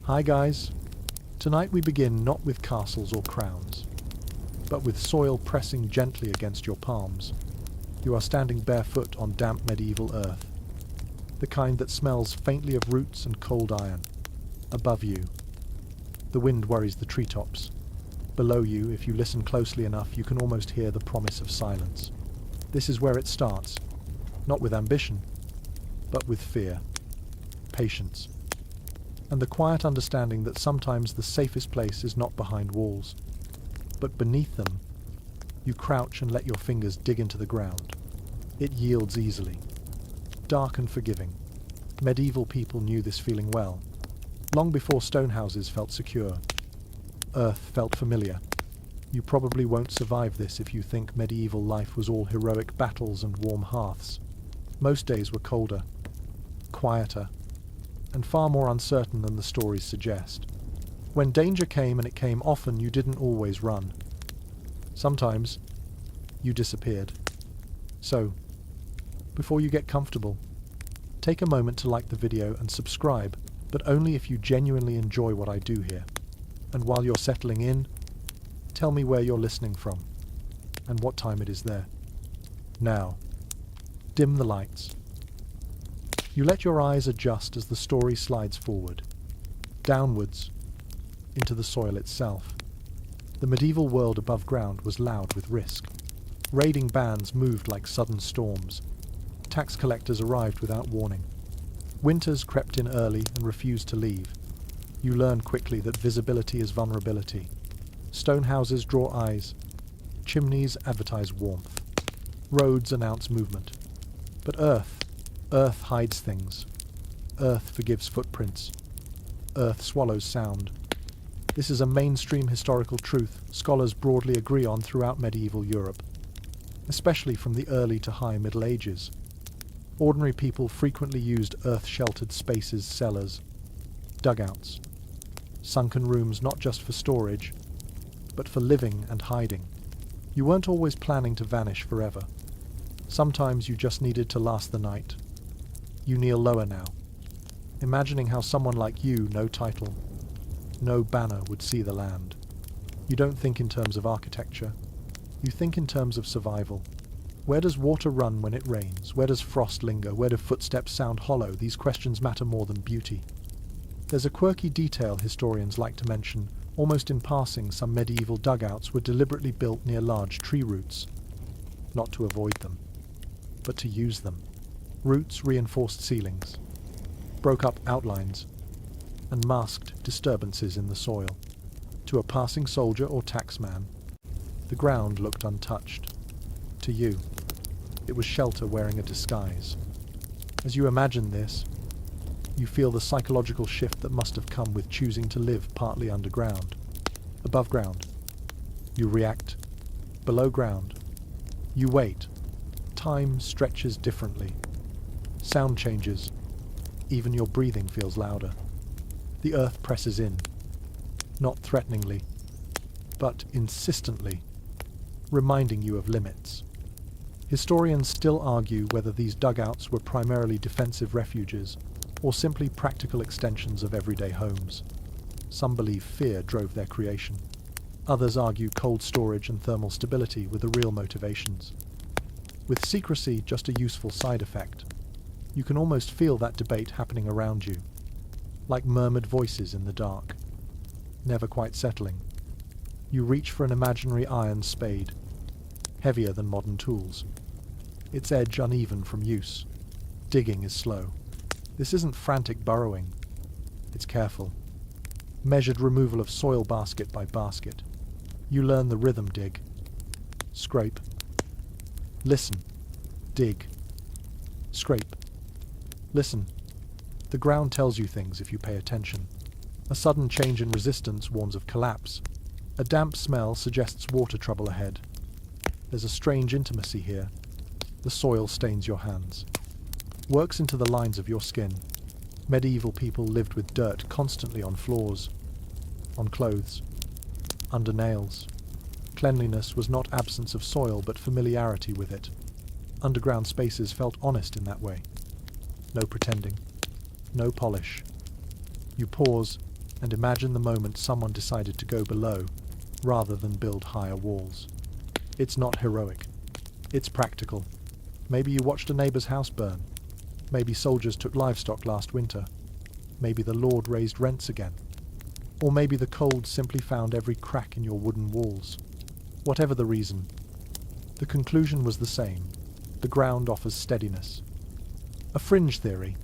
Hi guys, tonight we begin not with castles or crowns, but with soil pressing gently against your palms. You are standing barefoot on damp medieval earth, the kind that smells faintly of roots and cold iron. Above you, the wind worries the treetops. Below you, if you listen closely enough, you can almost hear the promise of silence. This is where it starts, not with ambition, but with fear, patience, and the quiet understanding that sometimes the safest place is not behind walls, but beneath them. You crouch and let your fingers dig into the ground. It yields easily, dark and forgiving. Medieval people knew this feeling well, long before stone houses felt secure. Earth felt familiar. You probably won't survive this if you think medieval life was all heroic battles and warm hearths. Most days were colder, quieter, and far more uncertain than the stories suggest. When danger came, and it came often, you didn't always run. Sometimes you disappeared. So, before you get comfortable, take a moment to like the video and subscribe, but only if you genuinely enjoy what I do here. And while you're settling in, tell me where you're listening from and what time it is there. Now, dim the lights. You let your eyes adjust as the story slides forward, downwards, into the soil itself. The medieval world above ground was loud with risk. Raiding bands moved like sudden storms. Tax collectors arrived without warning. Winters crept in early and refused to leave. You learn quickly that visibility is vulnerability. Stone houses draw eyes. Chimneys advertise warmth. Roads announce movement. But Earth hides things. Earth forgives footprints. Earth swallows sound. This is a mainstream historical truth scholars broadly agree on throughout medieval Europe, especially from the early to high Middle Ages. Ordinary people frequently used earth-sheltered spaces, cellars, dugouts, sunken rooms not just for storage, but for living and hiding. You weren't always planning to vanish forever. Sometimes you just needed to last the night. You kneel lower now, imagining how someone like you, no title, no banner, would see the land. You don't think in terms of architecture. You think in terms of survival. Where does water run when it rains? Where does frost linger? Where do footsteps sound hollow? These questions matter more than beauty. There's a quirky detail historians like to mention. Almost in passing, some medieval dugouts were deliberately built near large tree roots. Not to avoid them, but to use them. Roots reinforced ceilings, broke up outlines, and masked disturbances in the soil. To a passing soldier or taxman, the ground looked untouched. To you, it was shelter wearing a disguise. As you imagine this, you feel the psychological shift that must have come with choosing to live partly underground. Above ground, you react. Below ground, you wait. Time stretches differently. Sound changes. Even your breathing feels louder. The earth presses in, not threateningly, but insistently, reminding you of limits. Historians still argue whether these dugouts were primarily defensive refuges or simply practical extensions of everyday homes. Some believe fear drove their creation. Others argue cold storage and thermal stability were the real motivations, with secrecy just a useful side effect. You can almost feel that debate happening around you, like murmured voices in the dark, never quite settling. You reach for an imaginary iron spade, heavier than modern tools, its edge uneven from use. Digging is slow. This isn't frantic burrowing. It's careful, measured removal of soil basket by basket. You learn the rhythm: dig, scrape, listen, dig, scrape, listen. The ground tells you things if you pay attention. A sudden change in resistance warns of collapse. A damp smell suggests water trouble ahead. There's a strange intimacy here. The soil stains your hands, works into the lines of your skin. Medieval people lived with dirt constantly on floors, on clothes, under nails. Cleanliness was not absence of soil, but familiarity with it. Underground spaces felt honest in that way. No pretending, no polish. You pause, and imagine the moment someone decided to go below rather than build higher walls. It's not heroic. It's practical. Maybe you watched a neighbor's house burn. Maybe soldiers took livestock last winter. Maybe the Lord raised rents again. Or maybe the cold simply found every crack in your wooden walls. Whatever the reason, the conclusion was the same. The ground offers steadiness. A fringe theory,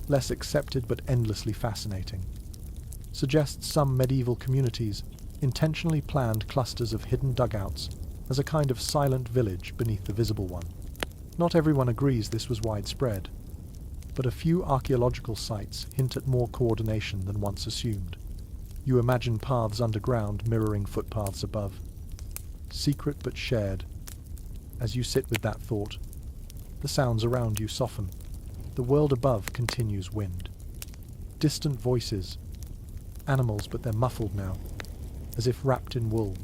less accepted but endlessly fascinating, suggests some medieval communities intentionally planned clusters of hidden dugouts as a kind of silent village beneath the visible one. Not everyone agrees this was widespread, but a few archaeological sites hint at more coordination than once assumed. You imagine paths underground mirroring footpaths above. Secret but shared. As you sit with that thought, the sounds around you soften. The world above continues wind. Distant voices. Animals, but they're muffled now, as if wrapped in wool.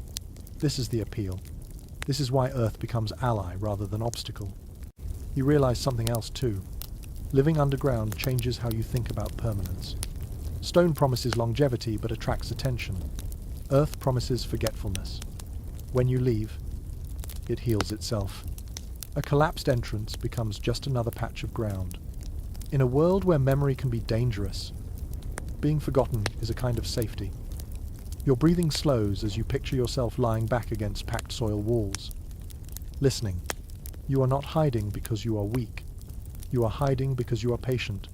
This is the appeal. This is why Earth becomes ally rather than obstacle. You realize something else too. Living underground changes how you think about permanence. Stone promises longevity but attracts attention. Earth promises forgetfulness. When you leave, it heals itself. A collapsed entrance becomes just another patch of ground. In a world where memory can be dangerous, being forgotten is a kind of safety. Your breathing slows as you picture yourself lying back against packed soil walls. Listening. You are not hiding because you are weak. You are hiding because you are patient.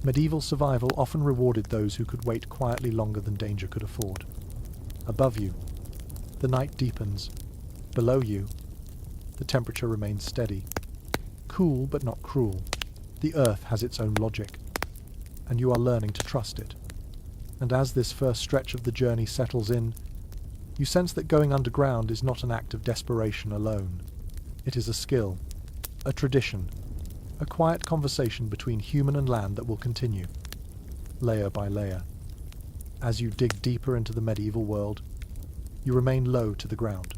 Medieval survival often rewarded those who could wait quietly longer than danger could afford. Above you, the night deepens. Below you, the temperature remains steady. Cool but not cruel. The earth has its own logic, and you are learning to trust it. And as this first stretch of the journey settles in, you sense that going underground is not an act of desperation alone. It is a skill, a tradition, a quiet conversation between human and land that will continue, layer by layer. As you dig deeper into the medieval world, you remain low to the ground,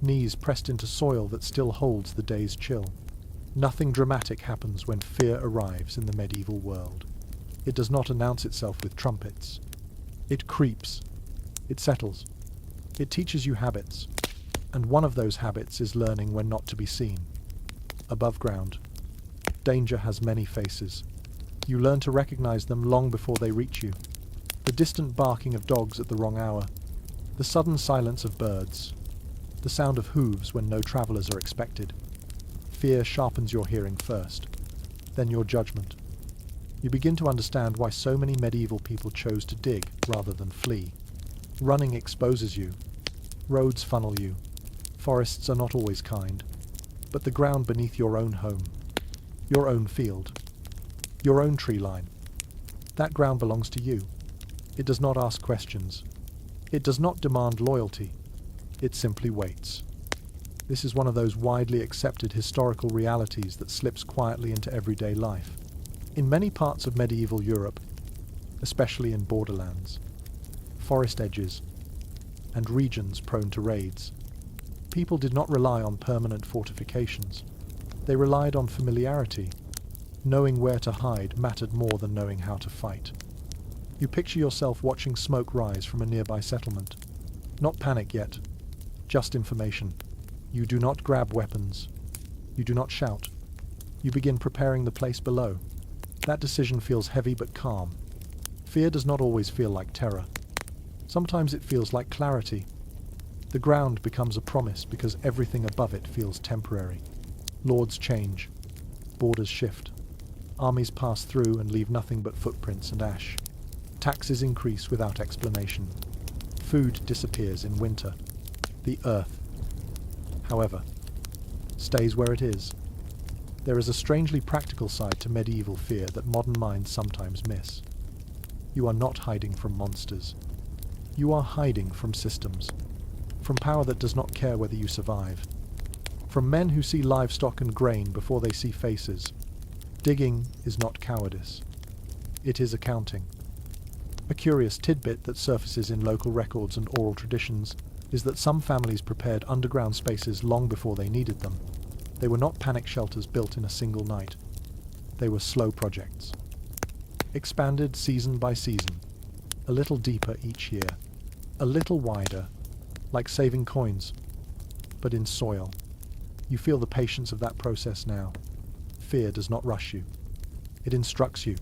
knees pressed into soil that still holds the day's chill. Nothing dramatic happens when fear arrives in the medieval world. It does not announce itself with trumpets. It creeps. It settles. It teaches you habits. And one of those habits is learning when not to be seen. Above ground, danger has many faces. You learn to recognize them long before they reach you. The distant barking of dogs at the wrong hour. The sudden silence of birds. The sound of hooves when no travelers are expected. Fear sharpens your hearing first, then your judgment. You begin to understand why so many medieval people chose to dig rather than flee. Running exposes you. Roads funnel you. Forests are not always kind. But the ground beneath your own home, your own field, your own tree line, that ground belongs to you. It does not ask questions. It does not demand loyalty. It simply waits. This is one of those widely accepted historical realities that slips quietly into everyday life. In many parts of medieval Europe, especially in borderlands, forest edges, and regions prone to raids, people did not rely on permanent fortifications. They relied on familiarity. Knowing where to hide mattered more than knowing how to fight. You picture yourself watching smoke rise from a nearby settlement. Not panic yet, just information. You do not grab weapons. You do not shout. You begin preparing the place below. That decision feels heavy but calm. Fear does not always feel like terror. Sometimes it feels like clarity. The ground becomes a promise because everything above it feels temporary. Lords change. Borders shift. Armies pass through and leave nothing but footprints and ash. Taxes increase without explanation. Food disappears in winter. The earth, however, stays where it is. There is a strangely practical side to medieval fear that modern minds sometimes miss. You are not hiding from monsters. You are hiding from systems, from power that does not care whether you survive, from men who see livestock and grain before they see faces. Digging is not cowardice. It is accounting. A curious tidbit that surfaces in local records and oral traditions is that some families prepared underground spaces long before they needed them. They were not panic shelters built in a single night. They were slow projects, expanded season by season. a little deeper each year, a little wider, like saving coins, but in soil. You feel the patience of that process now. Fear does not rush you. It instructs you.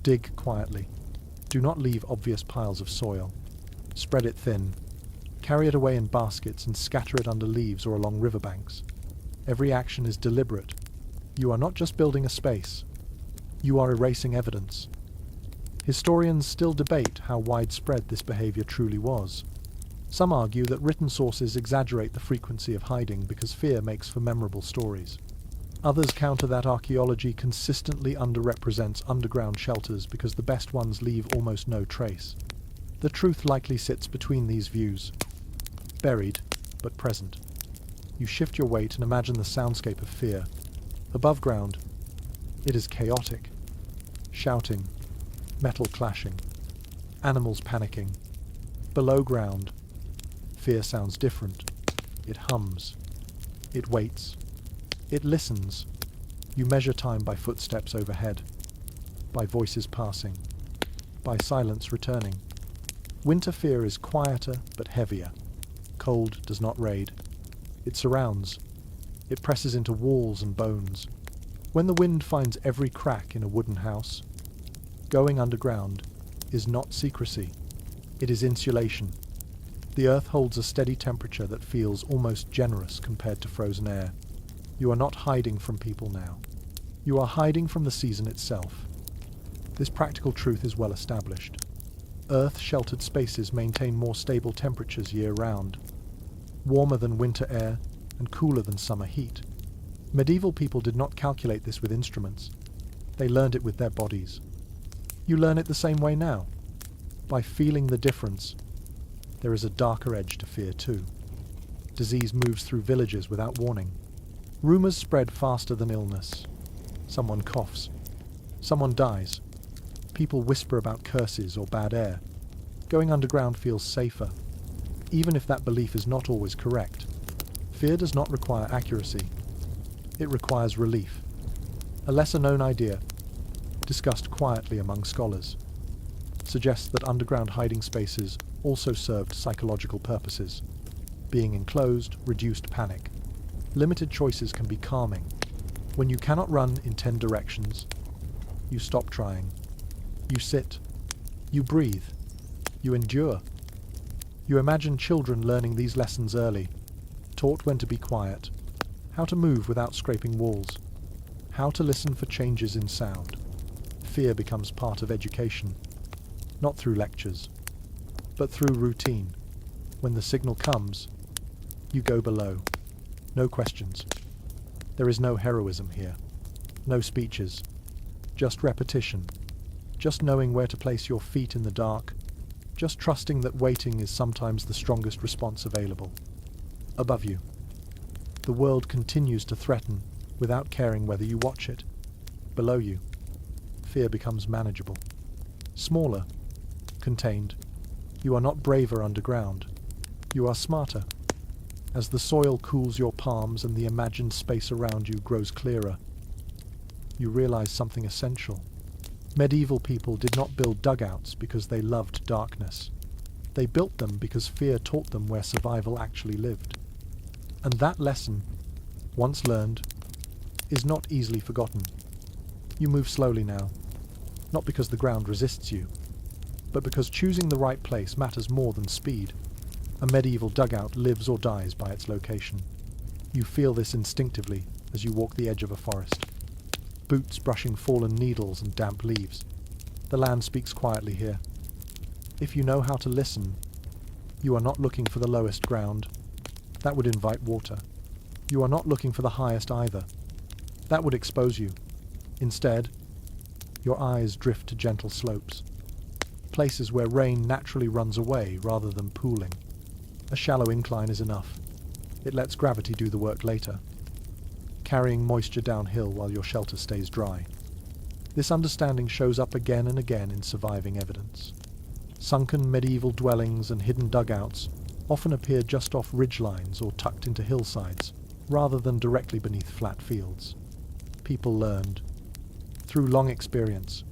Dig quietly. Do not leave obvious piles of soil. Spread it thin. Carry it away in baskets and scatter it under leaves or along riverbanks. Every action is deliberate. You are not just building a space. You are erasing evidence. Historians still debate how widespread this behavior truly was. Some argue that written sources exaggerate the frequency of hiding because fear makes for memorable stories. Others counter that archaeology consistently underrepresents underground shelters because the best ones leave almost no trace. The truth likely sits between these views. Buried, but present. You shift your weight and imagine the soundscape of fear. Above ground, it is chaotic. Shouting, metal clashing, animals panicking. Below ground, fear sounds different. It hums. It waits. It listens. You measure time by footsteps overhead, by voices passing, by silence returning. Winter fear is quieter but heavier. Cold does not raid. It surrounds. It presses into walls and bones. When the wind finds every crack in a wooden house, going underground is not secrecy. It is insulation. The earth holds a steady temperature that feels almost generous compared to frozen air. You are not hiding from people now. You are hiding from the season itself. This practical truth is well established. Earth-sheltered spaces maintain more stable temperatures year-round, warmer than winter air and cooler than summer heat. Medieval people did not calculate this with instruments. They learned it with their bodies. You learn it the same way now, by feeling the difference. There is a darker edge to fear too. Disease moves through villages without warning. Rumors spread faster than illness. Someone coughs. Someone dies. People whisper about curses or bad air. Going underground feels safer, even if that belief is not always correct. Fear does not require accuracy. It requires relief. A lesser-known idea, discussed quietly among scholars, suggests that underground hiding spaces also served psychological purposes. Being enclosed reduced panic. Limited choices can be calming. When you cannot run in 10 directions, you stop trying. You sit. You breathe. You endure. You imagine children learning these lessons early, taught when to be quiet, how to move without scraping walls, how to listen for changes in sound. Fear becomes part of education, not through lectures, but through routine. When the signal comes, you go below. No questions. There is no heroism here. No speeches. Just repetition. Just knowing where to place your feet in the dark. Just trusting that waiting is sometimes the strongest response available. Above you, the world continues to threaten without caring whether you watch it. Below you, fear becomes manageable. Smaller. Contained. You are not braver underground. You are smarter. As the soil cools your palms and the imagined space around you grows clearer, you realize something essential. Medieval people did not build dugouts because they loved darkness. They built them because fear taught them where survival actually lived. And that lesson, once learned, is not easily forgotten. You move slowly now, not because the ground resists you, but because choosing the right place matters more than speed. A medieval dugout lives or dies by its location. You feel this instinctively as you walk the edge of a forest. Boots brushing fallen needles and damp leaves. The land speaks quietly here. If you know how to listen, you are not looking for the lowest ground. That would invite water. You are not looking for the highest either. That would expose you. Instead, your eyes drift to gentle slopes. Places where rain naturally runs away rather than pooling. A shallow incline is enough. It lets gravity do the work later, carrying moisture downhill while your shelter stays dry. This understanding shows up again and again in surviving evidence. Sunken medieval dwellings and hidden dugouts often appear just off ridgelines or tucked into hillsides, rather than directly beneath flat fields. People learned, through long experience,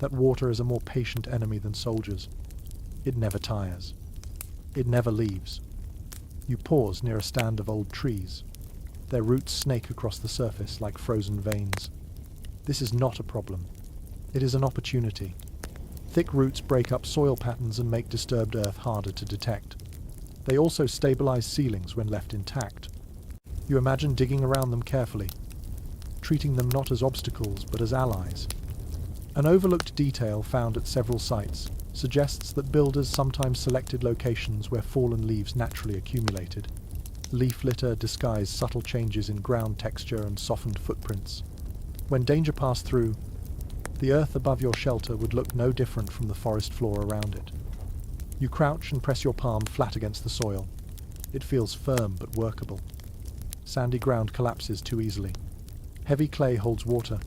that water is a more patient enemy than soldiers. It never tires. It never leaves. You pause near a stand of old trees. Their roots snake across the surface like frozen veins. This is not a problem. It is an opportunity. Thick roots break up soil patterns and make disturbed earth harder to detect. They also stabilize ceilings when left intact. You imagine digging around them carefully, treating them not as obstacles but as allies. An overlooked detail found at several sites suggests that builders sometimes selected locations where fallen leaves naturally accumulated. Leaf litter disguised subtle changes in ground texture and softened footprints. When danger passed through, the earth above your shelter would look no different from the forest floor around it. You crouch and press your palm flat against the soil. It feels firm but workable. Sandy ground collapses too easily. Heavy clay holds water.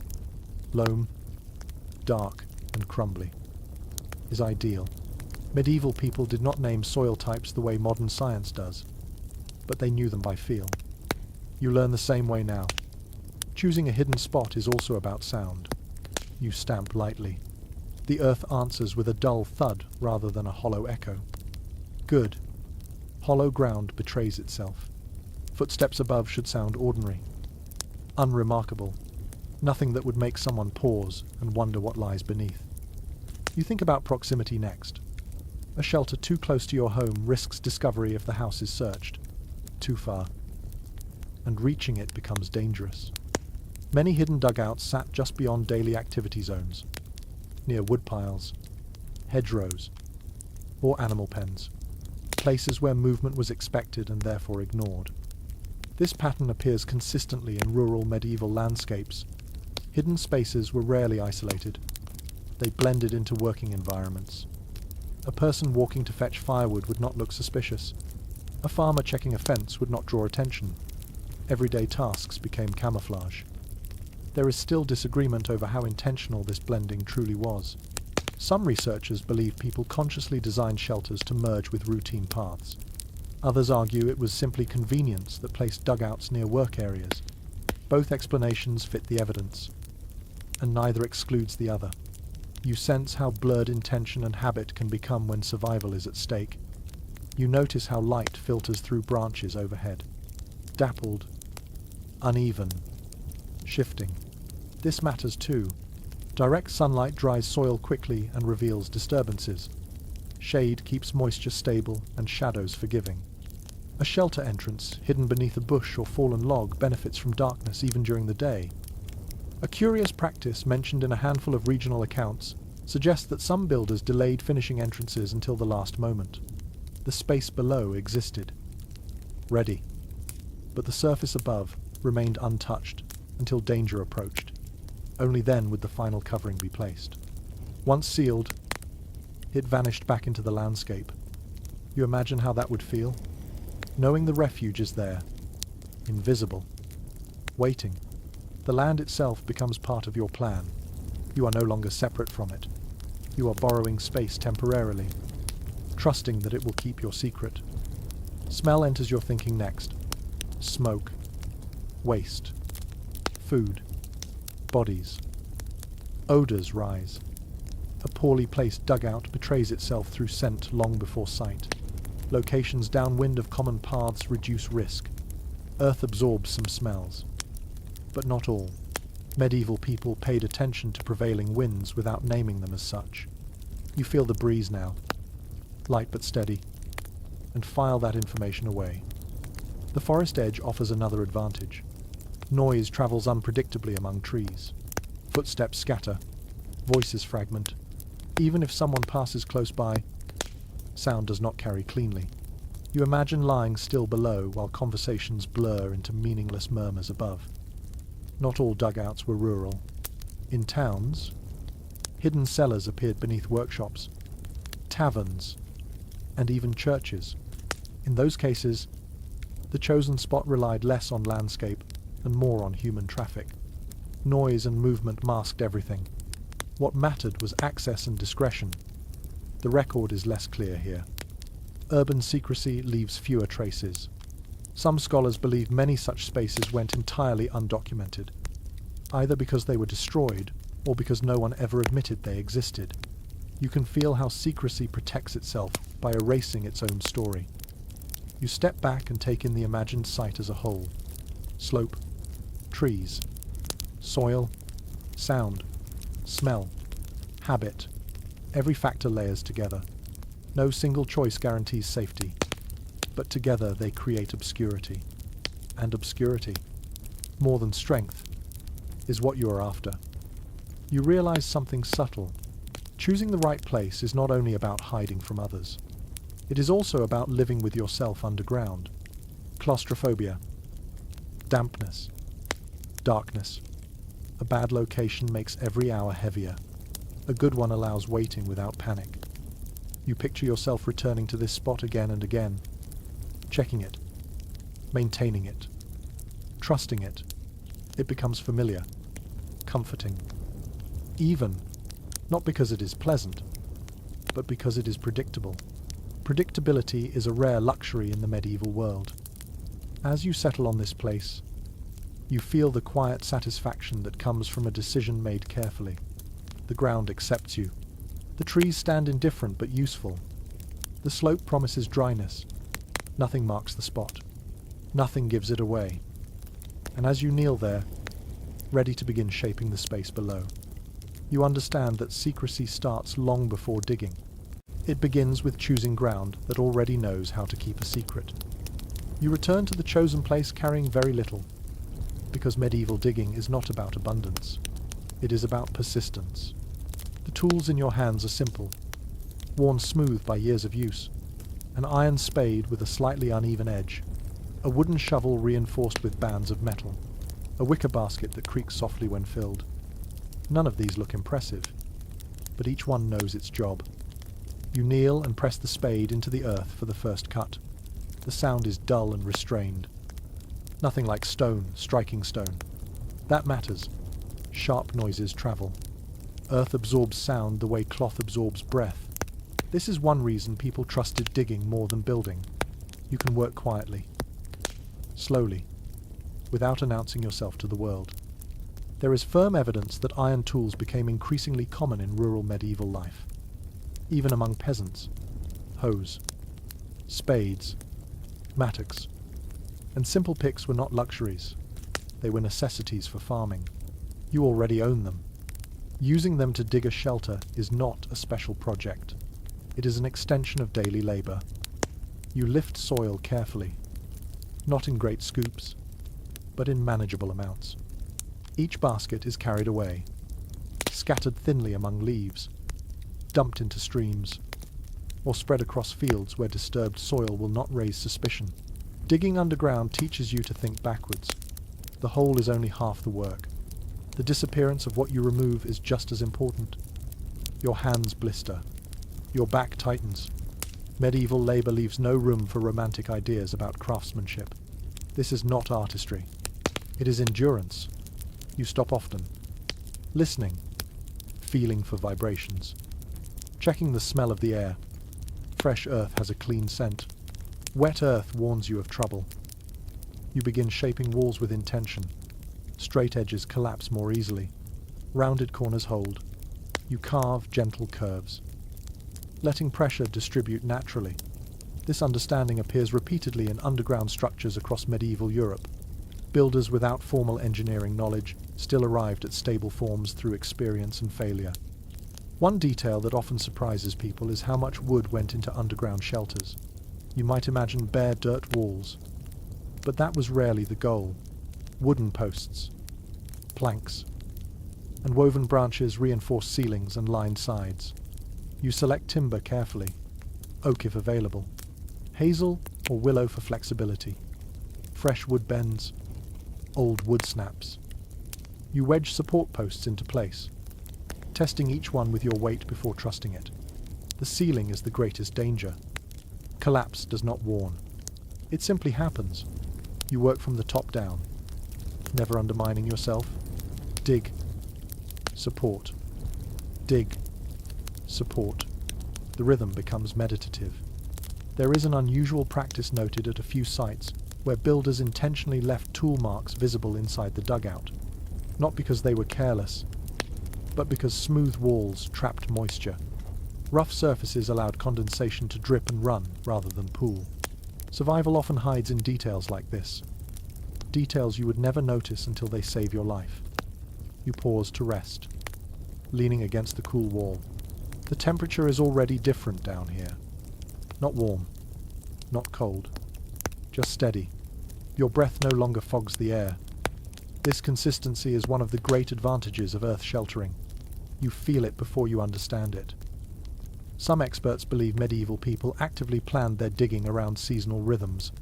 Loam, dark and crumbly, is ideal. Medieval people did not name soil types the way modern science does, but they knew them by feel. You learn the same way now. Choosing a hidden spot is also about sound. You stamp lightly. The earth answers with a dull thud rather than a hollow echo. Good. Hollow ground betrays itself. Footsteps above should sound ordinary. Unremarkable. Nothing that would make someone pause and wonder what lies beneath. You think about proximity next. A shelter too close to your home risks discovery if the house is searched. Too far. And reaching it becomes dangerous. Many hidden dugouts sat just beyond daily activity zones, near woodpiles, hedgerows, or animal pens, places where movement was expected and therefore ignored. This pattern appears consistently in rural medieval landscapes. Hidden spaces were rarely isolated. They blended into working environments. A person walking to fetch firewood would not look suspicious. A farmer checking a fence would not draw attention. Everyday tasks became camouflage. There is still disagreement over how intentional this blending truly was. Some researchers believe people consciously designed shelters to merge with routine paths. Others argue it was simply convenience that placed dugouts near work areas. Both explanations fit the evidence, and neither excludes the other. You sense how blurred intention and habit can become when survival is at stake. You notice how light filters through branches overhead. Dappled, uneven, shifting. This matters too. Direct sunlight dries soil quickly and reveals disturbances. Shade keeps moisture stable and shadows forgiving. A shelter entrance, hidden beneath a bush or fallen log, benefits from darkness even during the day. A curious practice mentioned in a handful of regional accounts suggests that some builders delayed finishing entrances until the last moment. The space below existed, ready, but the surface above remained untouched until danger approached. Only then would the final covering be placed. Once sealed, it vanished back into the landscape. You imagine how that would feel? Knowing the refuge is there, invisible, waiting. The land itself becomes part of your plan. You are no longer separate from it. You are borrowing space temporarily, trusting that it will keep your secret. Smell enters your thinking next. Smoke, waste, food, bodies. Odors rise. A poorly placed dugout betrays itself through scent long before sight. Locations downwind of common paths reduce risk. Earth absorbs some smells, but not all. Medieval people paid attention to prevailing winds without naming them as such. You feel the breeze now, light but steady, and file that information away. The forest edge offers another advantage. Noise travels unpredictably among trees. Footsteps scatter, voices fragment. Even if someone passes close by, sound does not carry cleanly. You imagine lying still below while conversations blur into meaningless murmurs above. Not all dugouts were rural. In towns, hidden cellars appeared beneath workshops, taverns, and even churches. In those cases, the chosen spot relied less on landscape and more on human traffic. Noise and movement masked everything. What mattered was access and discretion. The record is less clear here. Urban secrecy leaves fewer traces. Some scholars believe many such spaces went entirely undocumented, either because they were destroyed or because no one ever admitted they existed. You can feel how secrecy protects itself by erasing its own story. You step back and take in the imagined site as a whole. Slope, trees, soil, sound, smell, habit. Every factor layers together. No single choice guarantees safety, but together they create obscurity. And obscurity, more than strength, is what you are after. You realize something subtle. Choosing the right place is not only about hiding from others. It is also about living with yourself underground. Claustrophobia, dampness, darkness. A bad location makes every hour heavier. A good one allows waiting without panic. You picture yourself returning to this spot again and again, checking it, maintaining it, trusting it. It becomes familiar, comforting. Even, not because it is pleasant, but because it is predictable. Predictability is a rare luxury in the medieval world. As you settle on this place, you feel the quiet satisfaction that comes from a decision made carefully. The ground accepts you. The trees stand indifferent but useful. The slope promises dryness. Nothing marks the spot. Nothing gives it away. And as you kneel there, ready to begin shaping the space below, you understand that secrecy starts long before digging. It begins with choosing ground that already knows how to keep a secret. You return to the chosen place carrying very little, because medieval digging is not about abundance. It is about persistence. The tools in your hands are simple, worn smooth by years of use. An iron spade with a slightly uneven edge, a wooden shovel reinforced with bands of metal, a wicker basket that creaks softly when filled. None of these look impressive, but each one knows its job. You kneel and press the spade into the earth for the first cut. The sound is dull and restrained. Nothing like stone striking stone. That matters. Sharp noises travel. Earth absorbs sound the way cloth absorbs breath. This is one reason people trusted digging more than building. You can work quietly, slowly, without announcing yourself to the world. There is firm evidence that iron tools became increasingly common in rural medieval life. Even among peasants. Hoes, spades, mattocks, and simple picks were not luxuries. They were necessities for farming. You already own them. Using them to dig a shelter is not a special project. It is an extension of daily labor. You lift soil carefully, not in great scoops, but in manageable amounts. Each basket is carried away, scattered thinly among leaves, dumped into streams, or spread across fields where disturbed soil will not raise suspicion. Digging underground teaches you to think backwards. The hole is only half the work. The disappearance of what you remove is just as important. Your hands blister. Your back tightens. Medieval labor leaves no room for romantic ideas about craftsmanship. This is not artistry. It is endurance. You stop often, listening, feeling for vibrations, checking the smell of the air. Fresh earth has a clean scent. Wet earth warns you of trouble. You begin shaping walls with intention. Straight edges collapse more easily. Rounded corners hold. You carve gentle curves, letting pressure distribute naturally. This understanding appears repeatedly in underground structures across medieval Europe. Builders without formal engineering knowledge still arrived at stable forms through experience and failure. One detail that often surprises people is how much wood went into underground shelters. You might imagine bare dirt walls, but that was rarely the goal. Wooden posts, planks, and woven branches reinforce ceilings and line sides. You select timber carefully, oak if available, hazel or willow for flexibility, fresh wood bends, old wood snaps. You wedge support posts into place, testing each one with your weight before trusting it. The ceiling is the greatest danger. Collapse does not warn. It simply happens. You work from the top down, never undermining yourself. Dig, support, dig, support. The rhythm becomes meditative. There is an unusual practice noted at a few sites where builders intentionally left tool marks visible inside the dugout, not because they were careless, but because smooth walls trapped moisture. Rough surfaces allowed condensation to drip and run rather than pool. Survival often hides in details like this. Details you would never notice until they save your life. You pause to rest, leaning against the cool wall. The temperature is already different down here. Not warm, not cold, just steady. Your breath no longer fogs the air. This consistency is one of the great advantages of earth sheltering. You feel it before you understand it. Some experts believe medieval people actively planned their digging around seasonal rhythms.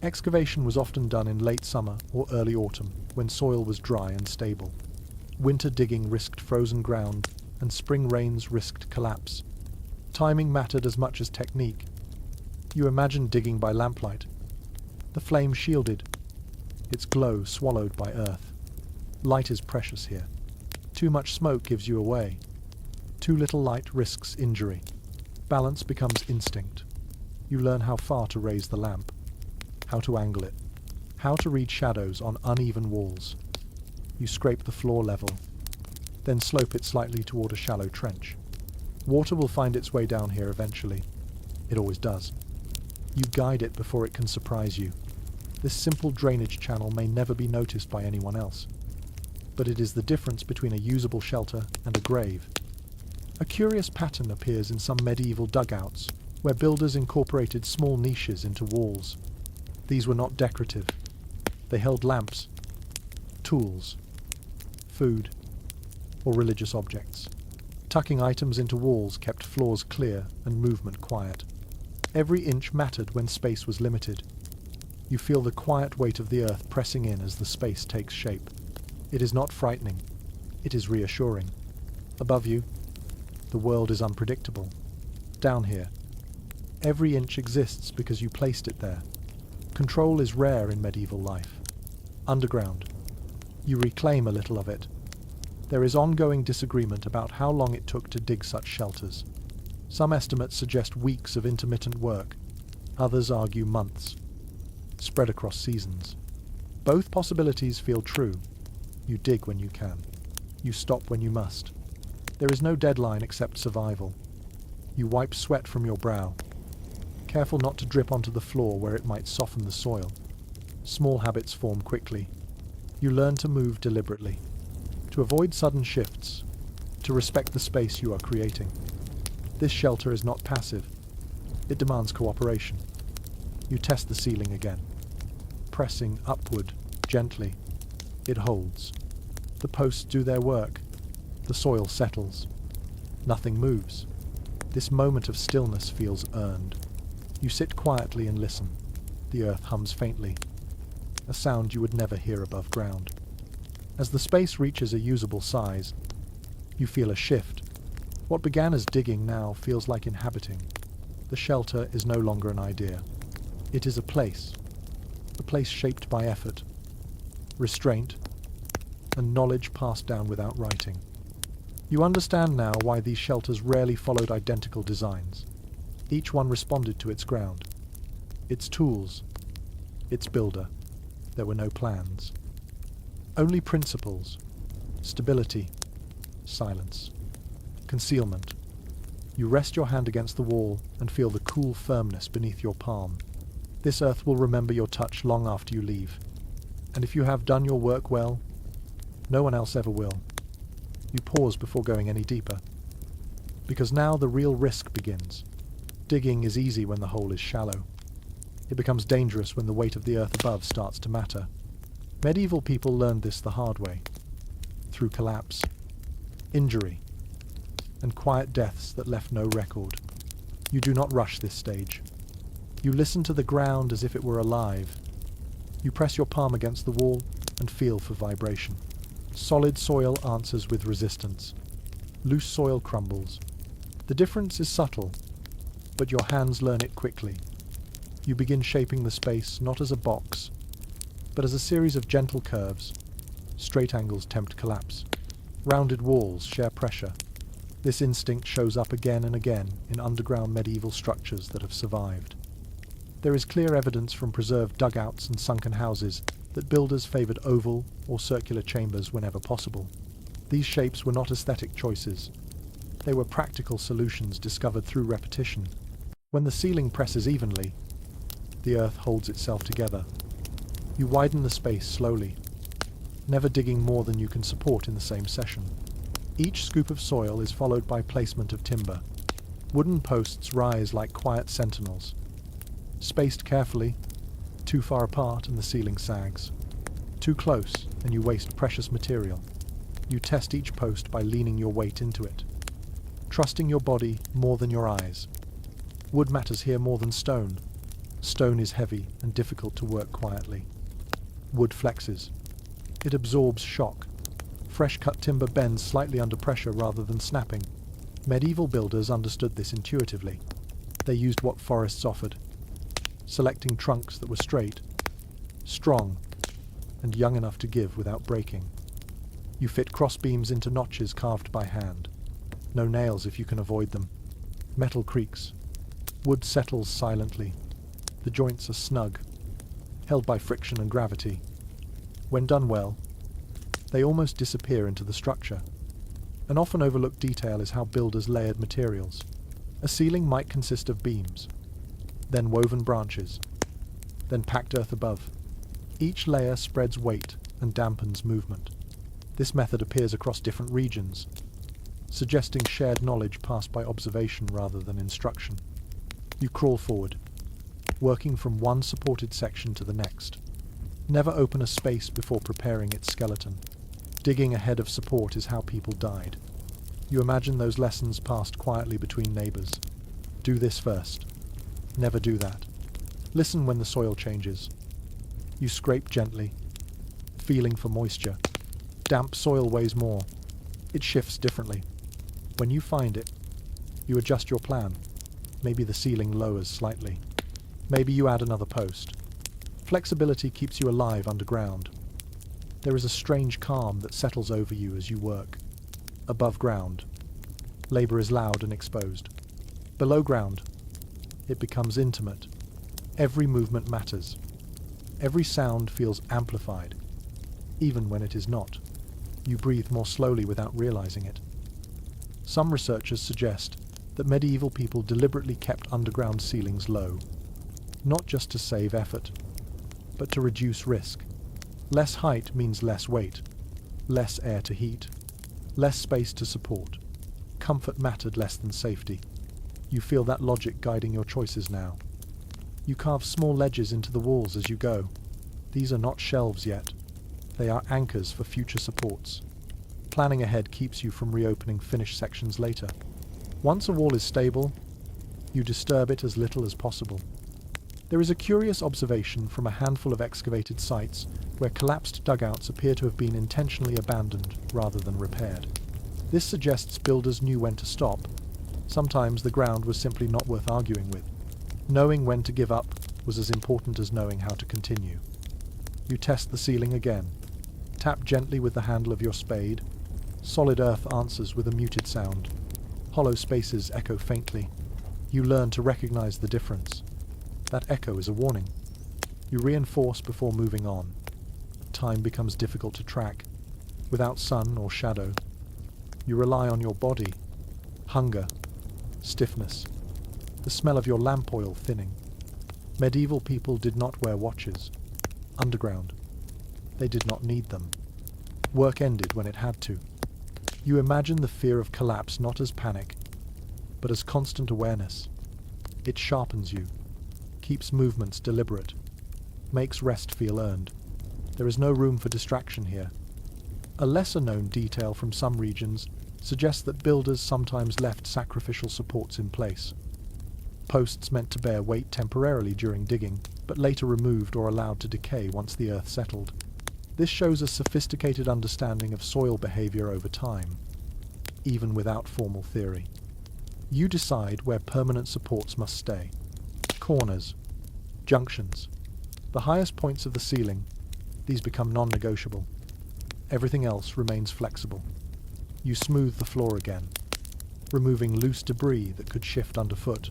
Excavation was often done in late summer or early autumn, when soil was dry and stable. Winter digging risked frozen ground, and spring rains risked collapse. Timing mattered as much as technique. You imagine digging by lamplight. The flame shielded, its glow swallowed by earth. Light is precious here. Too much smoke gives you away. Too little light risks injury. Balance becomes instinct. You learn how far to raise the lamp, how to angle it, how to read shadows on uneven walls. You scrape the floor level, then slope it slightly toward a shallow trench. Water will find its way down here eventually. It always does. You guide it before it can surprise you. This simple drainage channel may never be noticed by anyone else, but it is the difference between a usable shelter and a grave. A curious pattern appears in some medieval dugouts, where builders incorporated small niches into walls. These were not decorative. They held lamps, tools, food, or religious objects. Tucking items into walls kept floors clear and movement quiet. Every inch mattered when space was limited. You feel the quiet weight of the earth pressing in as the space takes shape. It is not frightening. It is reassuring. Above you, the world is unpredictable. Down here, every inch exists because you placed it there. Control is rare in medieval life. Underground, you reclaim a little of it. There is ongoing disagreement about how long it took to dig such shelters. Some estimates suggest weeks of intermittent work. Others argue months, spread across seasons. Both possibilities feel true. You dig when you can. You stop when you must. There is no deadline except survival. You wipe sweat from your brow, careful not to drip onto the floor where it might soften the soil. Small habits form quickly. You learn to move deliberately, to avoid sudden shifts, to respect the space you are creating. This shelter is not passive. It demands cooperation. You test the ceiling again, pressing upward, gently. It holds. The posts do their work. The soil settles. Nothing moves. This moment of stillness feels earned. You sit quietly and listen. The earth hums faintly, a sound you would never hear above ground. As the space reaches a usable size, you feel a shift. What began as digging now feels like inhabiting. The shelter is no longer an idea. It is a place shaped by effort, restraint, and knowledge passed down without writing. You understand now why these shelters rarely followed identical designs. Each one responded to its ground, its tools, its builder. There were no plans. Only principles: stability, silence, concealment. You rest your hand against the wall and feel the cool firmness beneath your palm. This earth will remember your touch long after you leave. And if you have done your work well, no one else ever will. You pause before going any deeper, because now the real risk begins. Digging is easy when the hole is shallow. It becomes dangerous when the weight of the earth above starts to matter. Medieval people learned this the hard way, through collapse, injury, and quiet deaths that left no record. You do not rush this stage. You listen to the ground as if it were alive. You press your palm against the wall and feel for vibration. Solid soil answers with resistance. Loose soil crumbles. The difference is subtle, but your hands learn it quickly. You begin shaping the space not as a box, but as a series of gentle curves. Straight angles tempt collapse. Rounded walls share pressure. This instinct shows up again and again in underground medieval structures that have survived. There is clear evidence from preserved dugouts and sunken houses that builders favoured oval or circular chambers whenever possible. These shapes were not aesthetic choices. They were practical solutions discovered through repetition. When the ceiling presses evenly, the earth holds itself together. You widen the space slowly, never digging more than you can support in the same session. Each scoop of soil is followed by placement of timber. Wooden posts rise like quiet sentinels. Spaced carefully, too far apart and the ceiling sags. Too close and you waste precious material. You test each post by leaning your weight into it, trusting your body more than your eyes. Wood matters here more than stone. Stone is heavy and difficult to work quietly. Wood flexes. It absorbs shock. Fresh-cut timber bends slightly under pressure rather than snapping. Medieval builders understood this intuitively. They used what forests offered, selecting trunks that were straight, strong, and young enough to give without breaking. You fit crossbeams into notches carved by hand. No nails if you can avoid them. Metal creaks. Wood settles silently. The joints are snug, held by friction and gravity. When done well, they almost disappear into the structure. An often overlooked detail is how builders layered materials. A ceiling might consist of beams, then woven branches, then packed earth above. Each layer spreads weight and dampens movement. This method appears across different regions, suggesting shared knowledge passed by observation rather than instruction. You crawl forward, working from one supported section to the next. Never open a space before preparing its skeleton. Digging ahead of support is how people died. You imagine those lessons passed quietly between neighbors. Do this first. Never do that. Listen when the soil changes. You scrape gently, feeling for moisture. Damp soil weighs more. It shifts differently. When you find it, you adjust your plan. Maybe the ceiling lowers slightly. Maybe you add another post. Flexibility keeps you alive underground. There is a strange calm that settles over you as you work. Above ground, labor is loud and exposed. Below ground, it becomes intimate. Every movement matters. Every sound feels amplified, even when it is not. You breathe more slowly without realizing it. Some researchers suggest that medieval people deliberately kept underground ceilings low, not just to save effort, but to reduce risk. Less height means less weight, less air to heat, less space to support. Comfort mattered less than safety. You feel that logic guiding your choices now. You carve small ledges into the walls as you go. These are not shelves yet. They are anchors for future supports. Planning ahead keeps you from reopening finished sections later. Once a wall is stable, you disturb it as little as possible. There is a curious observation from a handful of excavated sites where collapsed dugouts appear to have been intentionally abandoned rather than repaired. This suggests builders knew when to stop. Sometimes the ground was simply not worth arguing with. Knowing when to give up was as important as knowing how to continue. You test the ceiling again. Tap gently with the handle of your spade. Solid earth answers with a muted sound. Hollow spaces echo faintly. You learn to recognize the difference. That echo is a warning. You reinforce before moving on. Time becomes difficult to track. Without sun or shadow, you rely on your body. Hunger, stiffness, the smell of your lamp oil thinning. Medieval people did not wear watches. Underground, they did not need them. Work ended when it had to. You imagine the fear of collapse not as panic, but as constant awareness. It sharpens you, keeps movements deliberate, makes rest feel earned. There is no room for distraction here. A lesser-known detail from some regions suggests that builders sometimes left sacrificial supports in place. Posts meant to bear weight temporarily during digging, but later removed or allowed to decay once the earth settled. This shows a sophisticated understanding of soil behavior over time, even without formal theory. You decide where permanent supports must stay. Corners, junctions, the highest points of the ceiling, these become non-negotiable. Everything else remains flexible. You smooth the floor again, removing loose debris that could shift underfoot.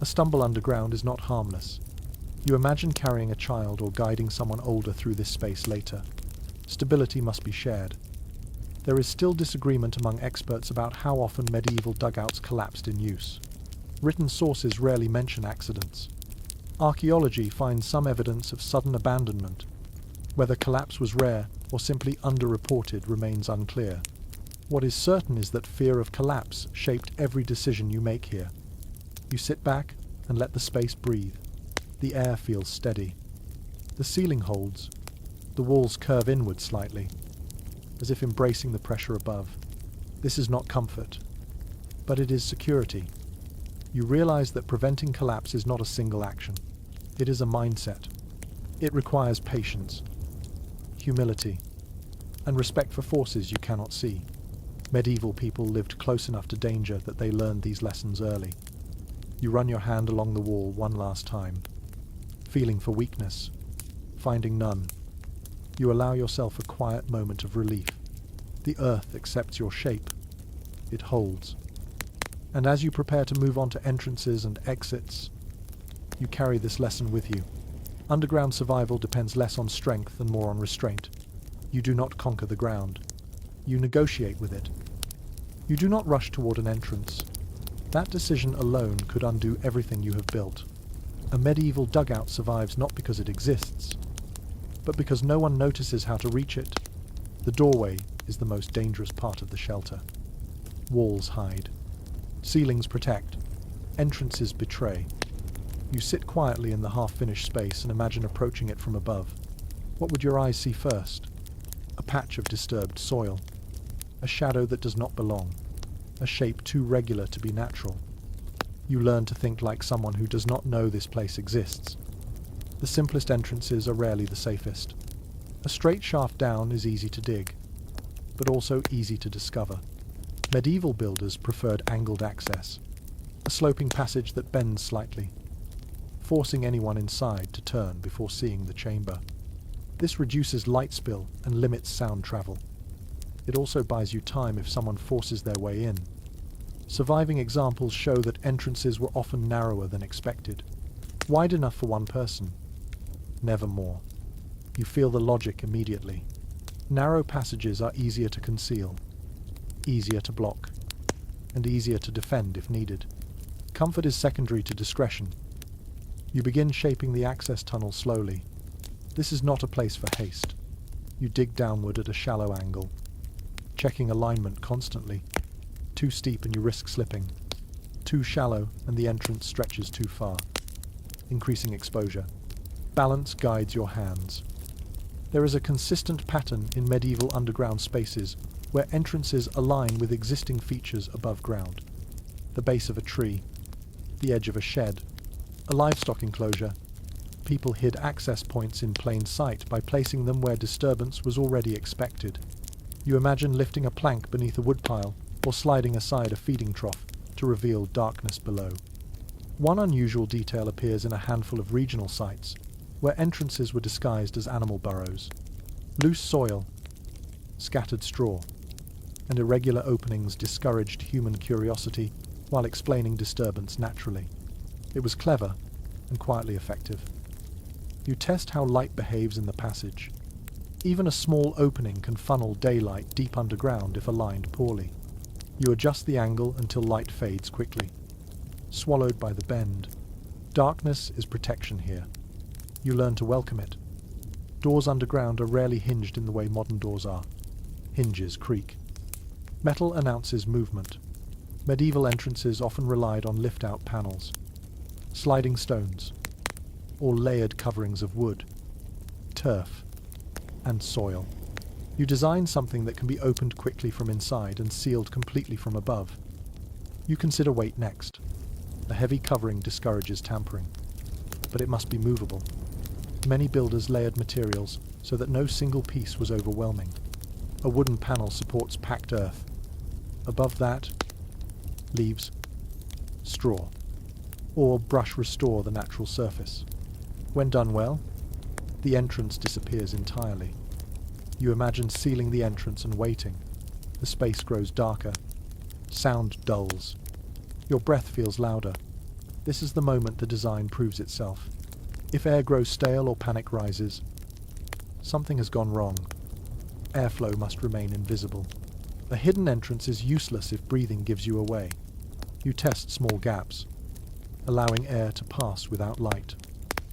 A stumble underground is not harmless. You imagine carrying a child or guiding someone older through this space later. Stability must be shared. There is still disagreement among experts about how often medieval dugouts collapsed in use. Written sources rarely mention accidents. Archaeology finds some evidence of sudden abandonment. Whether collapse was rare or simply underreported remains unclear. What is certain is that fear of collapse shaped every decision you make here. You sit back and let the space breathe. The air feels steady. The ceiling holds. The walls curve inward slightly, as if embracing the pressure above. This is not comfort, but it is security. You realize that preventing collapse is not a single action. It is a mindset. It requires patience, humility, and respect for forces you cannot see. Medieval people lived close enough to danger that they learned these lessons early. You run your hand along the wall one last time, feeling for weakness, finding none. You allow yourself a quiet moment of relief. The earth accepts your shape. It holds. And as you prepare to move on to entrances and exits, you carry this lesson with you. Underground survival depends less on strength and more on restraint. You do not conquer the ground. You negotiate with it. You do not rush toward an entrance. That decision alone could undo everything you have built. A medieval dugout survives not because it exists, but because no one notices how to reach it. The doorway is the most dangerous part of the shelter. Walls hide. Ceilings protect. Entrances betray. You sit quietly in the half-finished space and imagine approaching it from above. What would your eyes see first? A patch of disturbed soil. A shadow that does not belong. A shape too regular to be natural. You learn to think like someone who does not know this place exists. The simplest entrances are rarely the safest. A straight shaft down is easy to dig, but also easy to discover. Medieval builders preferred angled access, a sloping passage that bends slightly, forcing anyone inside to turn before seeing the chamber. This reduces light spill and limits sound travel. It also buys you time if someone forces their way in. Surviving examples show that entrances were often narrower than expected, wide enough for one person. Never more. You feel the logic immediately. Narrow passages are easier to conceal, easier to block, and easier to defend if needed. Comfort is secondary to discretion. You begin shaping the access tunnel slowly. This is not a place for haste. You dig downward at a shallow angle, checking alignment constantly. Too steep and you risk slipping. Too shallow and the entrance stretches too far, increasing exposure. Balance guides your hands. There is a consistent pattern in medieval underground spaces where entrances align with existing features above ground. The base of a tree, the edge of a shed, a livestock enclosure. People hid access points in plain sight by placing them where disturbance was already expected. You imagine lifting a plank beneath a woodpile or sliding aside a feeding trough to reveal darkness below. One unusual detail appears in a handful of regional sites, where entrances were disguised as animal burrows. Loose soil, scattered straw, and irregular openings discouraged human curiosity while explaining disturbance naturally. It was clever and quietly effective. You test how light behaves in the passage. Even a small opening can funnel daylight deep underground if aligned poorly. You adjust the angle until light fades quickly, swallowed by the bend. Darkness is protection here. You learn to welcome it. Doors underground are rarely hinged in the way modern doors are. Hinges creak. Metal announces movement. Medieval entrances often relied on lift-out panels, sliding stones, or layered coverings of wood, turf, and soil. You design something that can be opened quickly from inside and sealed completely from above. You consider weight next. A heavy covering discourages tampering, but it must be movable. Many builders layered materials so that no single piece was overwhelming. A wooden panel supports packed earth. Above that, leaves, straw, or brush restore the natural surface. When done well, the entrance disappears entirely. You imagine sealing the entrance and waiting. The space grows darker. Sound dulls. Your breath feels louder. This is the moment the design proves itself. If air grows stale or panic rises, something has gone wrong. Airflow must remain invisible. A hidden entrance is useless if breathing gives you away. You test small gaps, allowing air to pass without light.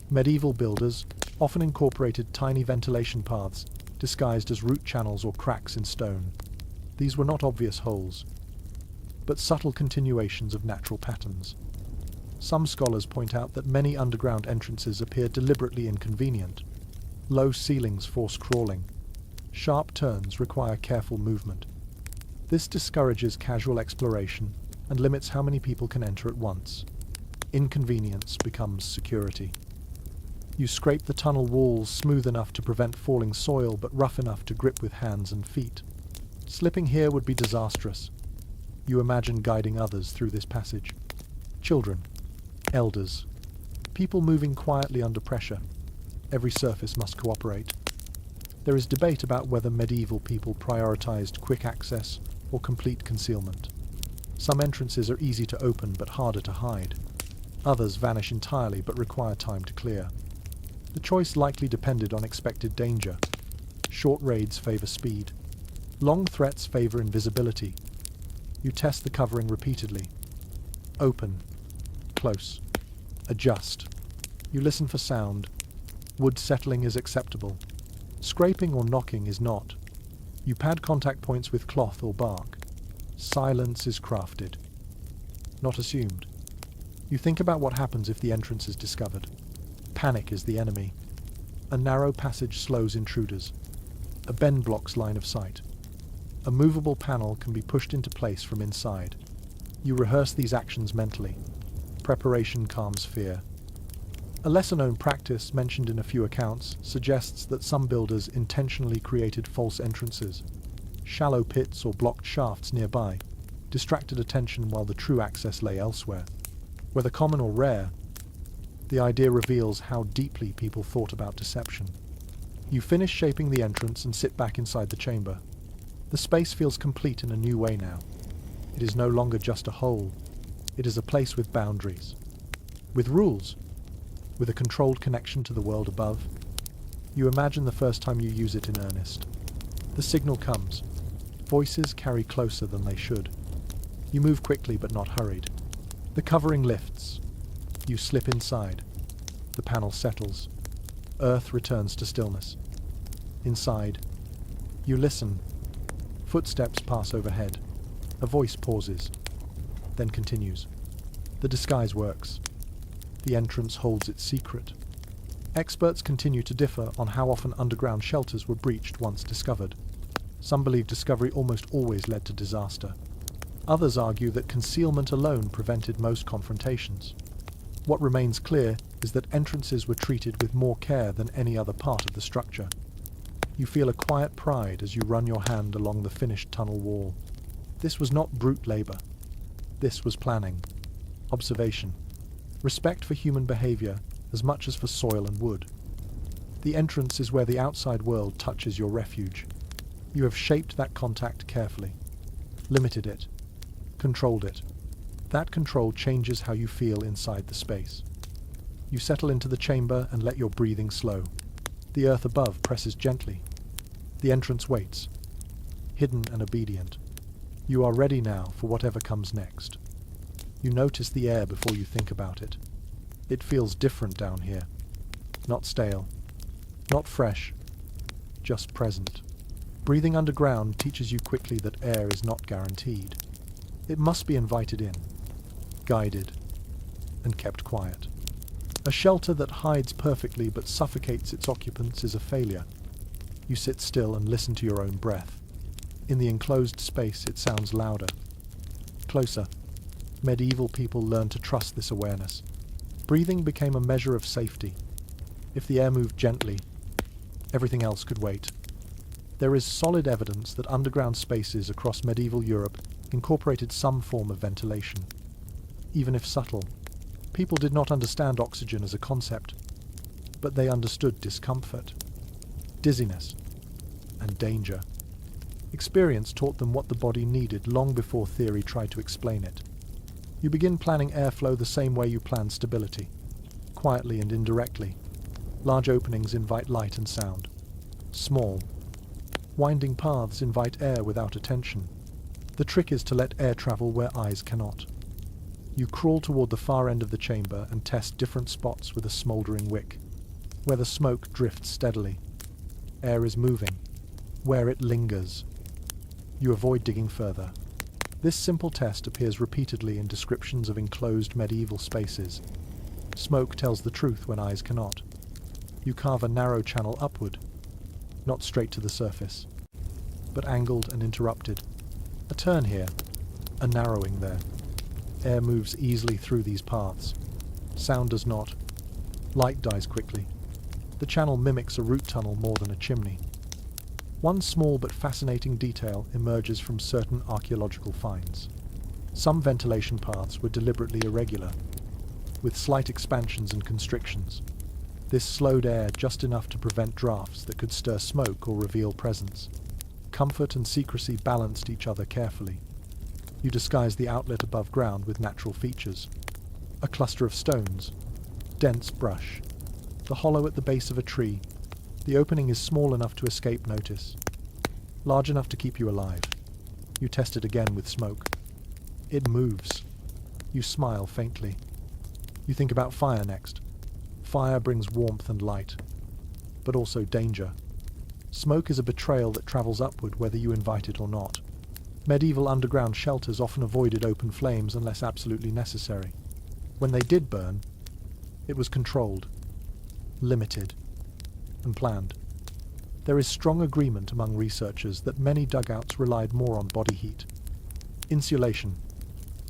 Medieval builders often incorporated tiny ventilation paths disguised as root channels or cracks in stone. These were not obvious holes, but subtle continuations of natural patterns. Some scholars point out that many underground entrances appear deliberately inconvenient. Low ceilings force crawling. Sharp turns require careful movement. This discourages casual exploration and limits how many people can enter at once. Inconvenience becomes security. You scrape the tunnel walls smooth enough to prevent falling soil, but rough enough to grip with hands and feet. Slipping here would be disastrous. You imagine guiding others through this passage. Children, elders, people moving quietly under pressure. Every surface must cooperate. There is debate about whether medieval people prioritized quick access or complete concealment. Some entrances are easy to open but harder to hide. Others vanish entirely but require time to clear. The choice likely depended on expected danger. Short raids favor speed. Long threats favor invisibility. You test the covering repeatedly. Open. Close. Adjust. You listen for sound. Wood settling is acceptable. Scraping or knocking is not. You pad contact points with cloth or bark. Silence is crafted, not assumed. You think about what happens if the entrance is discovered. Panic is the enemy. A narrow passage slows intruders. A bend blocks line of sight. A movable panel can be pushed into place from inside. You rehearse these actions mentally. Preparation calms fear. A lesser-known practice mentioned in a few accounts suggests that some builders intentionally created false entrances. Shallow pits or blocked shafts nearby distracted attention while the true access lay elsewhere. Whether common or rare, the idea reveals how deeply people thought about deception. You finish shaping the entrance and sit back inside the chamber. The space feels complete in a new way now. It is no longer just a hole. It is a place with boundaries, with rules, with a controlled connection to the world above. You imagine the first time you use it in earnest. The signal comes. Voices carry closer than they should. You move quickly but not hurried. The covering lifts. You slip inside. The panel settles. Earth returns to stillness. Inside, you listen. Footsteps pass overhead. A voice pauses, then continues. The disguise works. The entrance holds its secret. Experts continue to differ on how often underground shelters were breached once discovered. Some believe discovery almost always led to disaster. Others argue that concealment alone prevented most confrontations. What remains clear is that entrances were treated with more care than any other part of the structure. You feel a quiet pride as you run your hand along the finished tunnel wall. This was not brute labor. This was planning, observation, respect for human behavior as much as for soil and wood. The entrance is where the outside world touches your refuge. You have shaped that contact carefully, limited it, controlled it. That control changes how you feel inside the space. You settle into the chamber and let your breathing slow. The earth above presses gently. The entrance waits, hidden and obedient. You are ready now for whatever comes next. You notice the air before you think about it. It feels different down here. Not stale, not fresh, just present. Breathing underground teaches you quickly that air is not guaranteed. It must be invited in, guided, and kept quiet. A shelter that hides perfectly but suffocates its occupants is a failure. You sit still and listen to your own breath. In the enclosed space, it sounds louder, closer. Medieval people learned to trust this awareness. Breathing became a measure of safety. If the air moved gently, everything else could wait. There is solid evidence that underground spaces across medieval Europe incorporated some form of ventilation. Even if subtle, people did not understand oxygen as a concept, but they understood discomfort, dizziness, and danger. Experience taught them what the body needed long before theory tried to explain it. You begin planning airflow the same way you plan stability, quietly and indirectly. Large openings invite light and sound. Small, winding paths invite air without attention. The trick is to let air travel where eyes cannot. You crawl toward the far end of the chamber and test different spots with a smouldering wick. Where the smoke drifts steadily. Air is moving. Where it lingers. You avoid digging further. This simple test appears repeatedly in descriptions of enclosed medieval spaces. Smoke tells the truth when eyes cannot. You carve a narrow channel upward, not straight to the surface, but angled and interrupted. A turn here, a narrowing there. Air moves easily through these paths. Sound does not. Light dies quickly. The channel mimics a root tunnel more than a chimney. One small but fascinating detail emerges from certain archaeological finds. Some ventilation paths were deliberately irregular, with slight expansions and constrictions. This slowed air just enough to prevent drafts that could stir smoke or reveal presence. Comfort and secrecy balanced each other carefully. You disguise the outlet above ground with natural features. A cluster of stones, dense brush, the hollow at the base of a tree. The opening is small enough to escape notice, large enough to keep you alive. You test it again with smoke. It moves. You smile faintly. You think about fire next. Fire brings warmth and light, but also danger. Smoke is a betrayal that travels upward whether you invite it or not. Medieval underground shelters often avoided open flames unless absolutely necessary. When they did burn, it was controlled, limited, and planned. There is strong agreement among researchers that many dugouts relied more on body heat, insulation,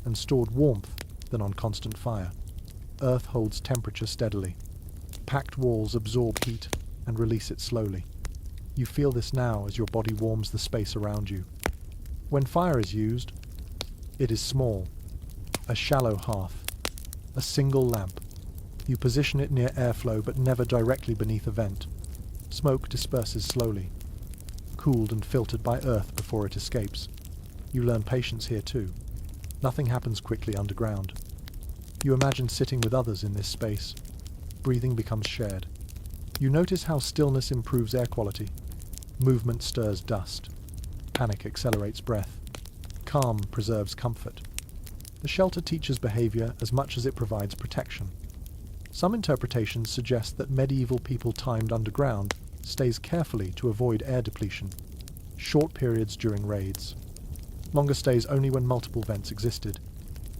and stored warmth than on constant fire. Earth holds temperature steadily. Packed walls absorb heat and release it slowly. You feel this now as your body warms the space around you. When fire is used, it is small, a shallow hearth, a single lamp. You position it near airflow but never directly beneath a vent. Smoke disperses slowly, cooled and filtered by earth before it escapes. You learn patience here too. Nothing happens quickly underground. You imagine sitting with others in this space. Breathing becomes shared. You notice how stillness improves air quality. Movement stirs dust. Panic accelerates breath. Calm preserves comfort. The shelter teaches behavior as much as it provides protection. Some interpretations suggest that medieval people timed underground stays carefully to avoid air depletion. Short periods during raids. Longer stays only when multiple vents existed.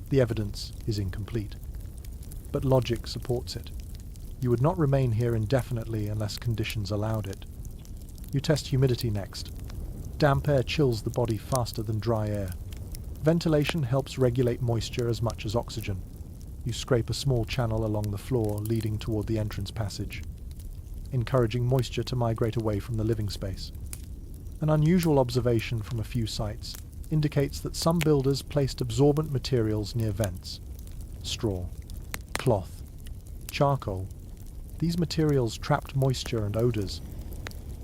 The evidence is incomplete. But logic supports it. You would not remain here indefinitely unless conditions allowed it. You test humidity next. Damp air chills the body faster than dry air. Ventilation helps regulate moisture as much as oxygen. You scrape a small channel along the floor leading toward the entrance passage, encouraging moisture to migrate away from the living space. An unusual observation from a few sites indicates that some builders placed absorbent materials near vents. Straw, cloth, charcoal. These materials trapped moisture and odors,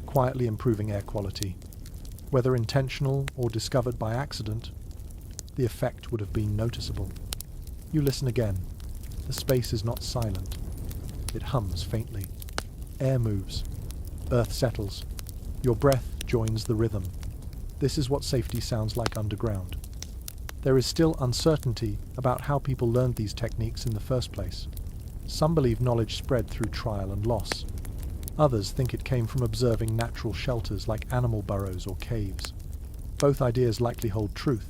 quietly improving air quality. Whether intentional or discovered by accident, the effect would have been noticeable. You listen again. The space is not silent. It hums faintly. Air moves. Earth settles. Your breath joins the rhythm. This is what safety sounds like underground. There is still uncertainty about how people learned these techniques in the first place. Some believe knowledge spread through trial and loss. Others think it came from observing natural shelters like animal burrows or caves. Both ideas likely hold truth.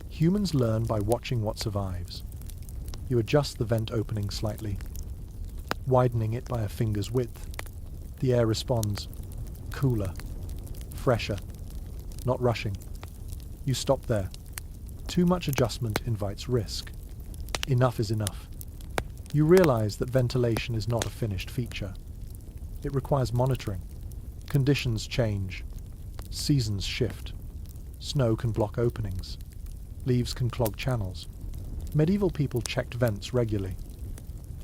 Humans learn by watching what survives. You adjust the vent opening slightly, widening it by a finger's width. The air responds, cooler, fresher, not rushing. You stop there. Too much adjustment invites risk. Enough is enough. You realize that ventilation is not a finished feature. It requires monitoring. Conditions change. Seasons shift. Snow can block openings. Leaves can clog channels. Medieval people checked vents regularly,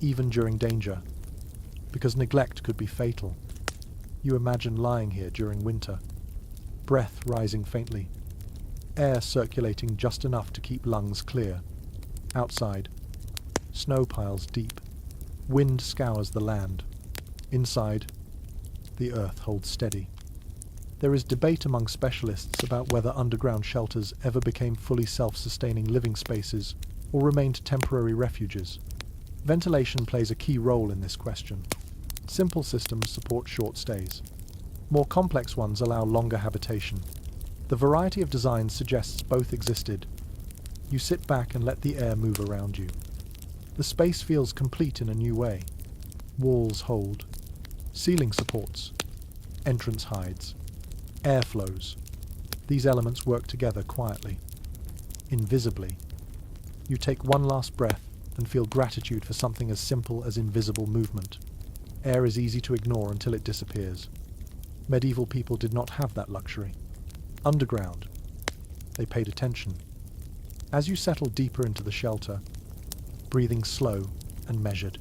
even during danger, because neglect could be fatal. You imagine lying here during winter, breath rising faintly, air circulating just enough to keep lungs clear. Outside, snow piles deep, wind scours the land. Inside, the earth holds steady. There is debate among specialists about whether underground shelters ever became fully self-sustaining living spaces or remained temporary refuges. Ventilation plays a key role in this question. Simple systems support short stays. More complex ones allow longer habitation. The variety of designs suggests both existed. You sit back and let the air move around you. The space feels complete in a new way. Walls hold. Ceiling supports. Entrance hides. Air flows. These elements work together quietly. Invisibly. You take one last breath and feel gratitude for something as simple as invisible movement. Air is easy to ignore until it disappears. Medieval people did not have that luxury. Underground. They paid attention. As you settle deeper into the shelter, breathing slow and measured,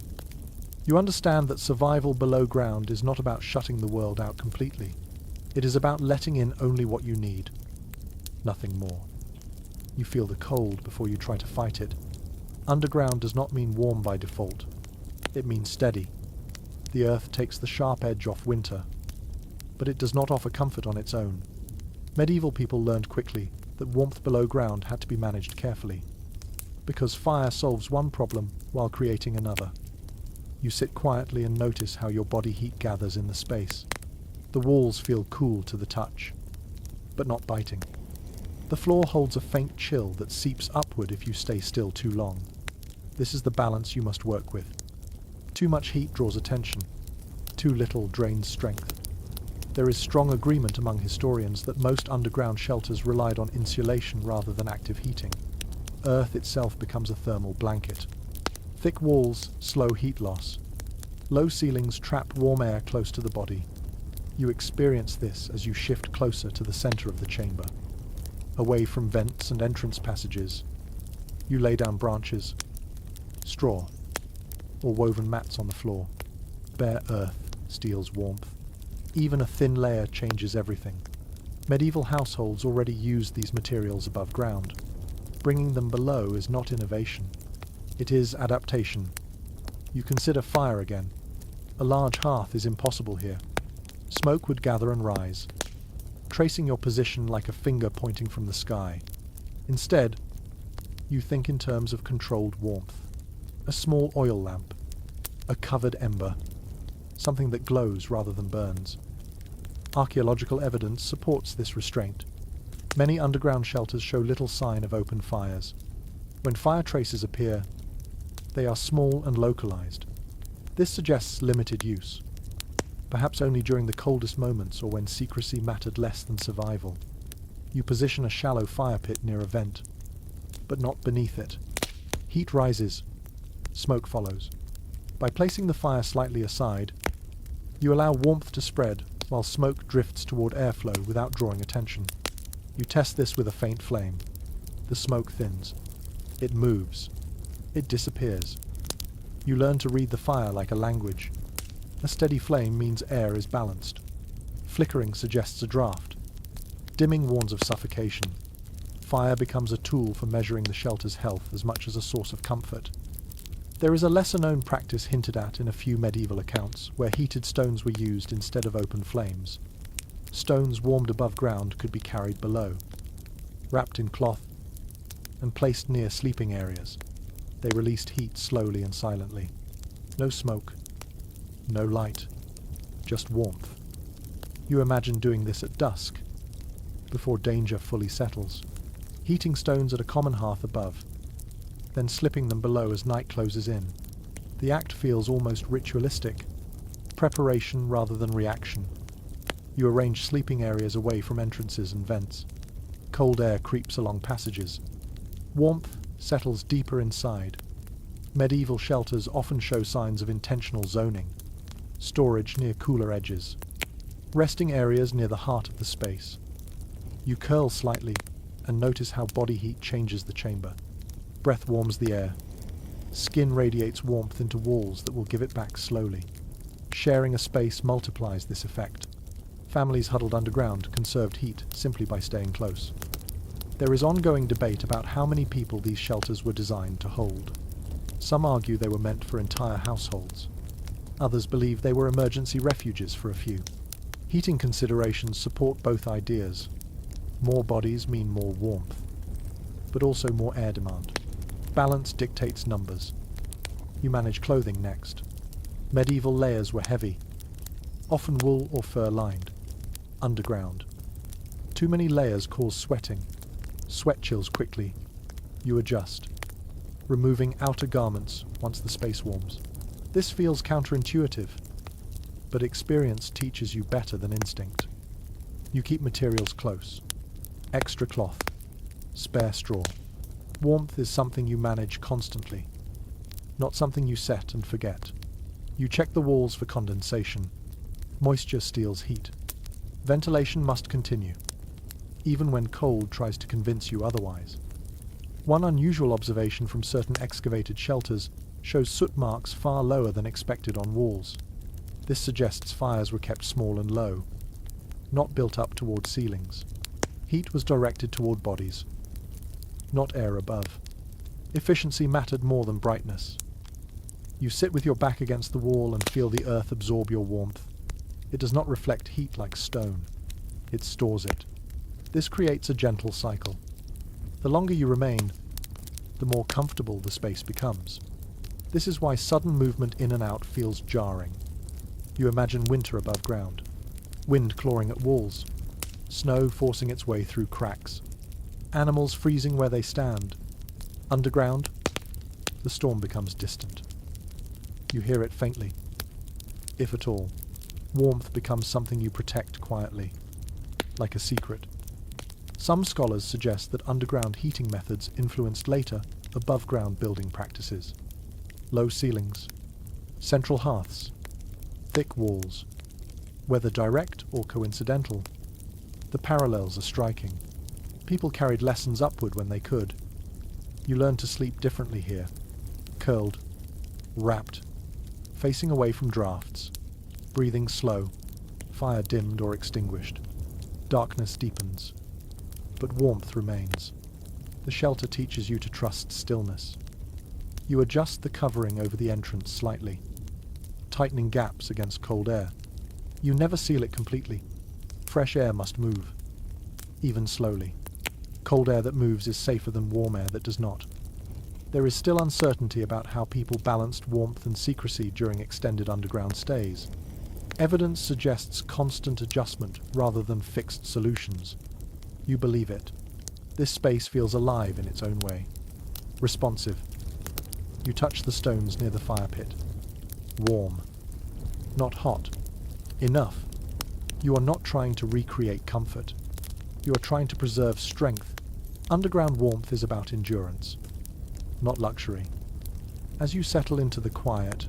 you understand that survival below ground is not about shutting the world out completely. It is about letting in only what you need. Nothing more. You feel the cold before you try to fight it. Underground does not mean warm by default. It means steady. The earth takes the sharp edge off winter, but it does not offer comfort on its own. Medieval people learned quickly that warmth below ground had to be managed carefully, because fire solves one problem while creating another. You sit quietly and notice how your body heat gathers in the space. The walls feel cool to the touch, but not biting. The floor holds a faint chill that seeps upward if you stay still too long. This is the balance you must work with. Too much heat draws attention. Too little drains strength. There is strong agreement among historians that most underground shelters relied on insulation rather than active heating. Earth itself becomes a thermal blanket. Thick walls slow heat loss. Low ceilings trap warm air close to the body. You experience this as you shift closer to the center of the chamber. Away from vents and entrance passages, you lay down branches, straw, or woven mats on the floor. Bare earth steals warmth. Even a thin layer changes everything. Medieval households already used these materials above ground. Bringing them below is not innovation. It is adaptation. You consider fire again. A large hearth is impossible here. Smoke would gather and rise, tracing your position like a finger pointing from the sky. Instead, you think in terms of controlled warmth. A small oil lamp, a covered ember, something that glows rather than burns. Archaeological evidence supports this restraint. Many underground shelters show little sign of open fires. When fire traces appear, they are small and localized. This suggests limited use, perhaps only during the coldest moments or when secrecy mattered less than survival. You position a shallow fire pit near a vent, but not beneath it. Heat rises, smoke follows. By placing the fire slightly aside, you allow warmth to spread while smoke drifts toward airflow without drawing attention. You test this with a faint flame. The smoke thins. It moves. It disappears. You learn to read the fire like a language. A steady flame means air is balanced. Flickering suggests a draft. Dimming warns of suffocation. Fire becomes a tool for measuring the shelter's health as much as a source of comfort. There is a lesser-known practice hinted at in a few medieval accounts, where heated stones were used instead of open flames. Stones warmed above ground could be carried below, wrapped in cloth, and placed near sleeping areas. They released heat slowly and silently. No smoke, no light, just warmth. You imagine doing this at dusk, before danger fully settles, heating stones at a common hearth above, then slipping them below as night closes in. The act feels almost ritualistic, preparation rather than reaction. You arrange sleeping areas away from entrances and vents. Cold air creeps along passages. Warmth settles deeper inside. Medieval shelters often show signs of intentional zoning. Storage near cooler edges. Resting areas near the heart of the space. You curl slightly and notice how body heat changes the chamber. Breath warms the air. Skin radiates warmth into walls that will give it back slowly. Sharing a space multiplies this effect. Families huddled underground conserved heat simply by staying close. There is ongoing debate about how many people these shelters were designed to hold. Some argue they were meant for entire households. Others believe they were emergency refuges for a few. Heating considerations support both ideas. More bodies mean more warmth, but also more air demand. Balance dictates numbers. You manage clothing next. Medieval layers were heavy, often wool or fur lined. Underground. Too many layers cause sweating. Sweat chills quickly. You adjust, removing outer garments once the space warms. This feels counterintuitive, but experience teaches you better than instinct. You keep materials close. Extra cloth. Spare straw. Warmth is something you manage constantly, not something you set and forget. You check the walls for condensation. Moisture steals heat. Ventilation must continue, even when cold tries to convince you otherwise. One unusual observation from certain excavated shelters shows soot marks far lower than expected on walls. This suggests fires were kept small and low, not built up toward ceilings. Heat was directed toward bodies, not air above. Efficiency mattered more than brightness. You sit with your back against the wall and feel the earth absorb your warmth. It does not reflect heat like stone. It stores it. This creates a gentle cycle. The longer you remain, the more comfortable the space becomes. This is why sudden movement in and out feels jarring. You imagine winter above ground, wind clawing at walls, snow forcing its way through cracks, animals freezing where they stand. Underground, the storm becomes distant. You hear it faintly, if at all. Warmth becomes something you protect quietly, like a secret. Some scholars suggest that underground heating methods influenced later, above-ground building practices. Low ceilings, central hearths, thick walls. Whether direct or coincidental, the parallels are striking. People carried lessons upward when they could. You learn to sleep differently here, curled, wrapped, facing away from drafts, breathing slow, fire dimmed or extinguished. Darkness deepens, but warmth remains. The shelter teaches you to trust stillness. You adjust the covering over the entrance slightly, tightening gaps against cold air. You never seal it completely. Fresh air must move, even slowly. Cold air that moves is safer than warm air that does not. There is still uncertainty about how people balanced warmth and secrecy during extended underground stays. Evidence suggests constant adjustment rather than fixed solutions. You believe it. This space feels alive in its own way. Responsive. You touch the stones near the fire pit. Warm. Not hot. Enough. You are not trying to recreate comfort. You are trying to preserve strength. Underground warmth is about endurance, not luxury. As you settle into the quiet,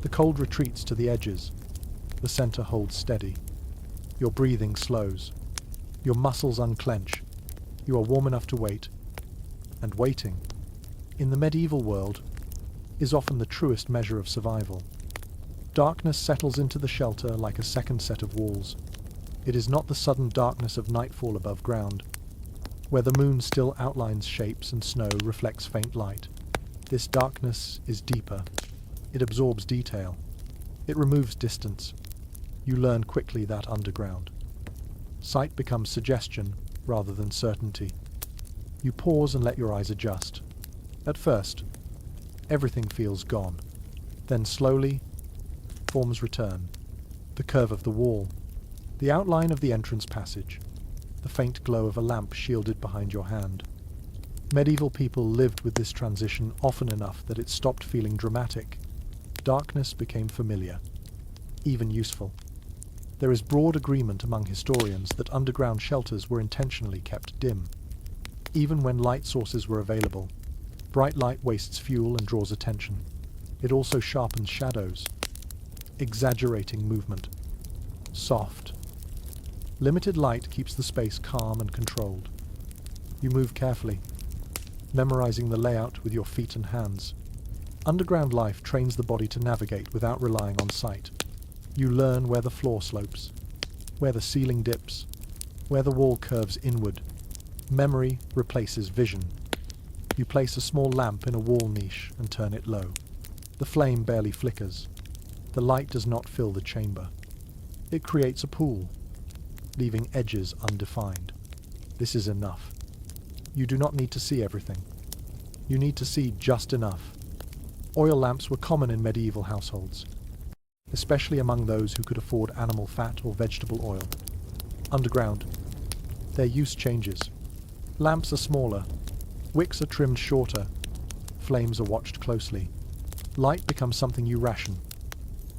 the cold retreats to the edges. The center holds steady. Your breathing slows. Your muscles unclench. You are warm enough to wait. And waiting, in the medieval world, is often the truest measure of survival. Darkness settles into the shelter like a second set of walls. It is not the sudden darkness of nightfall above ground, where the moon still outlines shapes and snow reflects faint light. This darkness is deeper. It absorbs detail. It removes distance. You learn quickly that underground. Sight becomes suggestion rather than certainty. You pause and let your eyes adjust. At first, everything feels gone. Then slowly, forms return. The curve of the wall, the outline of the entrance passage, the faint glow of a lamp shielded behind your hand. Medieval people lived with this transition often enough that it stopped feeling dramatic. Darkness became familiar, even useful. There is broad agreement among historians that underground shelters were intentionally kept dim. Even when light sources were available, bright light wastes fuel and draws attention. It also sharpens shadows, exaggerating movement. Soft. Limited light keeps the space calm and controlled. You move carefully, memorizing the layout with your feet and hands. Underground life trains the body to navigate without relying on sight. You learn where the floor slopes, where the ceiling dips, where the wall curves inward. Memory replaces vision. You place a small lamp in a wall niche and turn it low. The flame barely flickers. The light does not fill the chamber. It creates a pool, leaving edges undefined. This is enough. You do not need to see everything. You need to see just enough. Oil lamps were common in medieval households, especially among those who could afford animal fat or vegetable oil. Underground, their use changes. Lamps are smaller, wicks are trimmed shorter, flames are watched closely. Light becomes something you ration.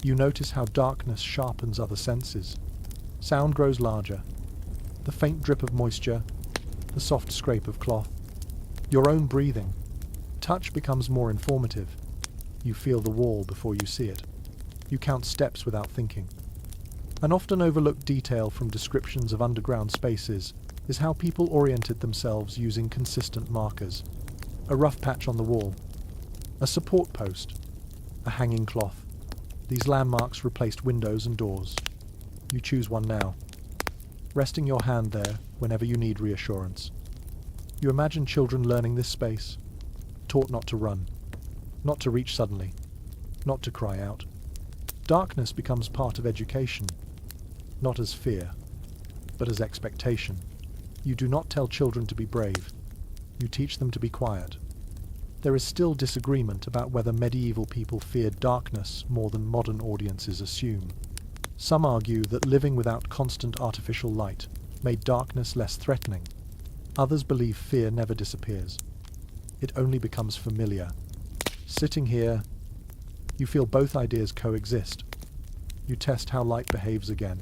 You notice how darkness sharpens other senses. Sound grows larger. The faint drip of moisture, the soft scrape of cloth, your own breathing. Touch becomes more informative. You feel the wall before you see it. You count steps without thinking. An often overlooked detail from descriptions of underground spaces is how people oriented themselves using consistent markers. A rough patch on the wall, a support post, a hanging cloth. These landmarks replaced windows and doors. You choose one now, resting your hand there whenever you need reassurance. You imagine children learning this space, taught not to run, not to reach suddenly, not to cry out. Darkness becomes part of education, not as fear, but as expectation. You do not tell children to be brave. You teach them to be quiet. There is still disagreement about whether medieval people feared darkness more than modern audiences assume. Some argue that living without constant artificial light made darkness less threatening. Others believe fear never disappears. It only becomes familiar. Sitting here, you feel both ideas coexist. You test how light behaves again.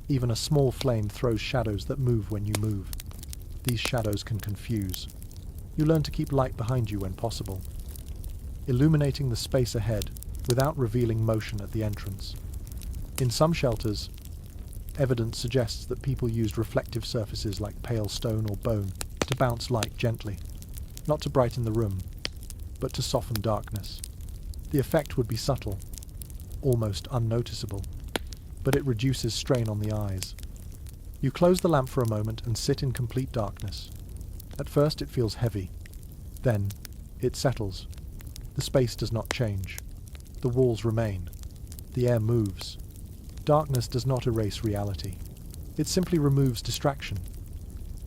Even a small flame throws shadows that move when you move. These shadows can confuse. You learn to keep light behind you when possible, illuminating the space ahead without revealing motion at the entrance. In some shelters, evidence suggests that people used reflective surfaces like pale stone or bone to bounce light gently, not to brighten the room, but to soften darkness. The effect would be subtle, almost unnoticeable, but it reduces strain on the eyes. You close the lamp for a moment and sit in complete darkness. At first it feels heavy. Then it settles. The space does not change. The walls remain. The air moves. Darkness does not erase reality. It simply removes distraction.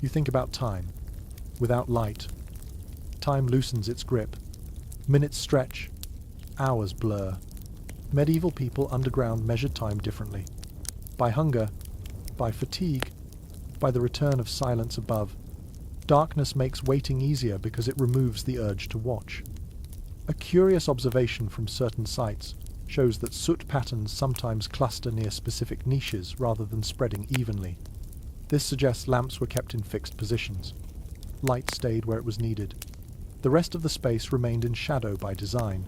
You think about time. Without light, time loosens its grip. Minutes stretch. Hours blur. Medieval people underground measured time differently. By hunger, by fatigue, by the return of silence above. Darkness makes waiting easier because it removes the urge to watch. A curious observation from certain sites shows that soot patterns sometimes cluster near specific niches rather than spreading evenly. This suggests lamps were kept in fixed positions. Light stayed where it was needed. The rest of the space remained in shadow by design.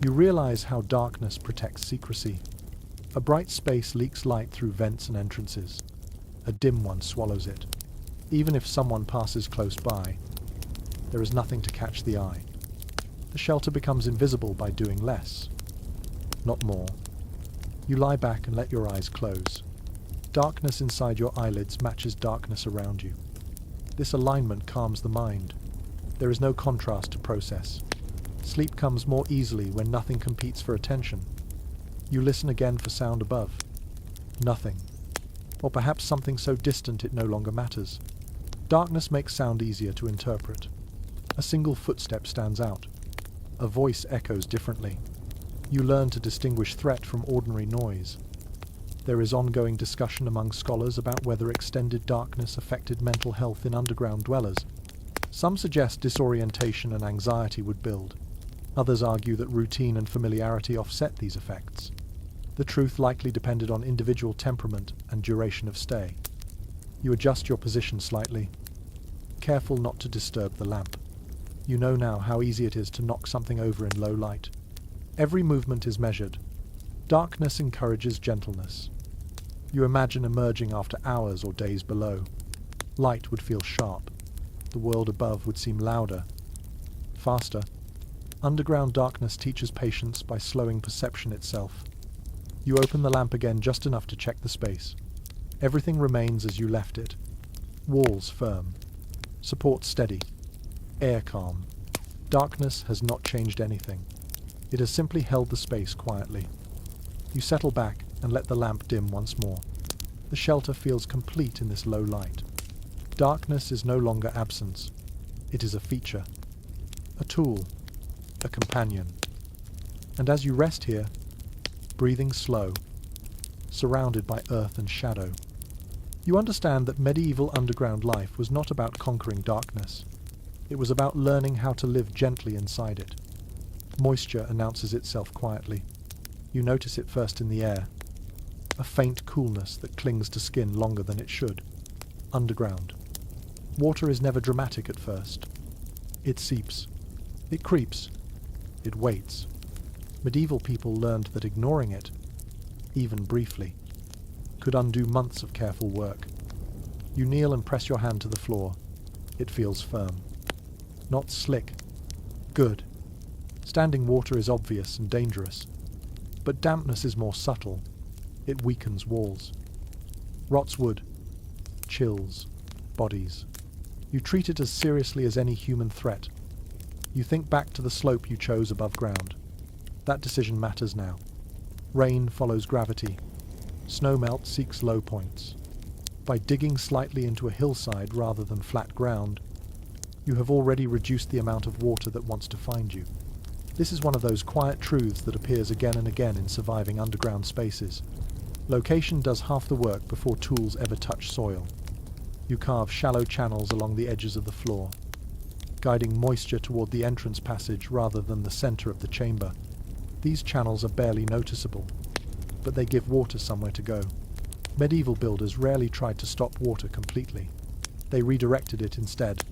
You realize how darkness protects secrecy. A bright space leaks light through vents and entrances. A dim one swallows it. Even if someone passes close by, there is nothing to catch the eye. The shelter becomes invisible by doing less, not more. You lie back and let your eyes close. Darkness inside your eyelids matches darkness around you. This alignment calms the mind. There is no contrast to process. Sleep comes more easily when nothing competes for attention. You listen again for sound above. Nothing. Or perhaps something so distant it no longer matters. Darkness makes sound easier to interpret. A single footstep stands out. A voice echoes differently. You learn to distinguish threat from ordinary noise. There is ongoing discussion among scholars about whether extended darkness affected mental health in underground dwellers. Some suggest disorientation and anxiety would build. Others argue that routine and familiarity offset these effects. The truth likely depended on individual temperament and duration of stay. You adjust your position slightly, careful not to disturb the lamp. You know now how easy it is to knock something over in low light. Every movement is measured. Darkness encourages gentleness. You imagine emerging after hours or days below. Light would feel sharp. The world above would seem louder, faster. Underground darkness teaches patience by slowing perception itself. You open the lamp again just enough to check the space. Everything remains as you left it. Walls firm. Support steady. Air calm. Darkness has not changed anything. It has simply held the space quietly. You settle back, and let the lamp dim once more. The shelter feels complete in this low light. Darkness is no longer absence. It is a feature, a tool, a companion. And as you rest here, breathing slow, surrounded by earth and shadow, you understand that medieval underground life was not about conquering darkness. It was about learning how to live gently inside it. Moisture announces itself quietly. You notice it first in the air, a faint coolness that clings to skin longer than it should. Underground. Water is never dramatic at first. It seeps. It creeps. It waits. Medieval people learned that ignoring it, even briefly, could undo months of careful work. You kneel and press your hand to the floor. It feels firm. Not slick. Good. Standing water is obvious and dangerous, but dampness is more subtle. It weakens walls. Rots wood. Chills. Bodies. You treat it as seriously as any human threat. You think back to the slope you chose above ground. That decision matters now. Rain follows gravity. Snowmelt seeks low points. By digging slightly into a hillside rather than flat ground, you have already reduced the amount of water that wants to find you. This is one of those quiet truths that appears again and again in surviving underground spaces. Location does half the work before tools ever touch soil. You carve shallow channels along the edges of the floor, guiding moisture toward the entrance passage rather than the center of the chamber. These channels are barely noticeable, but they give water somewhere to go. Medieval builders rarely tried to stop water completely. They redirected it instead.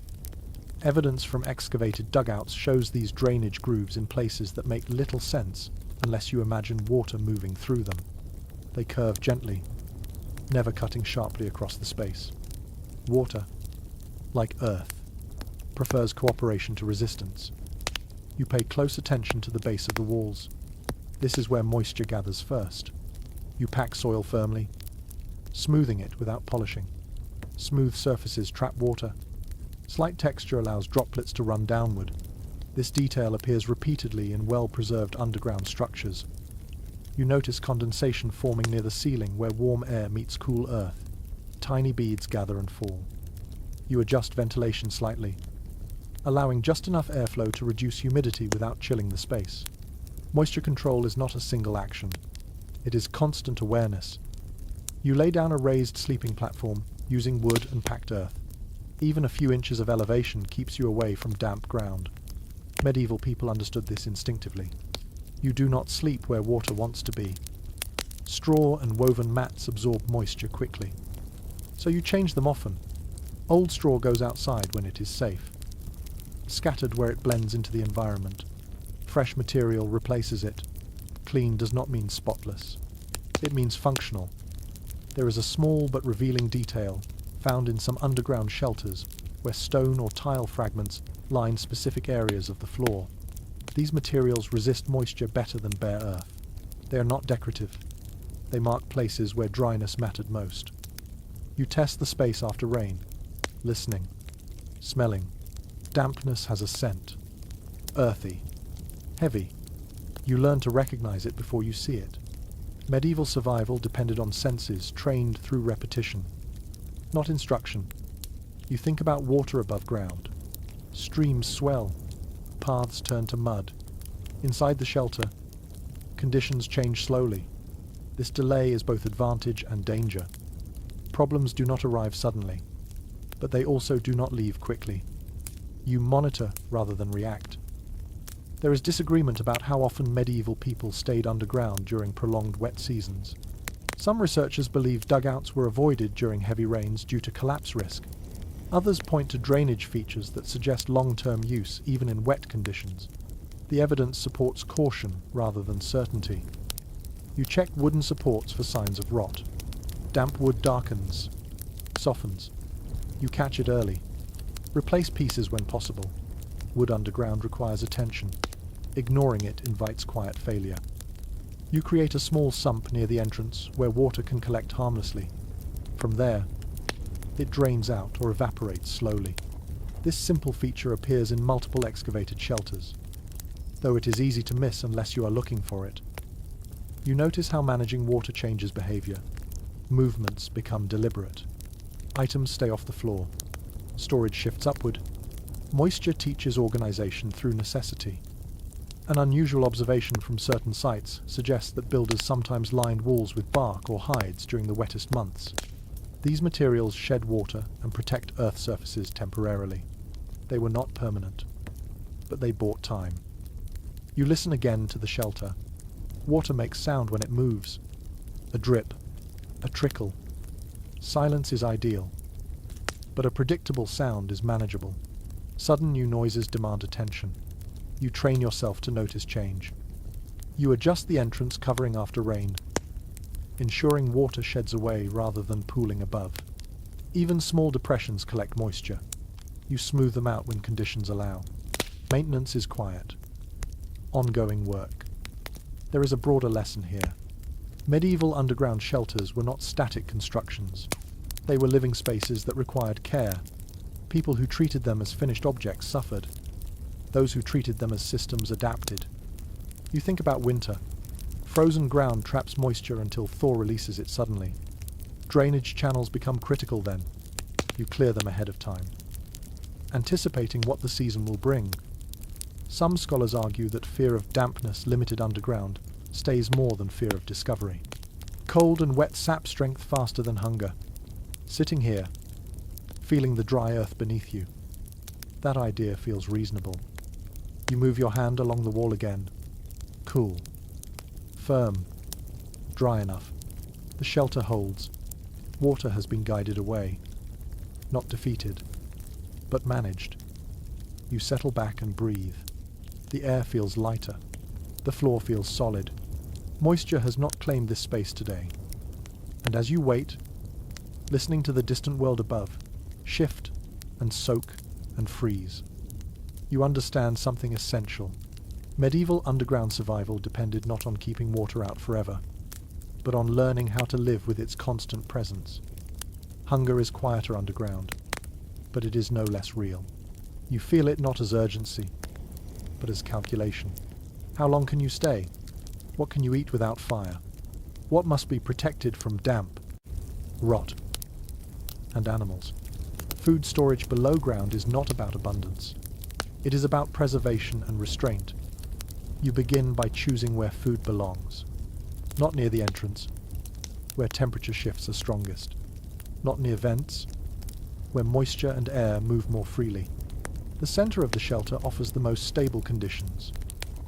Evidence from excavated dugouts shows these drainage grooves in places that make little sense unless you imagine water moving through them. They curve gently, never cutting sharply across the space. Water, like earth, prefers cooperation to resistance. You pay close attention to the base of the walls. This is where moisture gathers first. You pack soil firmly, smoothing it without polishing. Smooth surfaces trap water. Slight texture allows droplets to run downward. This detail appears repeatedly in well-preserved underground structures. You notice condensation forming near the ceiling where warm air meets cool earth. Tiny beads gather and fall. You adjust ventilation slightly, allowing just enough airflow to reduce humidity without chilling the space. Moisture control is not a single action. It is constant awareness. You lay down a raised sleeping platform using wood and packed earth. Even a few inches of elevation keeps you away from damp ground. Medieval people understood this instinctively. You do not sleep where water wants to be. Straw and woven mats absorb moisture quickly, so you change them often. Old straw goes outside when it is safe, scattered where it blends into the environment. Fresh material replaces it. Clean does not mean spotless. It means functional. There is a small but revealing detail found in some underground shelters where stone or tile fragments line specific areas of the floor. These materials resist moisture better than bare earth. They are not decorative. They mark places where dryness mattered most. You test the space after rain, listening, smelling. Dampness has a scent. Earthy. Heavy. You learn to recognize it before you see it. Medieval survival depended on senses trained through repetition, not instruction. You think about water above ground. Streams swell. Paths turn to mud. Inside the shelter, conditions change slowly. This delay is both advantage and danger. Problems do not arrive suddenly, but they also do not leave quickly. You monitor rather than react. There is disagreement about how often medieval people stayed underground during prolonged wet seasons. Some researchers believe dugouts were avoided during heavy rains due to collapse risk. Others point to drainage features that suggest long-term use even in wet conditions. The evidence supports caution rather than certainty. You check wooden supports for signs of rot. Damp wood darkens, softens. You catch it early. Replace pieces when possible. Wood underground requires attention. Ignoring it invites quiet failure. You create a small sump near the entrance where water can collect harmlessly. From there, it drains out or evaporates slowly. This simple feature appears in multiple excavated shelters, though it is easy to miss unless you are looking for it. You notice how managing water changes behavior. Movements become deliberate. Items stay off the floor. Storage shifts upward. Moisture teaches organization through necessity. An unusual observation from certain sites suggests that builders sometimes lined walls with bark or hides during the wettest months. These materials shed water and protect earth surfaces temporarily. They were not permanent, but they bought time. You listen again to the shelter. Water makes sound when it moves. A drip, a trickle. Silence is ideal, but a predictable sound is manageable. Sudden new noises demand attention. You train yourself to notice change. You adjust the entrance covering after rain, ensuring water sheds away rather than pooling above. Even small depressions collect moisture. You smooth them out when conditions allow. Maintenance is quiet. Ongoing work. There is a broader lesson here. Medieval underground shelters were not static constructions. They were living spaces that required care. People who treated them as finished objects suffered. Those who treated them as systems adapted. You think about winter. Frozen ground traps moisture until thaw releases it suddenly. Drainage channels become critical then. You clear them ahead of time, anticipating what the season will bring. Some scholars argue that fear of dampness limited underground stays more than fear of discovery. Cold and wet sap strength faster than hunger. Sitting here, feeling the dry earth beneath you. That idea feels reasonable. You move your hand along the wall again. Cool. Firm. Dry enough. The shelter holds. Water has been guided away. Not defeated, but managed. You settle back and breathe. The air feels lighter. The floor feels solid. Moisture has not claimed this space today. And as you wait, listening to the distant world above, shift and soak and freeze, you understand something essential. Medieval underground survival depended not on keeping water out forever, but on learning how to live with its constant presence. Hunger is quieter underground, but it is no less real. You feel it not as urgency, but as calculation. How long can you stay? What can you eat without fire? What must be protected from damp, rot, and animals? Food storage below ground is not about abundance. It is about preservation and restraint. You begin by choosing where food belongs. Not near the entrance, where temperature shifts are strongest. Not near vents, where moisture and air move more freely. The center of the shelter offers the most stable conditions.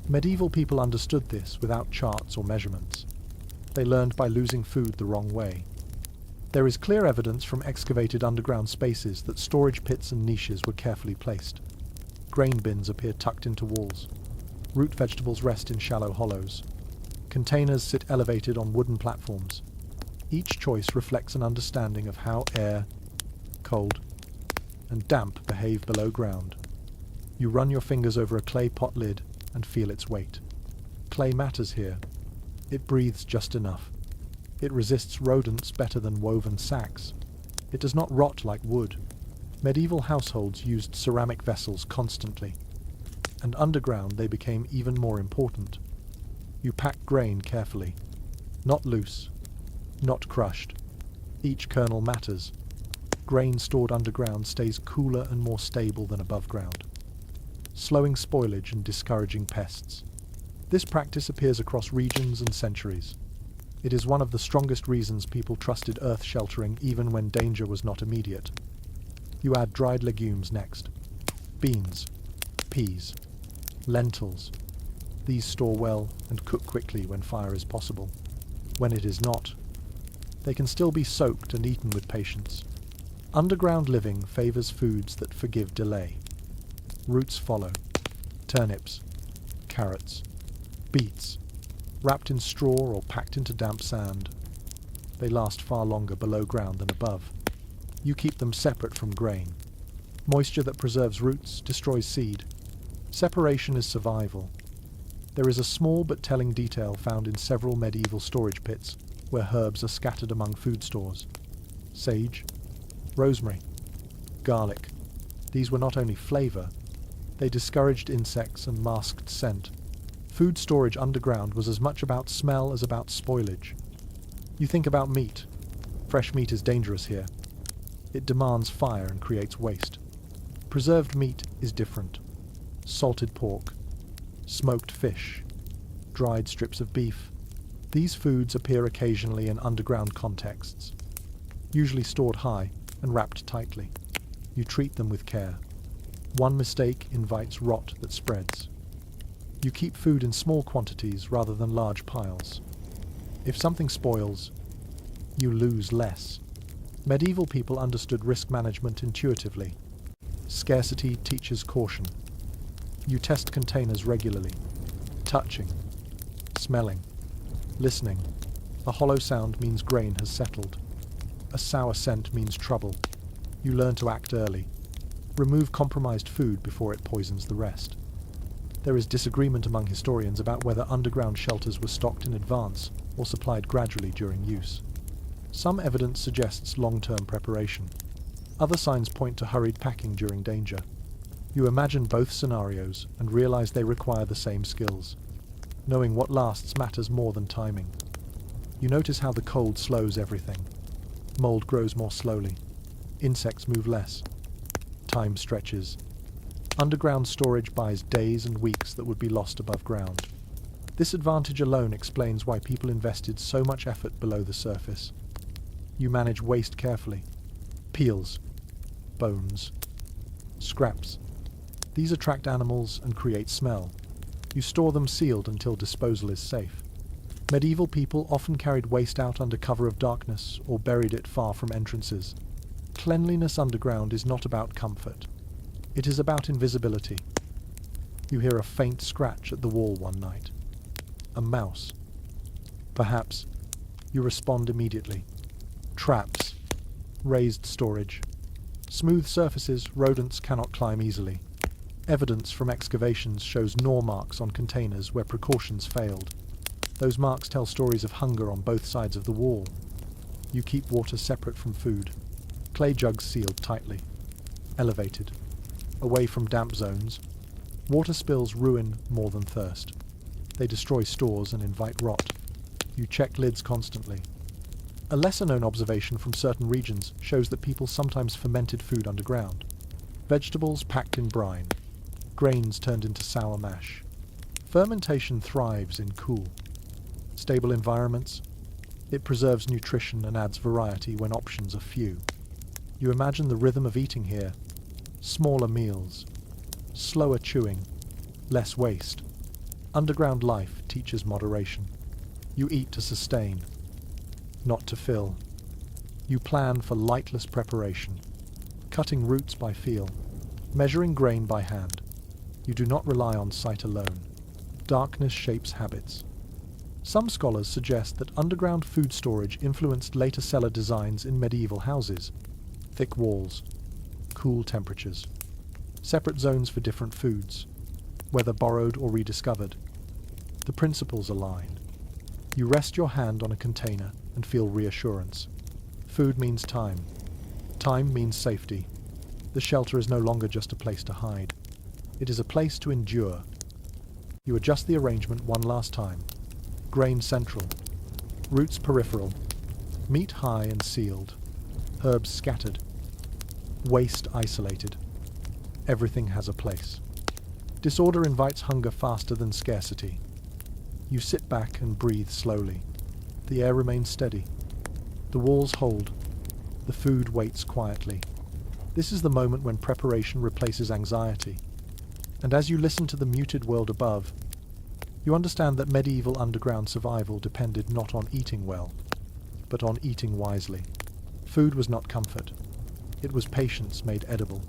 Medieval people understood this without charts or measurements. They learned by losing food the wrong way. There is clear evidence from excavated underground spaces that storage pits and niches were carefully placed. Grain bins appear tucked into walls. Root vegetables rest in shallow hollows. Containers sit elevated on wooden platforms. Each choice reflects an understanding of how air, cold, and damp behave below ground. You run your fingers over a clay pot lid and feel its weight. Clay matters here. It breathes just enough. It resists rodents better than woven sacks. It does not rot like wood. Medieval households used ceramic vessels constantly, and underground they became even more important. You pack grain carefully, not loose, not crushed. Each kernel matters. Grain stored underground stays cooler and more stable than above ground, slowing spoilage and discouraging pests. This practice appears across regions and centuries. It is one of the strongest reasons people trusted earth sheltering even when danger was not immediate. You add dried legumes next. Beans, peas, lentils. These store well and cook quickly when fire is possible. When it is not, they can still be soaked and eaten with patience. Underground living favors foods that forgive delay. Roots follow. Turnips, carrots, beets, wrapped in straw or packed into damp sand. They last far longer below ground than above. You keep them separate from grain. Moisture that preserves roots destroys seed. Separation is survival. There is a small but telling detail found in several medieval storage pits where herbs are scattered among food stores. Sage, rosemary, garlic. These were not only flavor, they discouraged insects and masked scent. Food storage underground was as much about smell as about spoilage. You think about meat. Fresh meat is dangerous here. It demands fire and creates waste. Preserved meat is different. Salted pork, smoked fish, dried strips of beef. These foods appear occasionally in underground contexts, usually stored high and wrapped tightly. You treat them with care. One mistake invites rot that spreads. You keep food in small quantities rather than large piles. If something spoils, you lose less. Medieval people understood risk management intuitively. Scarcity teaches caution. You test containers regularly, touching, smelling, listening. A hollow sound means grain has settled. A sour scent means trouble. You learn to act early. Remove compromised food before it poisons the rest. There is disagreement among historians about whether underground shelters were stocked in advance or supplied gradually during use. Some evidence suggests long-term preparation. Other signs point to hurried packing during danger. You imagine both scenarios and realize they require the same skills. Knowing what lasts matters more than timing. You notice how the cold slows everything. Mold grows more slowly. Insects move less. Time stretches. Underground storage buys days and weeks that would be lost above ground. This advantage alone explains why people invested so much effort below the surface. You manage waste carefully. Peels, bones, scraps. These attract animals and create smell. You store them sealed until disposal is safe. Medieval people often carried waste out under cover of darkness or buried it far from entrances. Cleanliness underground is not about comfort. It is about invisibility. You hear a faint scratch at the wall one night. A mouse. Perhaps. You respond immediately. Traps. Raised storage. Smooth surfaces rodents cannot climb easily. Evidence from excavations shows gnaw marks on containers where precautions failed. Those marks tell stories of hunger on both sides of the wall. You keep water separate from food. Clay jugs sealed tightly. Elevated. Away from damp zones. Water spills ruin more than thirst. They destroy stores and invite rot. You check lids constantly. A lesser-known observation from certain regions shows that people sometimes fermented food underground. Vegetables packed in brine. Grains turned into sour mash. Fermentation thrives in cool, stable environments. It preserves nutrition and adds variety when options are few. You imagine the rhythm of eating here. Smaller meals, slower chewing, less waste. Underground life teaches moderation. You eat to sustain, not to fill. You plan for lightless preparation, cutting roots by feel, measuring grain by hand. You do not rely on sight alone. Darkness shapes habits. Some scholars suggest that underground food storage influenced later cellar designs in medieval houses. Thick walls, cool temperatures, separate zones for different foods, whether borrowed or rediscovered. The principles align. You rest your hand on a container and feel reassurance. Food means time. Time means safety. The shelter is no longer just a place to hide. It is a place to endure. You adjust the arrangement one last time. Grain central, roots peripheral, meat high and sealed, herbs scattered, waste isolated. Everything has a place. Disorder invites hunger faster than scarcity. You sit back and breathe slowly. The air remains steady. The walls hold. The food waits quietly. This is the moment when preparation replaces anxiety. And as you listen to the muted world above, you understand that medieval underground survival depended not on eating well, but on eating wisely. Food was not comfort. It was patience made edible.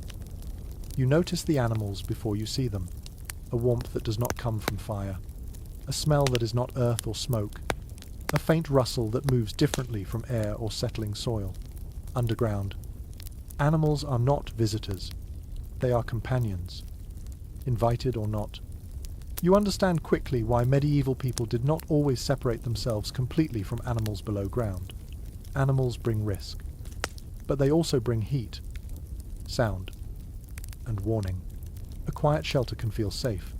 You notice the animals before you see them, a warmth that does not come from fire, a smell that is not earth or smoke, a faint rustle that moves differently from air or settling soil. Underground. Animals are not visitors. They are companions, invited or not. You understand quickly why medieval people did not always separate themselves completely from animals below ground. Animals bring risk, but they also bring heat, sound, and warning. A quiet shelter can feel safe.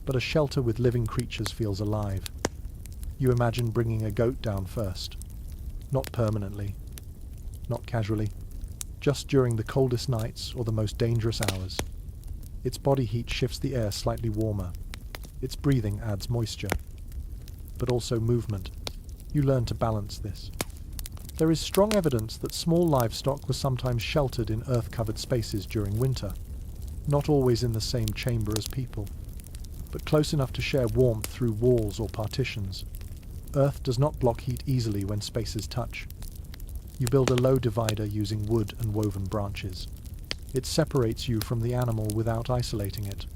but a shelter with living creatures feels alive. You imagine bringing a goat down first. Not permanently, not casually, just during the coldest nights or the most dangerous hours. Its body heat shifts the air slightly warmer. Its breathing adds moisture, but also movement. You learn to balance this. There is strong evidence that small livestock was sometimes sheltered in earth-covered spaces during winter, not always in the same chamber as people, but close enough to share warmth through walls or partitions. Earth does not block heat easily when spaces touch. You build a low divider using wood and woven branches. It separates you from the animal without isolating it.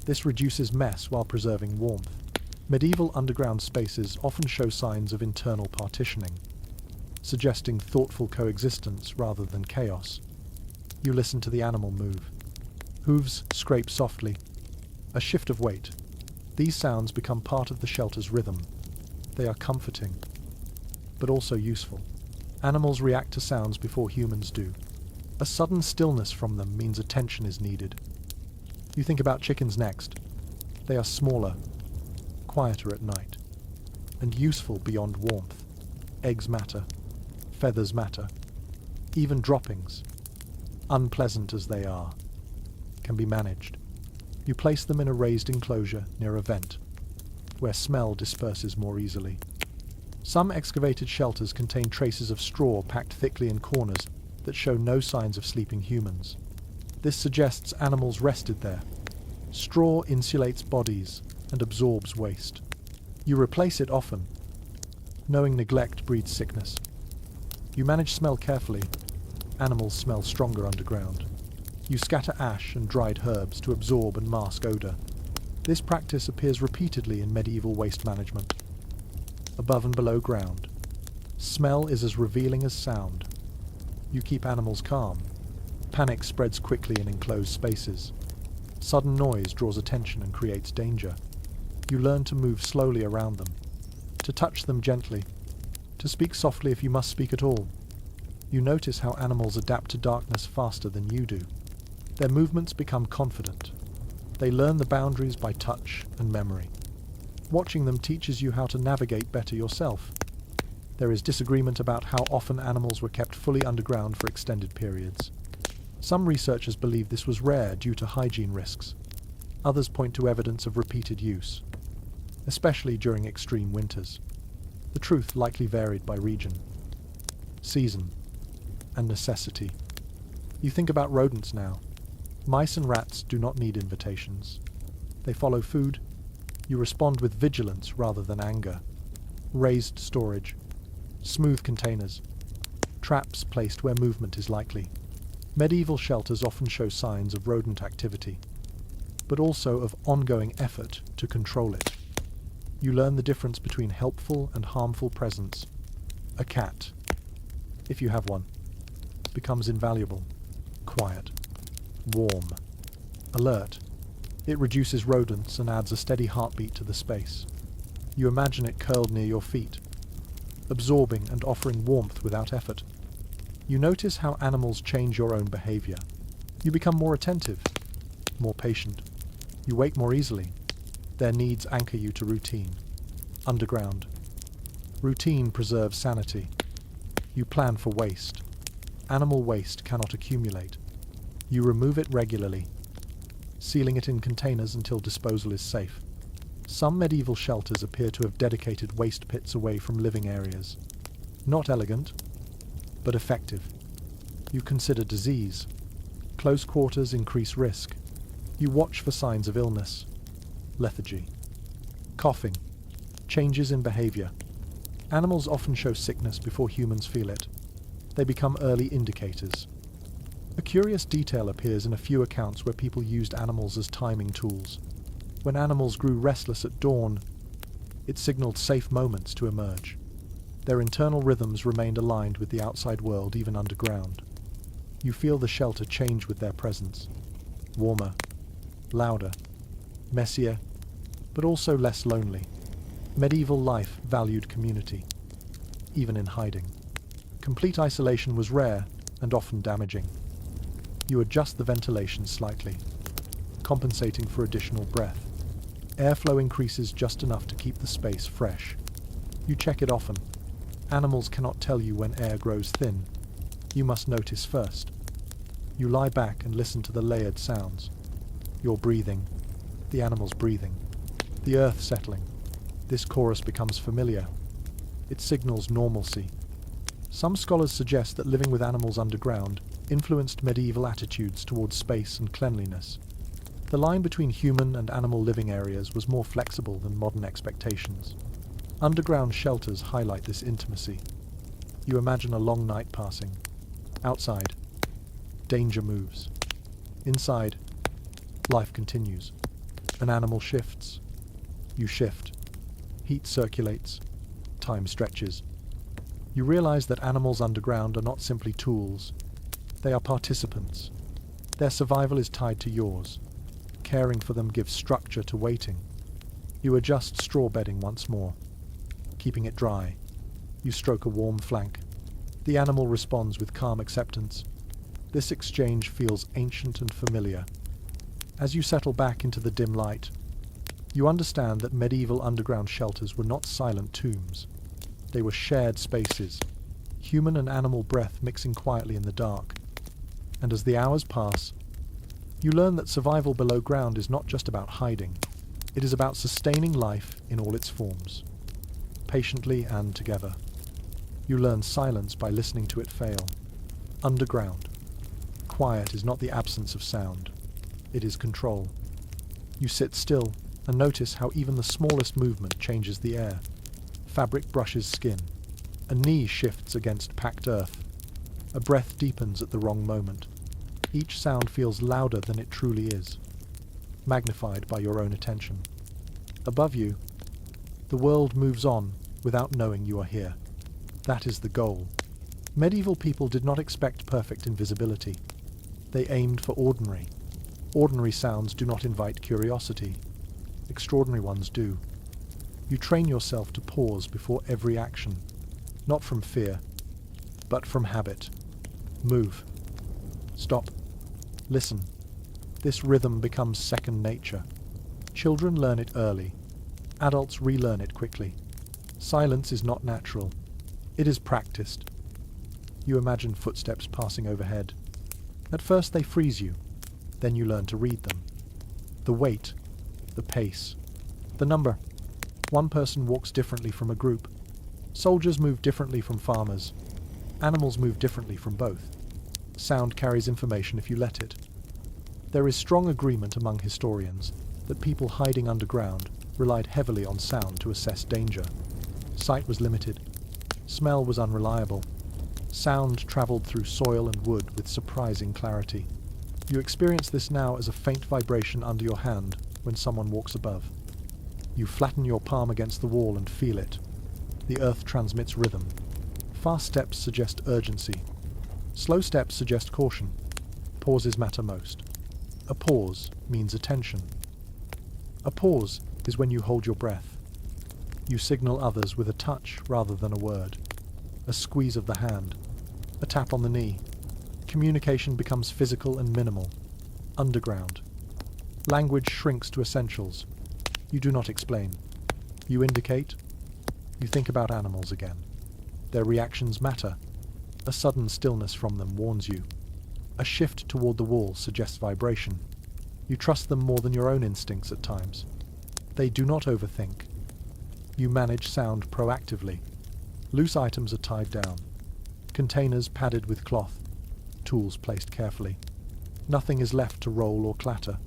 This reduces mess while preserving warmth. Medieval underground spaces often show signs of internal partitioning, suggesting thoughtful coexistence rather than chaos. You listen to the animal move. Hooves scrape softly. A shift of weight. These sounds become part of the shelter's rhythm. They are comforting, but also useful. Animals react to sounds before humans do. A sudden stillness from them means attention is needed. You think about chickens next. They are smaller, quieter at night, and useful beyond warmth. Eggs matter. Feathers matter. Even droppings, unpleasant as they are, can be managed. You place them in a raised enclosure near a vent, where smell disperses more easily. Some excavated shelters contain traces of straw packed thickly in corners that show no signs of sleeping humans. This suggests animals rested there. Straw insulates bodies and absorbs waste. You replace it often, knowing neglect breeds sickness. You manage smell carefully. Animals smell stronger underground. You scatter ash and dried herbs to absorb and mask odor. This practice appears repeatedly in medieval waste management. Above and below ground, smell is as revealing as sound. You keep animals calm. Panic spreads quickly in enclosed spaces. Sudden noise draws attention and creates danger. You learn to move slowly around them, to touch them gently, to speak softly if you must speak at all. You notice how animals adapt to darkness faster than you do. Their movements become confident. They learn the boundaries by touch and memory. Watching them teaches you how to navigate better yourself. There is disagreement about how often animals were kept fully underground for extended periods. Some researchers believe this was rare due to hygiene risks. Others point to evidence of repeated use, especially during extreme winters. The truth likely varied by region, season, and necessity. You think about rodents now. Mice and rats do not need invitations. They follow food. You respond with vigilance rather than anger. Raised storage, smooth containers, traps placed where movement is likely. Medieval shelters often show signs of rodent activity, but also of ongoing effort to control it. You learn the difference between helpful and harmful presence. A cat, if you have one, becomes invaluable. Quiet, warm, alert. It reduces rodents and adds a steady heartbeat to the space. You imagine it curled near your feet, absorbing and offering warmth without effort. You notice how animals change your own behavior. You become more attentive, more patient. You wake more easily. Their needs anchor you to routine. Underground. Routine preserves sanity. You plan for waste. Animal waste cannot accumulate. You remove it regularly, sealing it in containers until disposal is safe. Some medieval shelters appear to have dedicated waste pits away from living areas. Not elegant, but effective. You consider disease. Close quarters increase risk. You watch for signs of illness, lethargy, coughing, changes in behavior. Animals often show sickness before humans feel it. They become early indicators. A curious detail appears in a few accounts where people used animals as timing tools. When animals grew restless at dawn, it signaled safe moments to emerge. Their internal rhythms remained aligned with the outside world even underground. You feel the shelter change with their presence. Warmer, louder, messier, but also less lonely. Medieval life valued community, even in hiding. Complete isolation was rare and often damaging. You adjust the ventilation slightly, compensating for additional breath. Airflow increases just enough to keep the space fresh. You check it often. Animals cannot tell you when air grows thin. You must notice first. You lie back and listen to the layered sounds. You're breathing. The animal's breathing. The earth settling. This chorus becomes familiar. It signals normalcy. Some scholars suggest that living with animals underground influenced medieval attitudes towards space and cleanliness. The line between human and animal living areas was more flexible than modern expectations. Underground shelters highlight this intimacy. You imagine a long night passing. Outside, danger moves. Inside, life continues. An animal shifts. You shift. Heat circulates. Time stretches. You realize that animals underground are not simply tools. They are participants. Their survival is tied to yours. Caring for them gives structure to waiting. You adjust straw bedding once more, keeping it dry. You stroke a warm flank. The animal responds with calm acceptance. This exchange feels ancient and familiar. As you settle back into the dim light, you understand that medieval underground shelters were not silent tombs. They were shared spaces, human and animal breath mixing quietly in the dark. And as the hours pass, you learn that survival below ground is not just about hiding. It is about sustaining life in all its forms, patiently and together. You learn silence by listening to it fail. Underground, quiet is not the absence of sound. It is control. You sit still and notice how even the smallest movement changes the air. Fabric brushes skin. A knee shifts against packed earth. A breath deepens at the wrong moment. Each sound feels louder than it truly is, magnified by your own attention. Above you, the world moves on without knowing you are here. That is the goal. Medieval people did not expect perfect invisibility. They aimed for ordinary. Ordinary sounds do not invite curiosity. Extraordinary ones do. You train yourself to pause before every action, not from fear, but from habit. Move. Stop. Listen. This rhythm becomes second nature. Children learn it early. Adults relearn it quickly. Silence is not natural. It is practiced. You imagine footsteps passing overhead. At first they freeze you. Then you learn to read them. The weight, the pace, the number. One person walks differently from a group. Soldiers move differently from farmers. Animals move differently from both. Sound carries information if you let it. There is strong agreement among historians that people hiding underground relied heavily on sound to assess danger. Sight was limited. Smell was unreliable. Sound traveled through soil and wood with surprising clarity. You experience this now as a faint vibration under your hand when someone walks above. You flatten your palm against the wall and feel it. The earth transmits rhythm. Fast steps suggest urgency. Slow steps suggest caution. Pauses matter most. A pause means attention. A pause is when you hold your breath. You signal others with a touch rather than a word. A squeeze of the hand. A tap on the knee. Communication becomes physical and minimal. Underground. Language shrinks to essentials. You do not explain. You indicate. You think about animals again. Their reactions matter. A sudden stillness from them warns you. A shift toward the wall suggests vibration. You trust them more than your own instincts at times. They do not overthink. You manage sound proactively. Loose items are tied down. Containers padded with cloth. Tools placed carefully. Nothing is left to roll or clatter.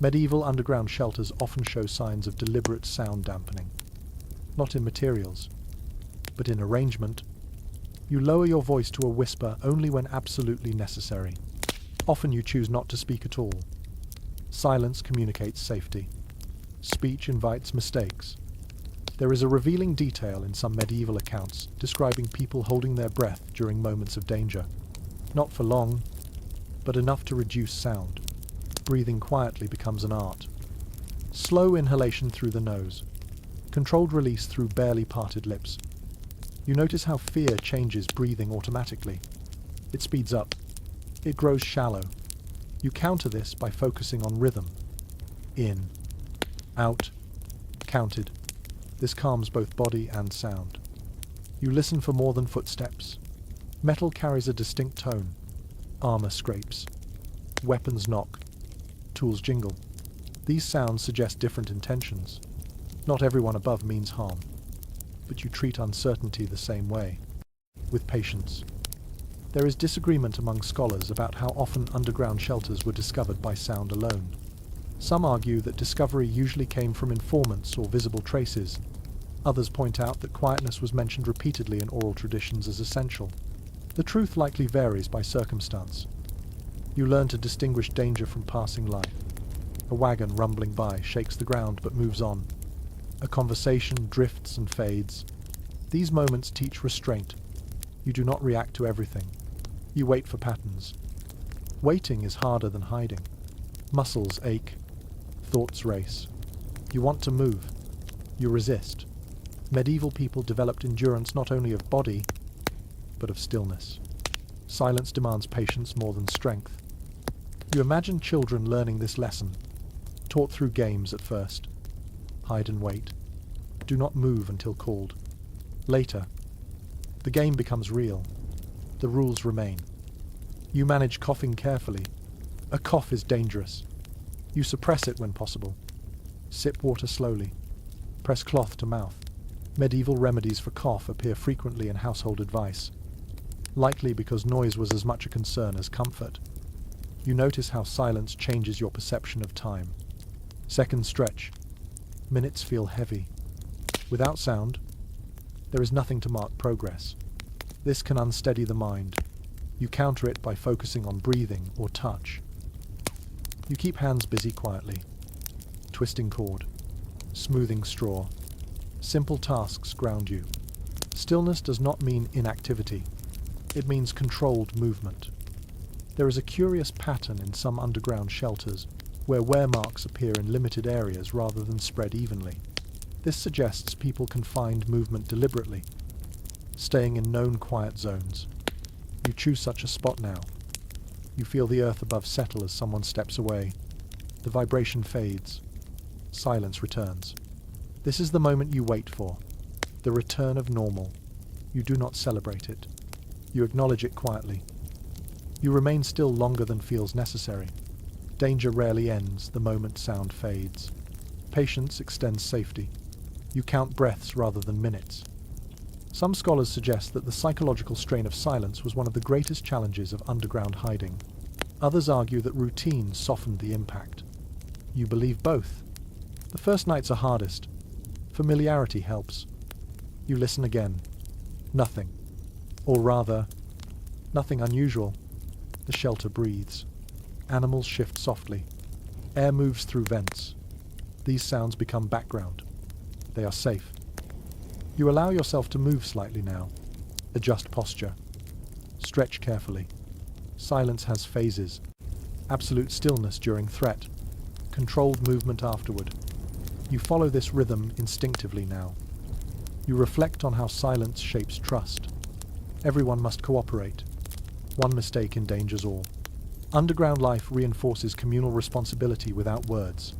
Medieval underground shelters often show signs of deliberate sound dampening. Not in materials, but in arrangement. You lower your voice to a whisper only when absolutely necessary. Often you choose not to speak at all. Silence communicates safety. Speech invites mistakes. There is a revealing detail in some medieval accounts describing people holding their breath during moments of danger. Not for long, but enough to reduce sound. Breathing quietly becomes an art. Slow inhalation through the nose. Controlled release through barely parted lips. You notice how fear changes breathing automatically. It speeds up. It grows shallow. You counter this by focusing on rhythm. In, out, counted. This calms both body and sound. You listen for more than footsteps. Metal carries a distinct tone. Armor scrapes. Weapons knock. Tools jingle. These sounds suggest different intentions. Not everyone above means harm, but you treat uncertainty the same way, with patience. There is disagreement among scholars about how often underground shelters were discovered by sound alone. Some argue that discovery usually came from informants or visible traces. Others point out that quietness was mentioned repeatedly in oral traditions as essential. The truth likely varies by circumstance. You learn to distinguish danger from passing life. A wagon rumbling by shakes the ground but moves on. A conversation drifts and fades. These moments teach restraint. You do not react to everything. You wait for patterns. Waiting is harder than hiding. Muscles ache. Thoughts race. You want to move. You resist. Medieval people developed endurance not only of body, but of stillness. Silence demands patience more than strength. You imagine children learning this lesson, taught through games at first. Hide and wait. Do not move until called. Later, the game becomes real. The rules remain. You manage coughing carefully. A cough is dangerous. You suppress it when possible. Sip water slowly. Press cloth to mouth. Medieval remedies for cough appear frequently in household advice, likely because noise was as much a concern as comfort. You notice how silence changes your perception of time. Seconds stretch. Minutes feel heavy. Without sound, there is nothing to mark progress. This can unsteady the mind. You counter it by focusing on breathing or touch. You keep hands busy quietly. Twisting cord. Smoothing straw. Simple tasks ground you. Stillness does not mean inactivity. It means controlled movement. There is a curious pattern in some underground shelters where wear marks appear in limited areas rather than spread evenly. This suggests people confined movement deliberately, staying in known quiet zones. You choose such a spot now. You feel the earth above settle as someone steps away. The vibration fades. Silence returns. This is the moment you wait for, the return of normal. You do not celebrate it. You acknowledge it quietly. You remain still longer than feels necessary. Danger rarely ends the moment sound fades. Patience extends safety. You count breaths rather than minutes. Some scholars suggest that the psychological strain of silence was one of the greatest challenges of underground hiding. Others argue that routine softened the impact. You believe both. The first nights are hardest. Familiarity helps. You listen again. Nothing. Or rather, nothing unusual. The shelter breathes. Animals shift softly. Air moves through vents. These sounds become background. They are safe. You allow yourself to move slightly now. Adjust posture. Stretch carefully. Silence has phases. Absolute stillness during threat. Controlled movement afterward. You follow this rhythm instinctively now. You reflect on how silence shapes trust. Everyone must cooperate. One mistake endangers all. Underground life reinforces communal responsibility without words.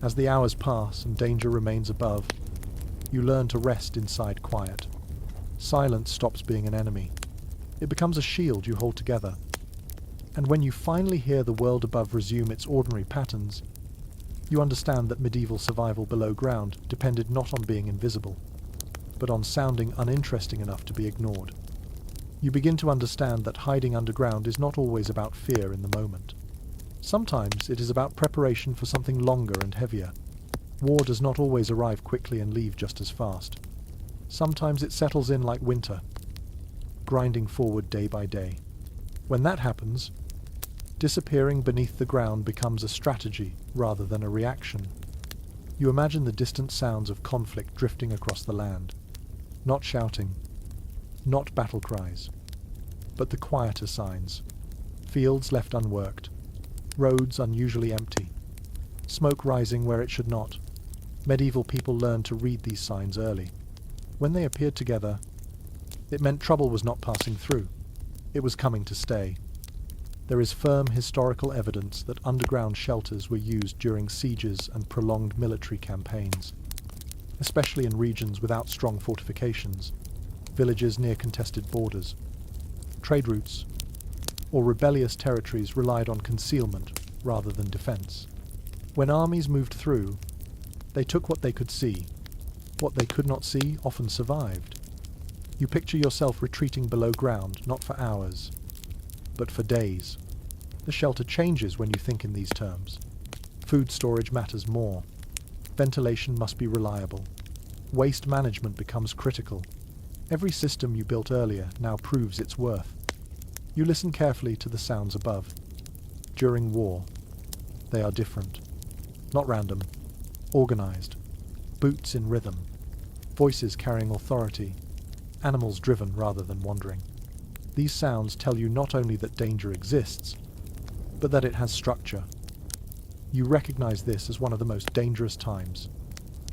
As the hours pass and danger remains above, you learn to rest inside quiet. Silence stops being an enemy. It becomes a shield you hold together. And when you finally hear the world above resume its ordinary patterns, you understand that medieval survival below ground depended not on being invisible, but on sounding uninteresting enough to be ignored. You begin to understand that hiding underground is not always about fear in the moment. Sometimes it is about preparation for something longer and heavier. War does not always arrive quickly and leave just as fast. Sometimes it settles in like winter, grinding forward day by day. When that happens, disappearing beneath the ground becomes a strategy rather than a reaction. You imagine the distant sounds of conflict drifting across the land. Not shouting, not battle cries, but the quieter signs. Fields left unworked, roads unusually empty, smoke rising where it should not. Medieval people learned to read these signs early. When they appeared together, it meant trouble was not passing through. It was coming to stay. There is firm historical evidence that underground shelters were used during sieges and prolonged military campaigns. especially in regions without strong fortifications, villages near contested borders. Trade routes or rebellious territories relied on concealment rather than defense. When armies moved through, they took what they could see. What they could not see often survived. You picture yourself retreating below ground, not for hours, but for days. The shelter changes when you think in these terms. Food storage matters more. Ventilation must be reliable. Waste management becomes critical. Every system you built earlier now proves its worth. You listen carefully to the sounds above. During war, they are different. Not random, organized. Boots in rhythm. Voices carrying authority. Animals driven rather than wandering. These sounds tell you not only that danger exists, but that it has structure. You recognize this as one of the most dangerous times.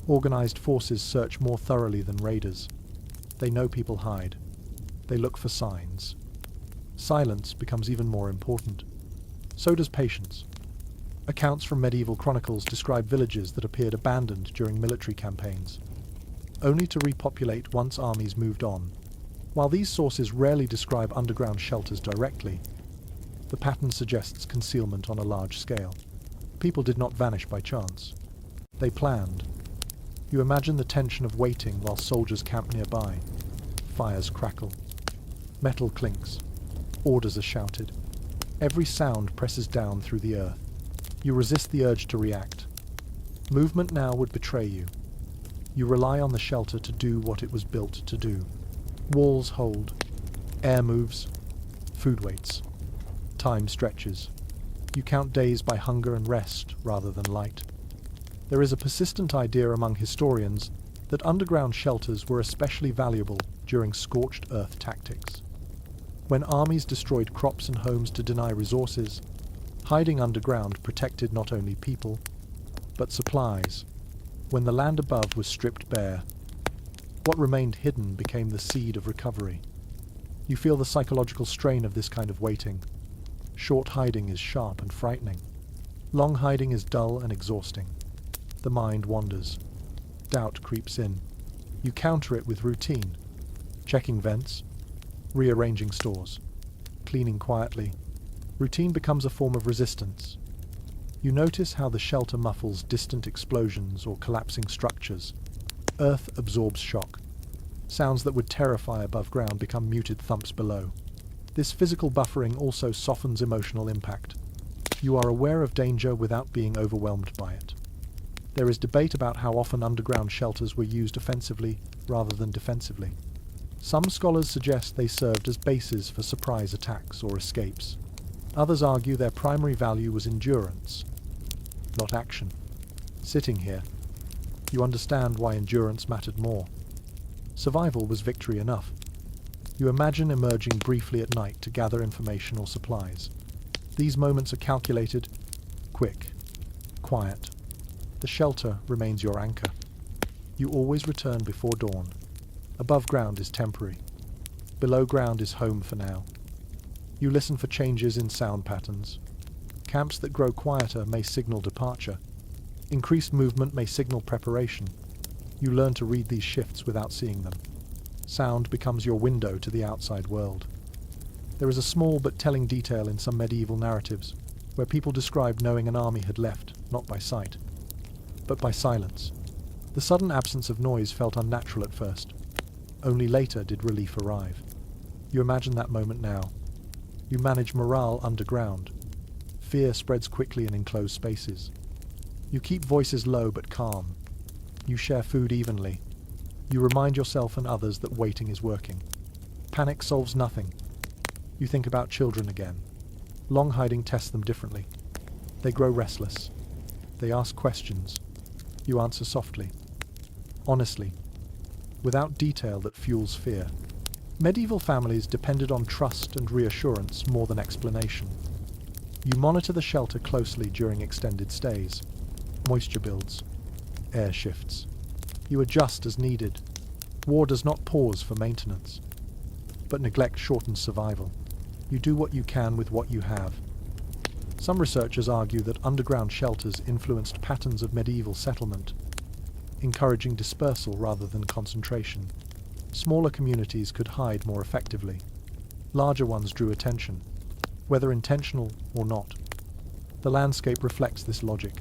Organized forces search more thoroughly than raiders. They know people hide. They look for signs. Silence becomes even more important. So does patience. Accounts from medieval chronicles describe villages that appeared abandoned during military campaigns, only to repopulate once armies moved on. While these sources rarely describe underground shelters directly, the pattern suggests concealment on a large scale. People did not vanish by chance. They planned. You imagine the tension of waiting while soldiers camp nearby. Fires crackle. Metal clinks. Orders are shouted. Every sound presses down through the earth. You resist the urge to react. Movement now would betray you. You rely on the shelter to do what it was built to do. Walls hold. Air moves. Food waits. Time stretches. You count days by hunger and rest rather than light. There is a persistent idea among historians that underground shelters were especially valuable during scorched earth tactics. When armies destroyed crops and homes to deny resources, hiding underground protected not only people, but supplies. When the land above was stripped bare, what remained hidden became the seed of recovery. You feel the psychological strain of this kind of waiting. Short hiding is sharp and frightening. Long hiding is dull and exhausting. The mind wanders. Doubt creeps in. You counter it with routine. Checking vents, rearranging stores, cleaning quietly. Routine becomes a form of resistance. You notice how the shelter muffles distant explosions or collapsing structures. Earth absorbs shock. Sounds that would terrify above ground become muted thumps below. This physical buffering also softens emotional impact. You are aware of danger without being overwhelmed by it. There is debate about how often underground shelters were used offensively rather than defensively. Some scholars suggest they served as bases for surprise attacks or escapes. Others argue their primary value was endurance, not action. Sitting here, you understand why endurance mattered more. Survival was victory enough. You imagine emerging briefly at night to gather information or supplies. These moments are calculated, quick, quiet. The shelter remains your anchor. You always return before dawn. Above ground is temporary. Below ground is home for now. You listen for changes in sound patterns. Camps that grow quieter may signal departure. Increased movement may signal preparation. You learn to read these shifts without seeing them. Sound becomes your window to the outside world. There is a small but telling detail in some medieval narratives, where people describe knowing an army had left, not by sight, but by silence. The sudden absence of noise felt unnatural at first. Only later did relief arrive. You imagine that moment now. You manage morale underground. Fear spreads quickly in enclosed spaces. You keep voices low but calm. You share food evenly. You remind yourself and others that waiting is working. Panic solves nothing. You think about children again. Long hiding tests them differently. They grow restless. They ask questions. You answer softly, honestly, without detail that fuels fear. Medieval families depended on trust and reassurance more than explanation. You monitor the shelter closely during extended stays. Moisture builds. Air shifts. You adjust as needed. War does not pause for maintenance. But neglect shortens survival. You do what you can with what you have. Some researchers argue that underground shelters influenced patterns of medieval settlement. encouraging dispersal rather than concentration. Smaller communities could hide more effectively. Larger ones drew attention, whether intentional or not. The landscape reflects this logic.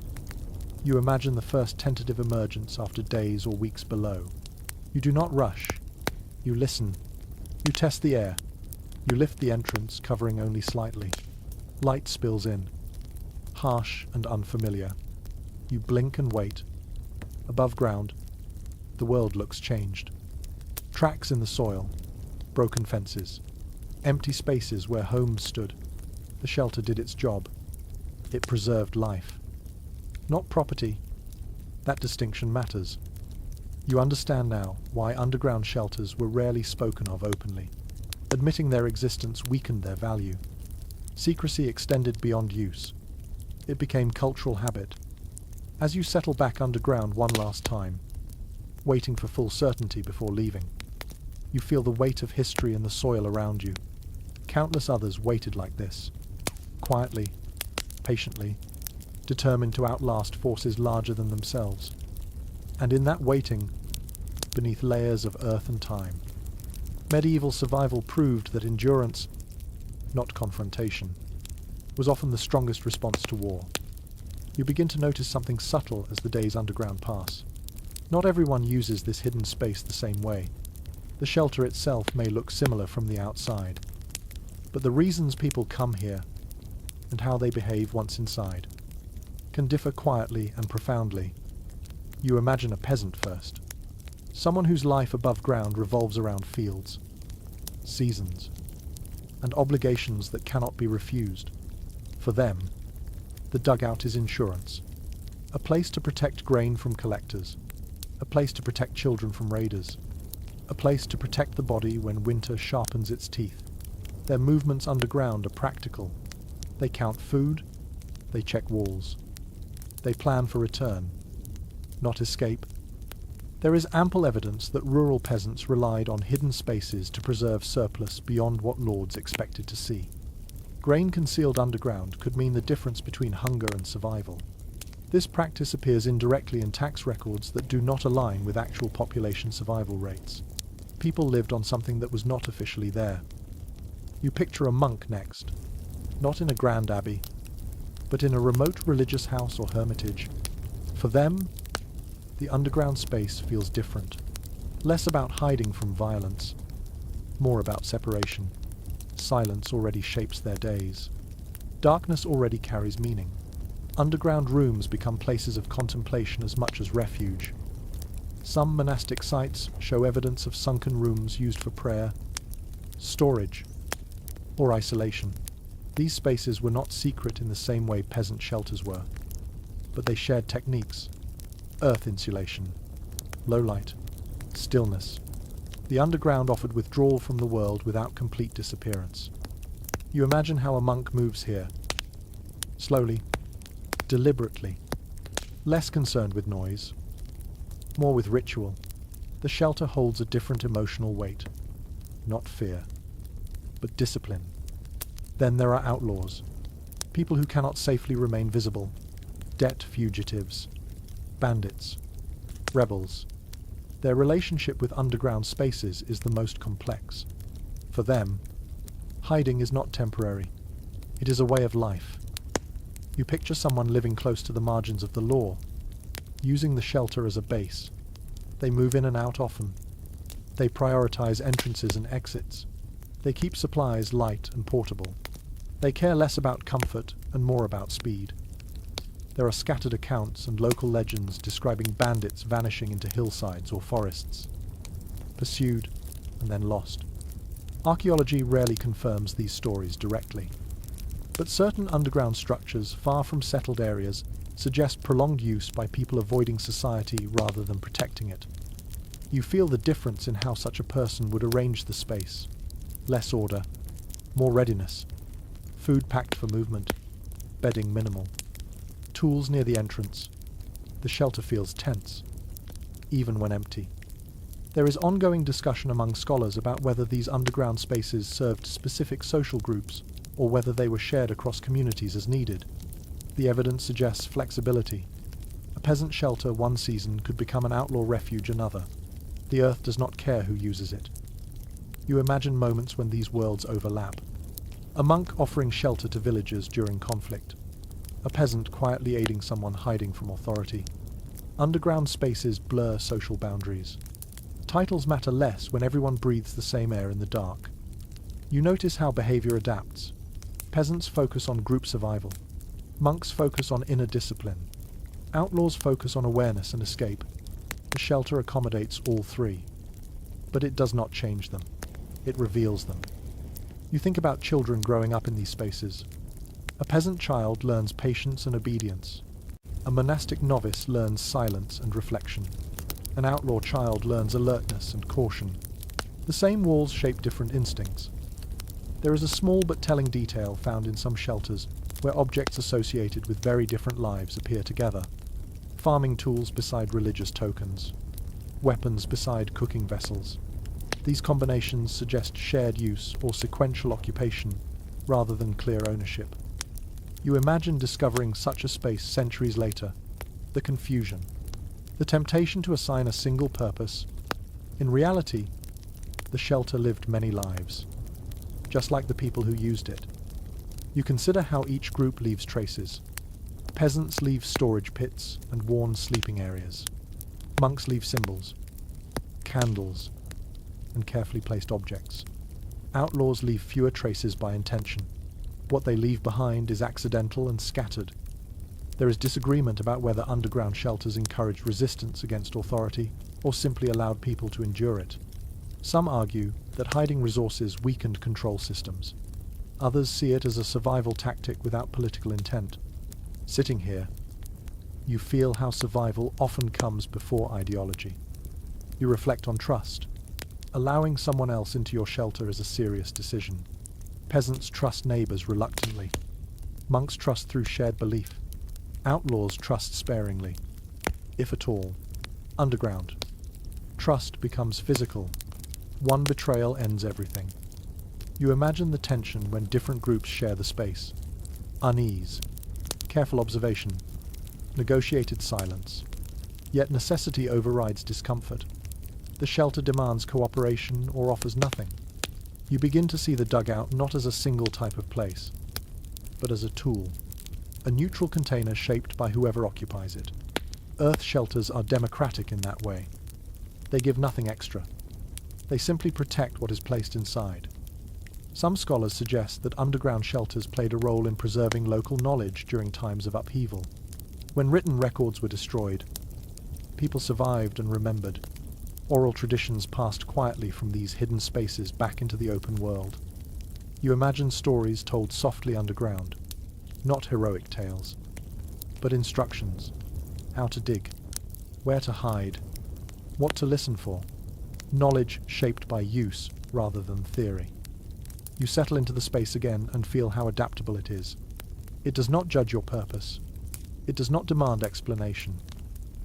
You imagine the first tentative emergence after days or weeks below. You do not rush. You listen. You test the air. You lift the entrance, covering only slightly. Light spills in, harsh and unfamiliar. You blink and wait. Above ground, the world looks changed. Tracks in the soil, broken fences, empty spaces where homes stood. The shelter did its job. It preserved life. Not property. That distinction matters. You understand now why underground shelters were rarely spoken of openly. Admitting their existence weakened their value. Secrecy extended beyond use. It became cultural habit. As you settle back underground one last time, waiting for full certainty before leaving, you feel the weight of history in the soil around you. Countless others waited like this, quietly, patiently, determined to outlast forces larger than themselves. And in that waiting, beneath layers of earth and time, medieval survival proved that endurance, not confrontation, was often the strongest response to war. You begin to notice something subtle as the days underground pass. Not everyone uses this hidden space the same way. The shelter itself may look similar from the outside, but the reasons people come here, and how they behave once inside, can differ quietly and profoundly. You imagine a peasant first, someone whose life above ground revolves around fields, seasons, and obligations that cannot be refused. For them, the dugout is insurance, a place to protect grain from collectors, a place to protect children from raiders, a place to protect the body when winter sharpens its teeth. Their movements underground are practical. They count food, they check walls. They plan for return, not escape. There is ample evidence that rural peasants relied on hidden spaces to preserve surplus beyond what lords expected to see. Grain concealed underground could mean the difference between hunger and survival. This practice appears indirectly in tax records that do not align with actual population survival rates. People lived on something that was not officially there. You picture a monk next, not in a grand abbey, but in a remote religious house or hermitage. For them, the underground space feels different, less about hiding from violence, more about separation. Silence already shapes their days. Darkness already carries meaning. Underground rooms become places of contemplation as much as refuge. Some monastic sites show evidence of sunken rooms used for prayer, storage, or isolation. These spaces were not secret in the same way peasant shelters were, but they shared techniques: earth insulation, low light, stillness. The underground offered withdrawal from the world without complete disappearance. You imagine how a monk moves here, slowly, deliberately, less concerned with noise, more with ritual. The shelter holds a different emotional weight, not fear, but discipline. Then there are outlaws, people who cannot safely remain visible, debt fugitives, bandits, rebels. Their relationship with underground spaces is the most complex. For them, hiding is not temporary. It is a way of life. You picture someone living close to the margins of the law, using the shelter as a base. They move in and out often. They prioritize entrances and exits. They keep supplies light and portable. They care less about comfort and more about speed. There are scattered accounts and local legends describing bandits vanishing into hillsides or forests, pursued and then lost. Archaeology rarely confirms these stories directly, but certain underground structures far from settled areas suggest prolonged use by people avoiding society rather than protecting it. You feel the difference in how such a person would arrange the space. Less order, more readiness. Food packed for movement, bedding minimal. Tools near the entrance. The shelter feels tense, even when empty. There is ongoing discussion among scholars about whether these underground spaces served specific social groups or whether they were shared across communities as needed. The evidence suggests flexibility. A peasant shelter one season could become an outlaw refuge another. The earth does not care who uses it. You imagine moments when these worlds overlap. A monk offering shelter to villagers during conflict. A peasant quietly aiding someone hiding from authority. Underground spaces blur social boundaries. Titles matter less when everyone breathes the same air in the dark. You notice how behavior adapts. Peasants focus on group survival. Monks focus on inner discipline. Outlaws focus on awareness and escape. The shelter accommodates all three. But it does not change them. It reveals them. You think about children growing up in these spaces. A peasant child learns patience and obedience. A monastic novice learns silence and reflection. An outlaw child learns alertness and caution. The same walls shape different instincts. There is a small but telling detail found in some shelters where objects associated with very different lives appear together. Farming tools beside religious tokens. Weapons beside cooking vessels. These combinations suggest shared use or sequential occupation rather than clear ownership. You imagine discovering such a space centuries later. The confusion. The temptation to assign a single purpose. In reality, the shelter lived many lives, just like the people who used it. You consider how each group leaves traces. Peasants leave storage pits and worn sleeping areas. Monks leave symbols, candles, and carefully placed objects. Outlaws leave fewer traces by intention. What they leave behind is accidental and scattered. There is disagreement about whether underground shelters encouraged resistance against authority or simply allowed people to endure it. Some argue that hiding resources weakened control systems. Others see it as a survival tactic without political intent. Sitting here, you feel how survival often comes before ideology. You reflect on trust. Allowing someone else into your shelter is a serious decision. Peasants trust neighbors reluctantly. Monks trust through shared belief. Outlaws trust sparingly, if at all. Underground. Trust becomes physical. One betrayal ends everything. You imagine the tension when different groups share the space. Unease. Careful observation. Negotiated silence. Yet necessity overrides discomfort. The shelter demands cooperation or offers nothing. You begin to see the dugout not as a single type of place, but as a tool. A neutral container shaped by whoever occupies it. Earth shelters are democratic in that way. They give nothing extra. They simply protect what is placed inside. Some scholars suggest that underground shelters played a role in preserving local knowledge during times of upheaval. When written records were destroyed, people survived and remembered. Oral traditions passed quietly from these hidden spaces back into the open world. You imagine stories told softly underground, not heroic tales, but instructions. How to dig, where to hide, what to listen for. Knowledge shaped by use rather than theory. You settle into the space again and feel how adaptable it is. It does not judge your purpose. It does not demand explanation.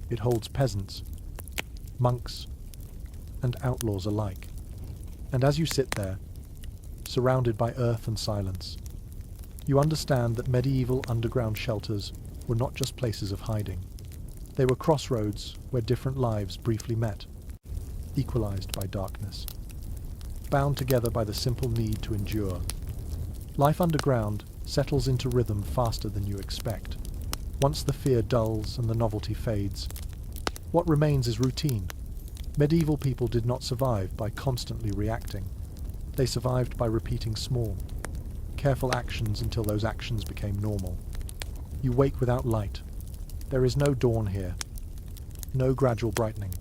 It holds peasants, monks, and outlaws alike. And as you sit there, surrounded by earth and silence, you understand that medieval underground shelters were not just places of hiding. They were crossroads where different lives briefly met, equalized by darkness, bound together by the simple need to endure. Life underground settles into rhythm faster than you expect. Once the fear dulls and the novelty fades, what remains is routine. Medieval people did not survive by constantly reacting. They survived by repeating small, careful actions until those actions became normal. You wake without light. There is no dawn here, no gradual brightening.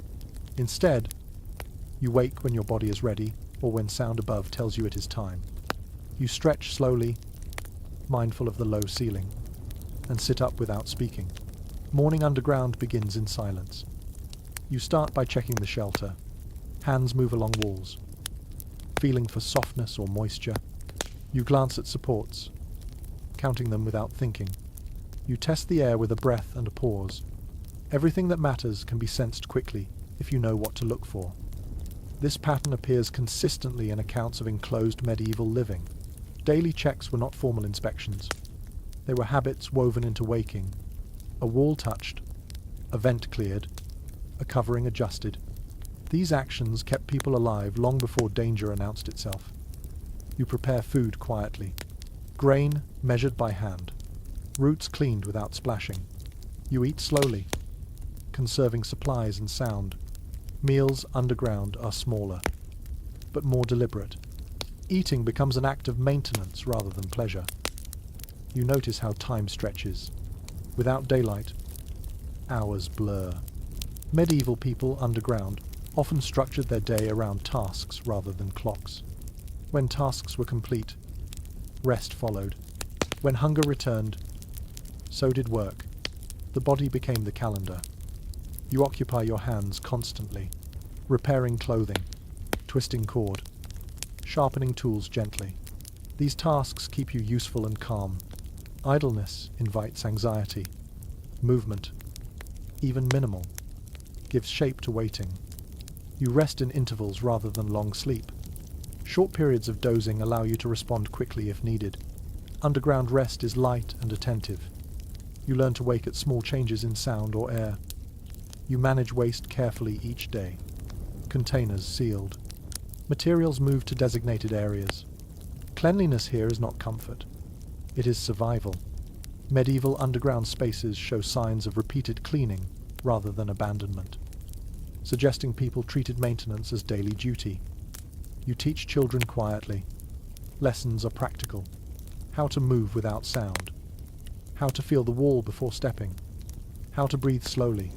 Instead, you wake when your body is ready or when sound above tells you it is time. You stretch slowly, mindful of the low ceiling, and sit up without speaking. Morning underground begins in silence. You start by checking the shelter. Hands move along walls, feeling for softness or moisture. You glance at supports, counting them without thinking. You test the air with a breath and a pause. Everything that matters can be sensed quickly if you know what to look for. This pattern appears consistently in accounts of enclosed medieval living. Daily checks were not formal inspections. They were habits woven into waking. A wall touched, a vent cleared, a covering adjusted. These actions kept people alive long before danger announced itself. You prepare food quietly. Grain measured by hand. Roots cleaned without splashing. You eat slowly, conserving supplies and sound. Meals underground are smaller, but more deliberate. Eating becomes an act of maintenance rather than pleasure. You notice how time stretches. Without daylight, hours blur. Medieval people underground often structured their day around tasks rather than clocks. When tasks were complete, rest followed. When hunger returned, so did work. The body became the calendar. You occupy your hands constantly, repairing clothing, twisting cord, sharpening tools gently. These tasks keep you useful and calm. Idleness invites anxiety. Movement, even minimal, gives shape to waiting. You rest in intervals rather than long sleep. Short periods of dozing allow you to respond quickly if needed. Underground rest is light and attentive. You learn to wake at small changes in sound or air. You manage waste carefully each day. Containers sealed. Materials moved to designated areas. Cleanliness here is not comfort. It is survival. Medieval underground spaces show signs of repeated cleaning rather than abandonment, suggesting people treated maintenance as daily duty. You teach children quietly. Lessons are practical. How to move without sound. How to feel the wall before stepping. How to breathe slowly.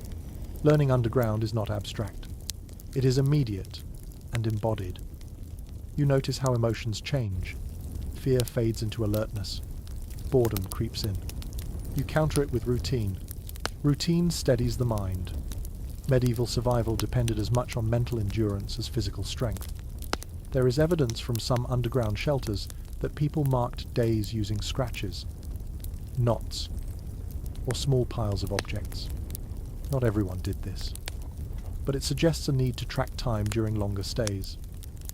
Learning underground is not abstract. It is immediate and embodied. You notice how emotions change. Fear fades into alertness. Boredom creeps in. You counter it with routine. Routine steadies the mind. Medieval survival depended as much on mental endurance as physical strength. There is evidence from some underground shelters that people marked days using scratches, knots, or small piles of objects. Not everyone did this, but it suggests a need to track time during longer stays.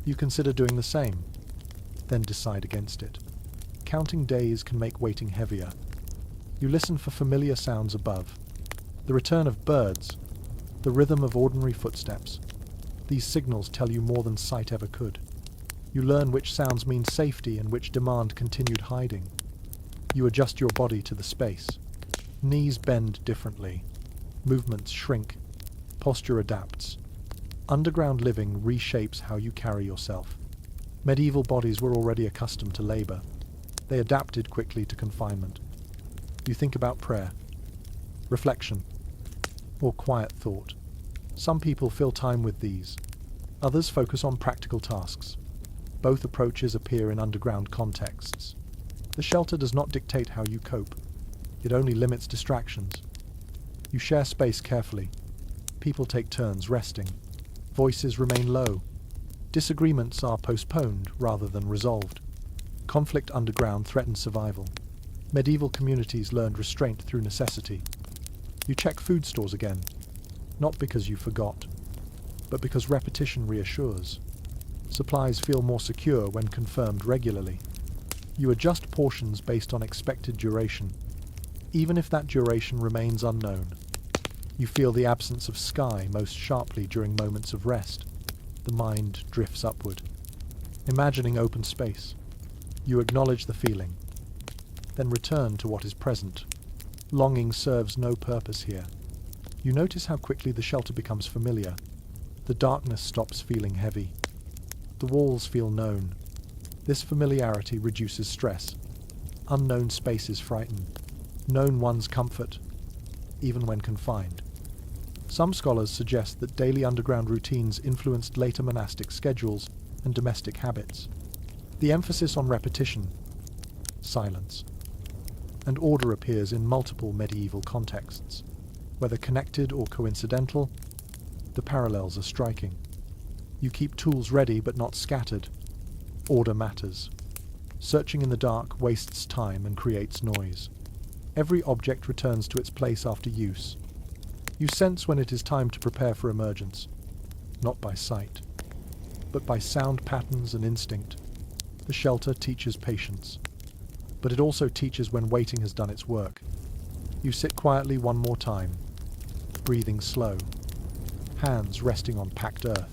You consider doing the same, then decide against it. Counting days can make waiting heavier. You listen for familiar sounds above. The return of birds, the rhythm of ordinary footsteps. These signals tell you more than sight ever could. You learn which sounds mean safety and which demand continued hiding. You adjust your body to the space. Knees bend differently. Movements shrink. Posture adapts. Underground living reshapes how you carry yourself. Medieval bodies were already accustomed to labor. They adapted quickly to confinement. You think about prayer, reflection, or quiet thought. Some people fill time with these. Others focus on practical tasks. Both approaches appear in underground contexts. The shelter does not dictate how you cope. It only limits distractions. You share space carefully. People take turns resting. Voices remain low. Disagreements are postponed rather than resolved. Conflict underground threatens survival. Medieval communities learned restraint through necessity. You check food stores again, not because you forgot, but because repetition reassures. Supplies feel more secure when confirmed regularly. You adjust portions based on expected duration, even if that duration remains unknown. You feel the absence of sky most sharply during moments of rest. The mind drifts upward, imagining open space. You acknowledge the feeling, then return to what is present. Longing serves no purpose here. You notice how quickly the shelter becomes familiar. The darkness stops feeling heavy. The walls feel known. This familiarity reduces stress. Unknown spaces frighten. Known ones comfort, even when confined. Some scholars suggest that daily underground routines influenced later monastic schedules and domestic habits. The emphasis on repetition, silence, and order appears in multiple medieval contexts. Whether connected or coincidental, the parallels are striking. You keep tools ready but not scattered. Order matters. Searching in the dark wastes time and creates noise. Every object returns to its place after use. You sense when it is time to prepare for emergence, not by sight, but by sound patterns and instinct. The shelter teaches patience, but it also teaches when waiting has done its work. You sit quietly one more time. breathing slow, hands resting on packed earth.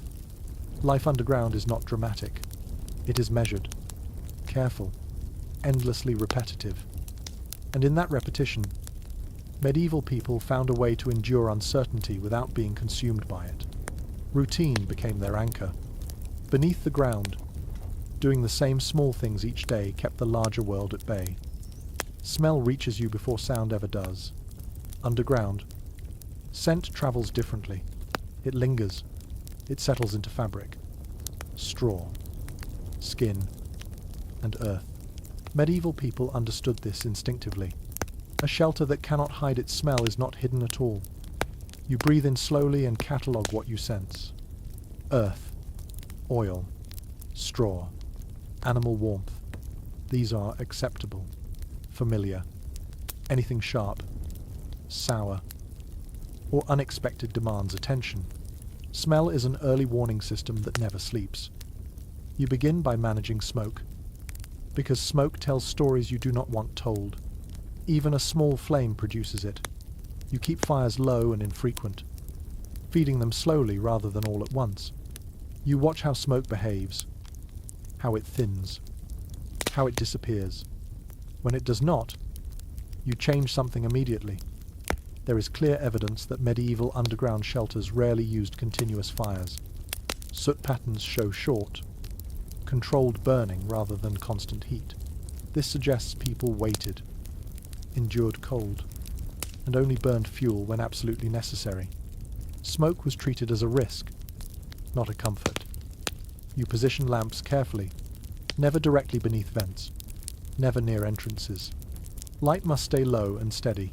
Life underground is not dramatic. It is measured, careful, endlessly repetitive. And in that repetition, medieval people found a way to endure uncertainty without being consumed by it. Routine became their anchor. Beneath the ground, doing the same small things each day kept the larger world at bay. Smell reaches you before sound ever does. Underground, scent travels differently. It lingers. It settles into fabric, straw, skin, and earth. Medieval people understood this instinctively. A shelter that cannot hide its smell is not hidden at all. You breathe in slowly and catalogue what you sense. Earth, oil, straw, animal warmth. These are acceptable, familiar. Anything sharp, sour, or unexpected demands attention. Smell is an early warning system that never sleeps. You begin by managing smoke, because smoke tells stories you do not want told. Even a small flame produces it. You keep fires low and infrequent, feeding them slowly rather than all at once. You watch how smoke behaves, how it thins, how it disappears. When it does not, you change something immediately. There is clear evidence that medieval underground shelters rarely used continuous fires. Soot patterns show short, controlled burning rather than constant heat. This suggests people waited, endured cold, and only burned fuel when absolutely necessary. Smoke was treated as a risk, not a comfort. You position lamps carefully, never directly beneath vents, never near entrances. Light must stay low and steady.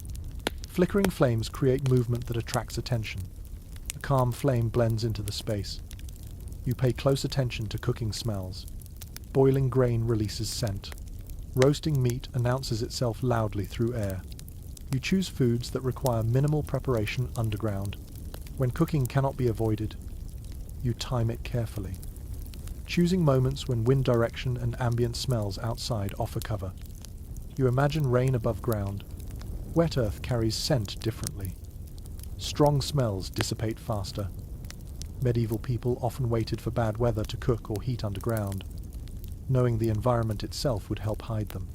Flickering flames create movement that attracts attention. A calm flame blends into the space. You pay close attention to cooking smells. Boiling grain releases scent. Roasting meat announces itself loudly through air. You choose foods that require minimal preparation underground. When cooking cannot be avoided, you time it carefully, choosing moments when wind direction and ambient smells outside offer cover. You imagine rain above ground. Wet earth carries scent differently. Strong smells dissipate faster. Medieval people often waited for bad weather to cook or heat underground, knowing the environment itself would help hide them.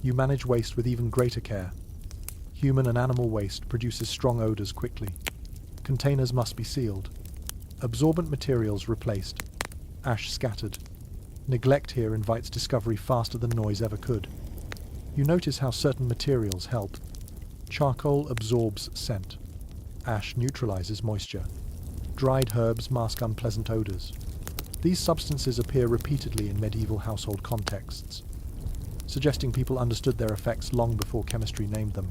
You manage waste with even greater care. Human and animal waste produces strong odors quickly. Containers must be sealed. Absorbent materials replaced. Ash scattered. Neglect here invites discovery faster than noise ever could. You notice how certain materials help. Charcoal absorbs scent. Ash neutralizes moisture. Dried herbs mask unpleasant odors. These substances appear repeatedly in medieval household contexts, suggesting people understood their effects long before chemistry named them.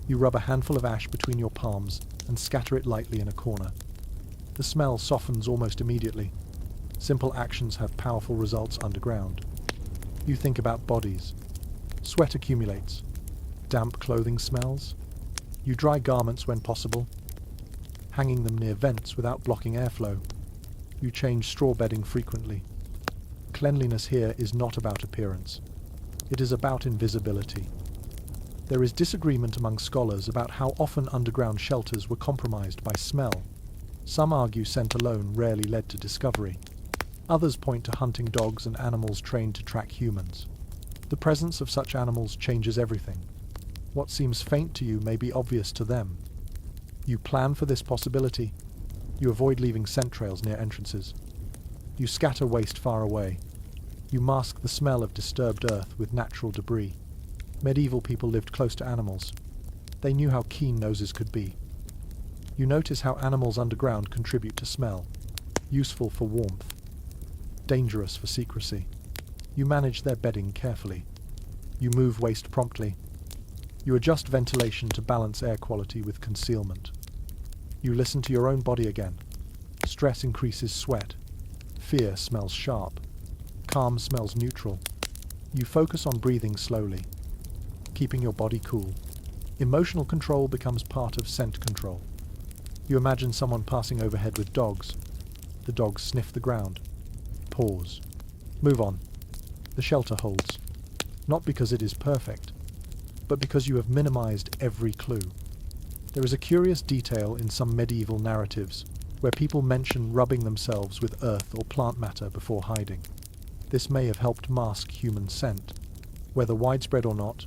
You rub a handful of ash between your palms and scatter it lightly in a corner. The smell softens almost immediately. Simple actions have powerful results underground. You think about bodies. Sweat accumulates. Damp clothing smells. You dry garments when possible, hanging them near vents without blocking airflow. You change straw bedding frequently. Cleanliness here is not about appearance. It is about invisibility. There is disagreement among scholars about how often underground shelters were compromised by smell. Some argue scent alone rarely led to discovery. Others point to hunting dogs and animals trained to track humans. The presence of such animals changes everything. What seems faint to you may be obvious to them. You plan for this possibility. You avoid leaving scent trails near entrances. You scatter waste far away. You mask the smell of disturbed earth with natural debris. Medieval people lived close to animals. They knew how keen noses could be. You notice how animals underground contribute to smell. Useful for warmth. Dangerous for secrecy. You manage their bedding carefully. You move waste promptly. You adjust ventilation to balance air quality with concealment. You listen to your own body again. Stress increases sweat. Fear smells sharp. Calm smells neutral. You focus on breathing slowly, keeping your body cool. Emotional control becomes part of scent control. You imagine someone passing overhead with dogs. The dogs sniff the ground. Pause. Move on. The shelter holds. Not because it is perfect, but because you have minimized every clue. There is a curious detail in some medieval narratives where people mention rubbing themselves with earth or plant matter before hiding. This may have helped mask human scent. Whether widespread or not,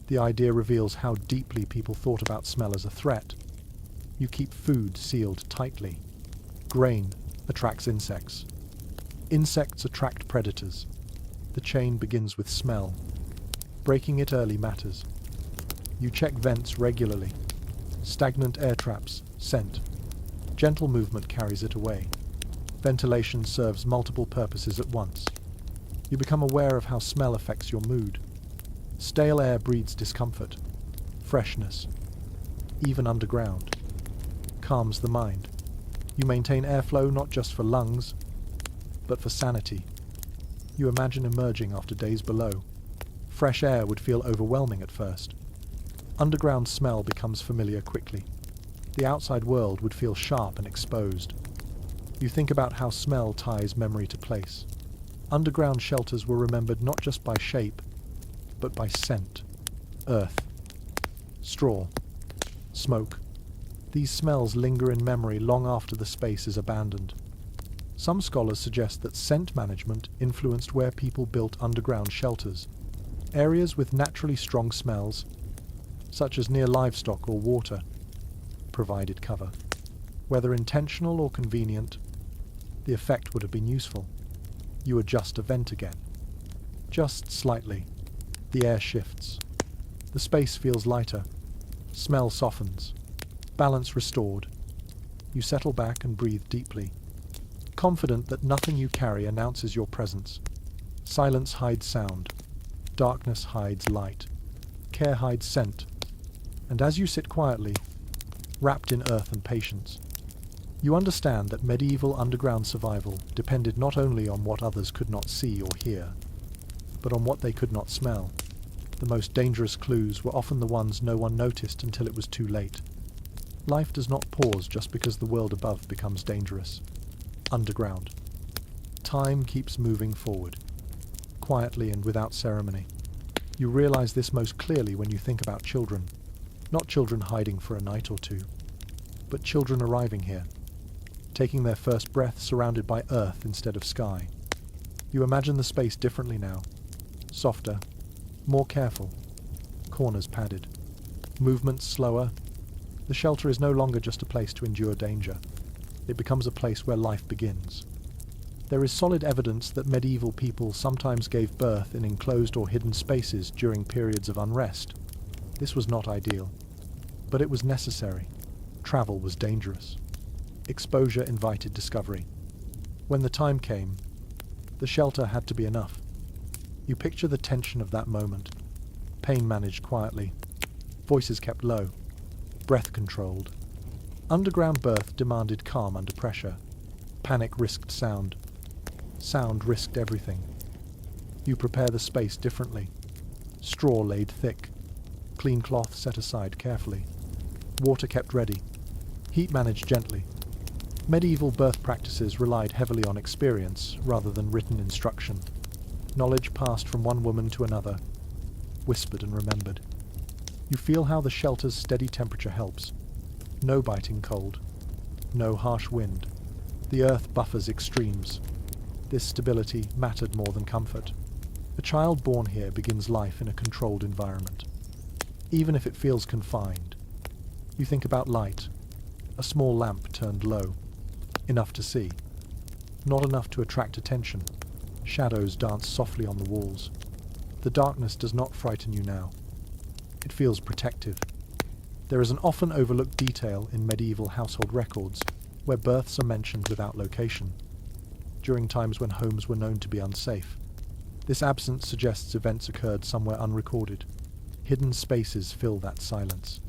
the idea reveals how deeply people thought about smell as a threat. You keep food sealed tightly. Grain attracts insects. Insects attract predators. The chain begins with smell. Breaking it early matters. You check vents regularly. Stagnant air traps, scent. Gentle movement carries it away. Ventilation serves multiple purposes at once. You become aware of how smell affects your mood. Stale air breeds discomfort, freshness, even underground. Calms the mind. You maintain airflow not just for lungs, but for sanity. You imagine emerging after days below. Fresh air would feel overwhelming at first. Underground smell becomes familiar quickly. The outside world would feel sharp and exposed. You think about how smell ties memory to place. Underground shelters were remembered not just by shape, but by scent. Earth, straw, smoke. These smells linger in memory long after the space is abandoned. Some scholars suggest that scent management influenced where people built underground shelters. Areas with naturally strong smells, such as near livestock or water, provided cover. Whether intentional or convenient, the effect would have been useful. You adjust a vent again. Just slightly. The air shifts. The space feels lighter. Smell softens. Balance restored. You settle back and breathe deeply, confident that nothing you carry announces your presence. Silence hides sound. Darkness hides light. Care hides scent. And as you sit quietly, wrapped in earth and patience, you understand that medieval underground survival depended not only on what others could not see or hear, but on what they could not smell. The most dangerous clues were often the ones no one noticed until it was too late. Life does not pause just because the world above becomes dangerous. Underground. Time keeps moving forward, quietly and without ceremony. You realize this most clearly when you think about children. Not children hiding for a night or two, but children arriving here, taking their first breath surrounded by earth instead of sky. You imagine the space differently now. Softer, more careful, corners padded, movements slower. The shelter is no longer just a place to endure danger. It becomes a place where life begins. There is solid evidence that medieval people sometimes gave birth in enclosed or hidden spaces during periods of unrest. This was not ideal, but it was necessary. Travel was dangerous. Exposure invited discovery. When the time came, the shelter had to be enough. You picture the tension of that moment. Pain managed quietly. Voices kept low. Breath controlled. Underground birth demanded calm under pressure. Panic risked sound. Sound risked everything. You prepare the space differently. Straw laid thick. Clean cloth set aside carefully. Water kept ready. Heat managed gently. Medieval birth practices relied heavily on experience rather than written instruction. Knowledge passed from one woman to another, whispered and remembered. You feel how the shelter's steady temperature helps. No biting cold. No harsh wind. The earth buffers extremes. This stability mattered more than comfort. A child born here begins life in a controlled environment. Even if it feels confined. You think about light. A small lamp turned low. Enough to see. Not enough to attract attention. Shadows dance softly on the walls. The darkness does not frighten you now. It feels protective. There is an often overlooked detail in medieval household records where births are mentioned without location, during times when homes were known to be unsafe. This absence suggests events occurred somewhere unrecorded. Hidden spaces fill that silence.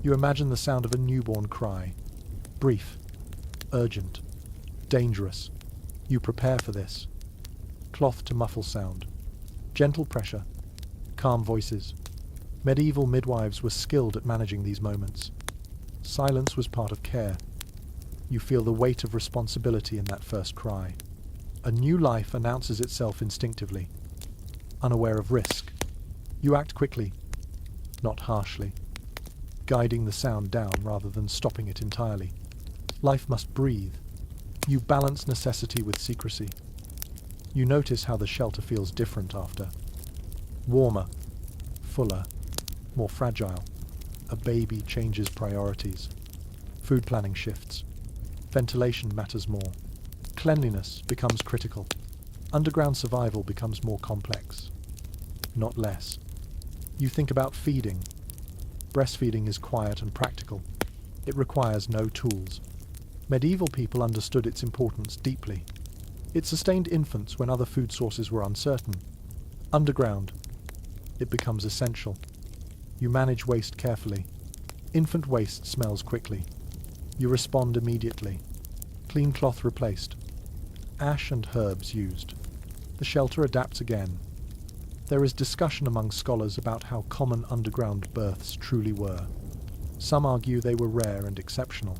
You imagine the sound of a newborn cry. Brief, urgent, dangerous. You prepare for this. Cloth to muffle sound. Gentle pressure. Calm voices. Medieval midwives were skilled at managing these moments. Silence was part of care. You feel the weight of responsibility in that first cry. A new life announces itself instinctively. Unaware of risk. You act quickly, not harshly. guiding the sound down rather than stopping it entirely. Life must breathe. You balance necessity with secrecy. You notice how the shelter feels different after. Warmer, fuller, more fragile. A baby changes priorities. Food planning shifts. Ventilation matters more. Cleanliness becomes critical. Underground survival becomes more complex, not less. You think about feeding. Breastfeeding is quiet and practical. It requires no tools. Medieval people understood its importance deeply. It sustained infants when other food sources were uncertain. Underground, it becomes essential. You manage waste carefully. Infant waste smells quickly. You respond immediately. Clean cloth replaced. Ash and herbs used. The shelter adapts again. There is discussion among scholars about how common underground births truly were. Some argue they were rare and exceptional.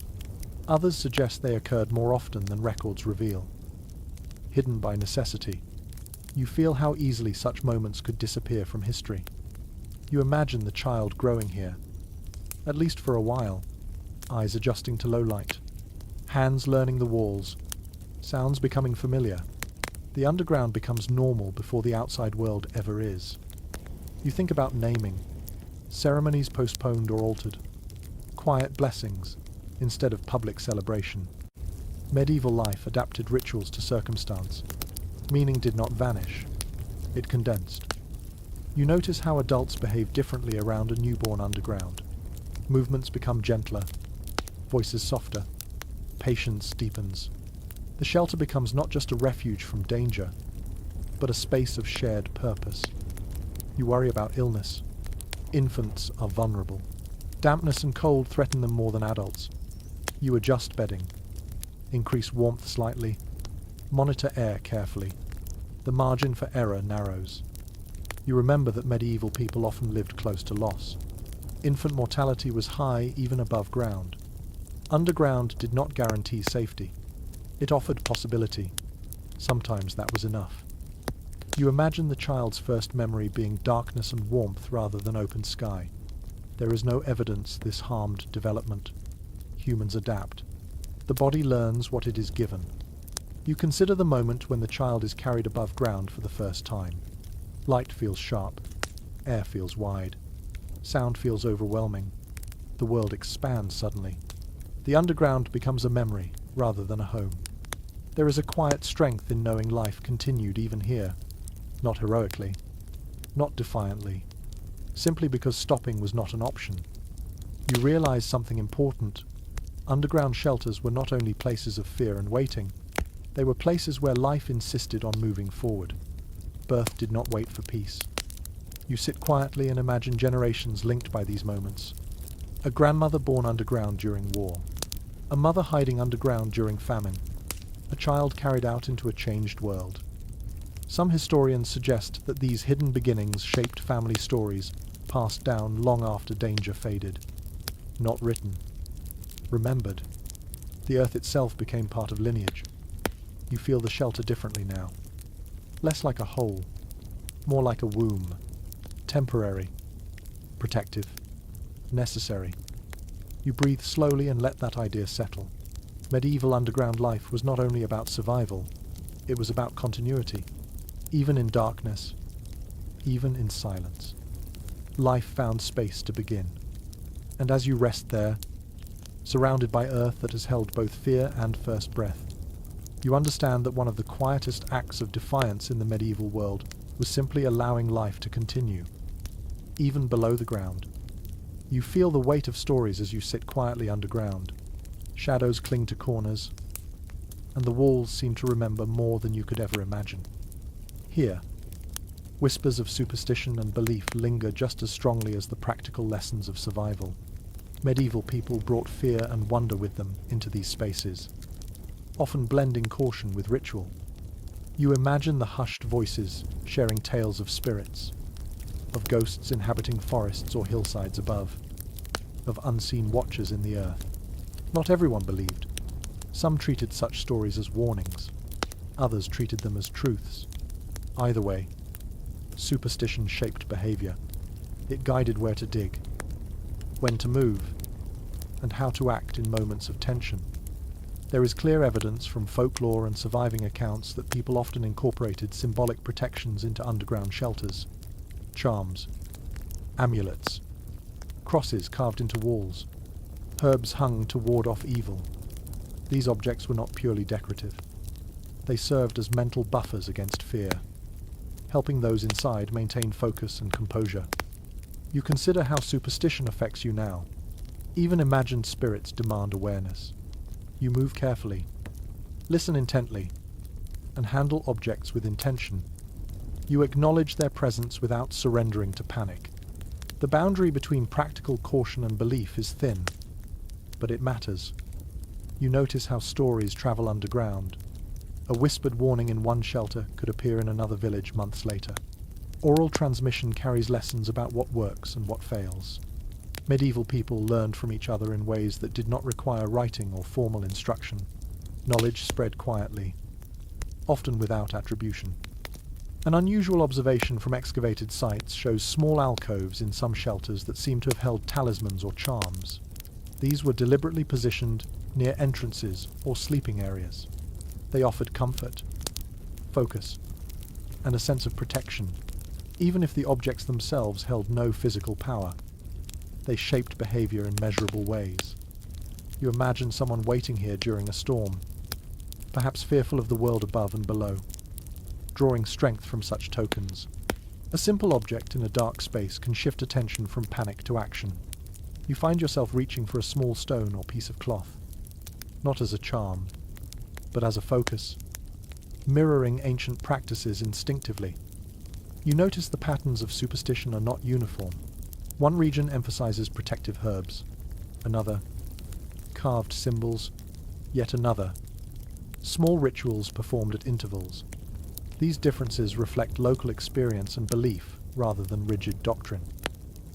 Others suggest they occurred more often than records reveal. Hidden by necessity, you feel how easily such moments could disappear from history. You imagine the child growing here, at least for a while, eyes adjusting to low light, hands learning the walls, sounds becoming familiar. The underground becomes normal before the outside world ever is. You think about naming, ceremonies postponed or altered, quiet blessings instead of public celebration. Medieval life adapted rituals to circumstance. Meaning did not vanish, it condensed. You notice how adults behave differently around a newborn underground. Movements become gentler, voices softer, patience deepens. The shelter becomes not just a refuge from danger, but a space of shared purpose. You worry about illness. Infants are vulnerable. Dampness and cold threaten them more than adults. You adjust bedding. Increase warmth slightly. Monitor air carefully. The margin for error narrows. You remember that medieval people often lived close to loss. Infant mortality was high even above ground. Underground did not guarantee safety. It offered possibility. Sometimes that was enough. You imagine the child's first memory being darkness and warmth rather than open sky. There is no evidence this harmed development. Humans adapt. The body learns what it is given. You consider the moment when the child is carried above ground for the first time. Light feels sharp. Air feels wide. Sound feels overwhelming. The world expands suddenly. The underground becomes a memory rather than a home. There is a quiet strength in knowing life continued even here. Not heroically. Not defiantly. Simply because stopping was not an option. You realize something important. Underground shelters were not only places of fear and waiting, they were places where life insisted on moving forward. Birth did not wait for peace. You sit quietly and imagine generations linked by these moments. A grandmother born underground during war. A mother hiding underground during famine. A child carried out into a changed world. Some historians suggest that these hidden beginnings shaped family stories passed down long after danger faded. Not written. Remembered. The earth itself became part of lineage. You feel the shelter differently now. Less like a hole, more like a womb. Temporary, protective, necessary. You breathe slowly and let that idea settle. Medieval underground life was not only about survival, it was about continuity. Even in darkness, even in silence. Life found space to begin. And as you rest there, surrounded by earth that has held both fear and first breath, you understand that one of the quietest acts of defiance in the medieval world was simply allowing life to continue, even below the ground. You feel the weight of stories as you sit quietly underground. Shadows cling to corners, and the walls seem to remember more than you could ever imagine. Here, whispers of superstition and belief linger just as strongly as the practical lessons of survival. Medieval people brought fear and wonder with them into these spaces, often blending caution with ritual. You imagine the hushed voices sharing tales of spirits, of ghosts inhabiting forests or hillsides above, of unseen watchers in the earth. Not everyone believed. Some treated such stories as warnings. Others treated them as truths. Either way, superstition shaped behavior. It guided where to dig, when to move, and how to act in moments of tension. There is clear evidence from folklore and surviving accounts that people often incorporated symbolic protections into underground shelters. Charms, amulets, crosses carved into walls, herbs hung to ward off evil. These objects were not purely decorative. They served as mental buffers against fear, helping those inside maintain focus and composure. You consider how superstition affects you now. Even imagined spirits demand awareness. You move carefully, listen intently, and handle objects with intention. You acknowledge their presence without surrendering to panic. The boundary between practical caution and belief is thin, but it matters. You notice how stories travel underground. A whispered warning in one shelter could appear in another village months later. Oral transmission carries lessons about what works and what fails. Medieval people learned from each other in ways that did not require writing or formal instruction. Knowledge spread quietly, often without attribution. An unusual observation from excavated sites shows small alcoves in some shelters that seem to have held talismans or charms. These were deliberately positioned near entrances or sleeping areas. They offered comfort, focus, and a sense of protection, even if the objects themselves held no physical power. They shaped behavior in measurable ways. You imagine someone waiting here during a storm, perhaps fearful of the world above and below, drawing strength from such tokens. A simple object in a dark space can shift attention from panic to action. You find yourself reaching for a small stone or piece of cloth, not as a charm, but as a focus, mirroring ancient practices instinctively. You notice the patterns of superstition are not uniform. One region emphasizes protective herbs, another, carved symbols, yet another, small rituals performed at intervals. These differences reflect local experience and belief rather than rigid doctrine.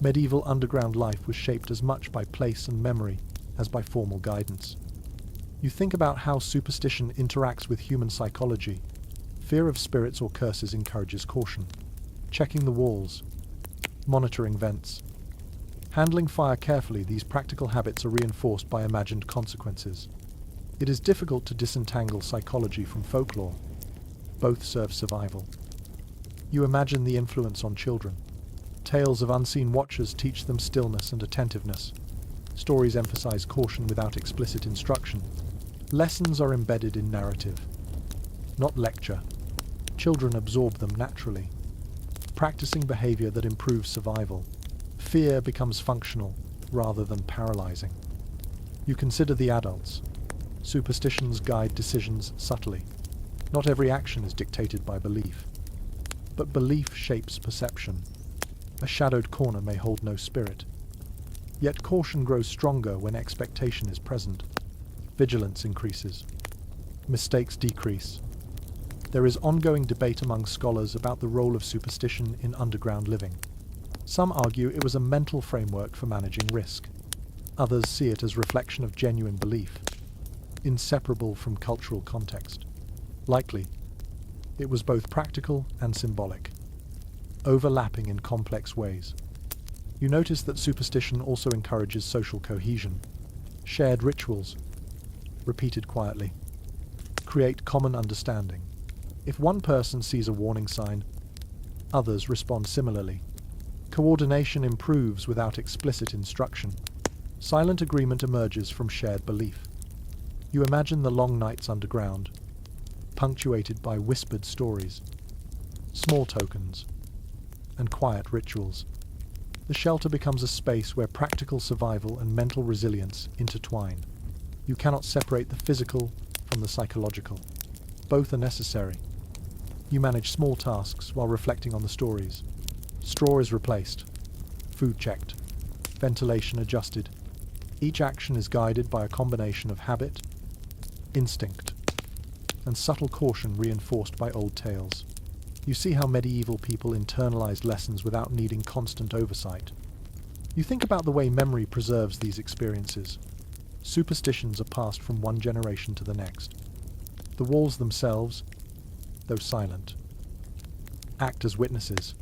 Medieval underground life was shaped as much by place and memory as by formal guidance. You think about how superstition interacts with human psychology. Fear of spirits or curses encourages caution. Checking the walls, monitoring vents, handling fire carefully, these practical habits are reinforced by imagined consequences. It is difficult to disentangle psychology from folklore. Both serve survival. You imagine the influence on children. Tales of unseen watchers teach them stillness and attentiveness. Stories emphasize caution without explicit instruction. Lessons are embedded in narrative, not lecture. Children absorb them naturally, practicing behavior that improves survival. Fear becomes functional rather than paralyzing. You consider the adults. Superstitions guide decisions subtly. Not every action is dictated by belief, but belief shapes perception. A shadowed corner may hold no spirit. Yet caution grows stronger when expectation is present. Vigilance increases. Mistakes decrease. There is ongoing debate among scholars about the role of superstition in underground living. Some argue it was a mental framework for managing risk. Others see it as reflection of genuine belief, inseparable from cultural context. Likely, it was both practical and symbolic, overlapping in complex ways. You notice that superstition also encourages social cohesion. Shared rituals, repeated quietly, create common understanding. If one person sees a warning sign, others respond similarly. Coordination improves without explicit instruction. Silent agreement emerges from shared belief. You imagine the long nights underground, punctuated by whispered stories, small tokens, and quiet rituals. The shelter becomes a space where practical survival and mental resilience intertwine. You cannot separate the physical from the psychological. Both are necessary. You manage small tasks while reflecting on the stories. Straw is replaced, food checked, ventilation adjusted. Each action is guided by a combination of habit, instinct, and subtle caution reinforced by old tales. You see how medieval people internalized lessons without needing constant oversight. You think about the way memory preserves these experiences. Superstitions are passed from one generation to the next. The walls themselves, though silent, act as witnesses.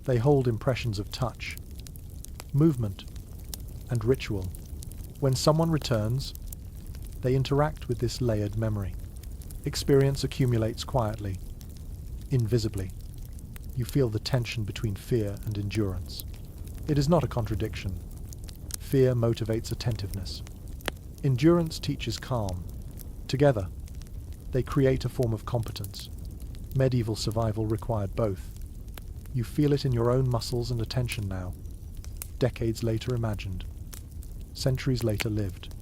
They hold impressions of touch, movement, and ritual. When someone returns, they interact with this layered memory. Experience accumulates quietly, invisibly. You feel the tension between fear and endurance. It is not a contradiction. Fear motivates attentiveness. Endurance teaches calm. Together, they create a form of competence. Medieval survival required both. You feel it in your own muscles and attention now. Decades later imagined. Centuries later lived.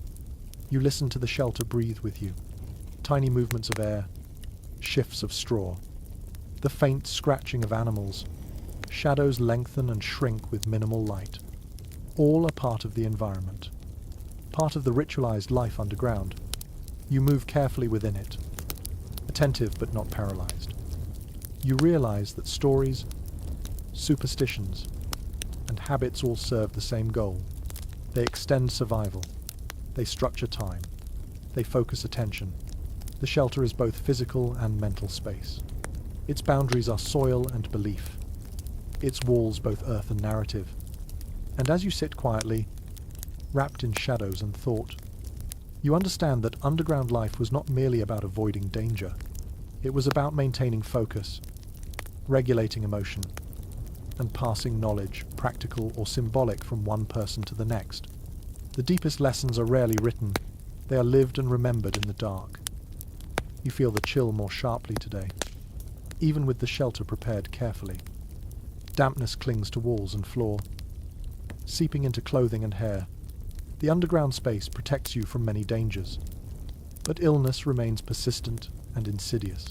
You listen to the shelter breathe with you. Tiny movements of air, shifts of straw, the faint scratching of animals. Shadows lengthen and shrink with minimal light. All are part of the environment, part of the ritualized life underground. You move carefully within it, attentive but not paralyzed. You realize that stories, superstitions, and habits all serve the same goal. They extend survival. They structure time. They focus attention. The shelter is both physical and mental space. Its boundaries are soil and belief. Its walls both earth and narrative. And as you sit quietly, wrapped in shadows and thought, you understand that underground life was not merely about avoiding danger. It was about maintaining focus, regulating emotion, and passing knowledge, practical or symbolic, from one person to the next. The deepest lessons are rarely written. They are lived and remembered in the dark. You feel the chill more sharply today, even with the shelter prepared carefully. Dampness clings to walls and floor, seeping into clothing and hair. The underground space protects you from many dangers, but illness remains persistent and insidious.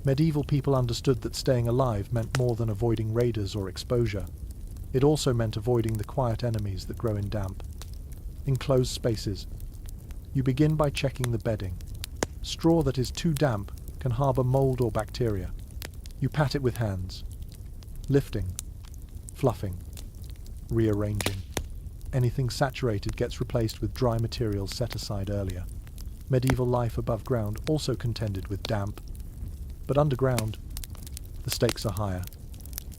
Medieval people understood that staying alive meant more than avoiding raiders or exposure. It also meant avoiding the quiet enemies that grow in damp. In closed spaces, you begin by checking the bedding. Straw that is too damp can harbor mold or bacteria. You pat it with hands, lifting, fluffing, rearranging. Anything saturated gets replaced with dry materials set aside earlier. Medieval life above ground also contended with damp, but underground, the stakes are higher.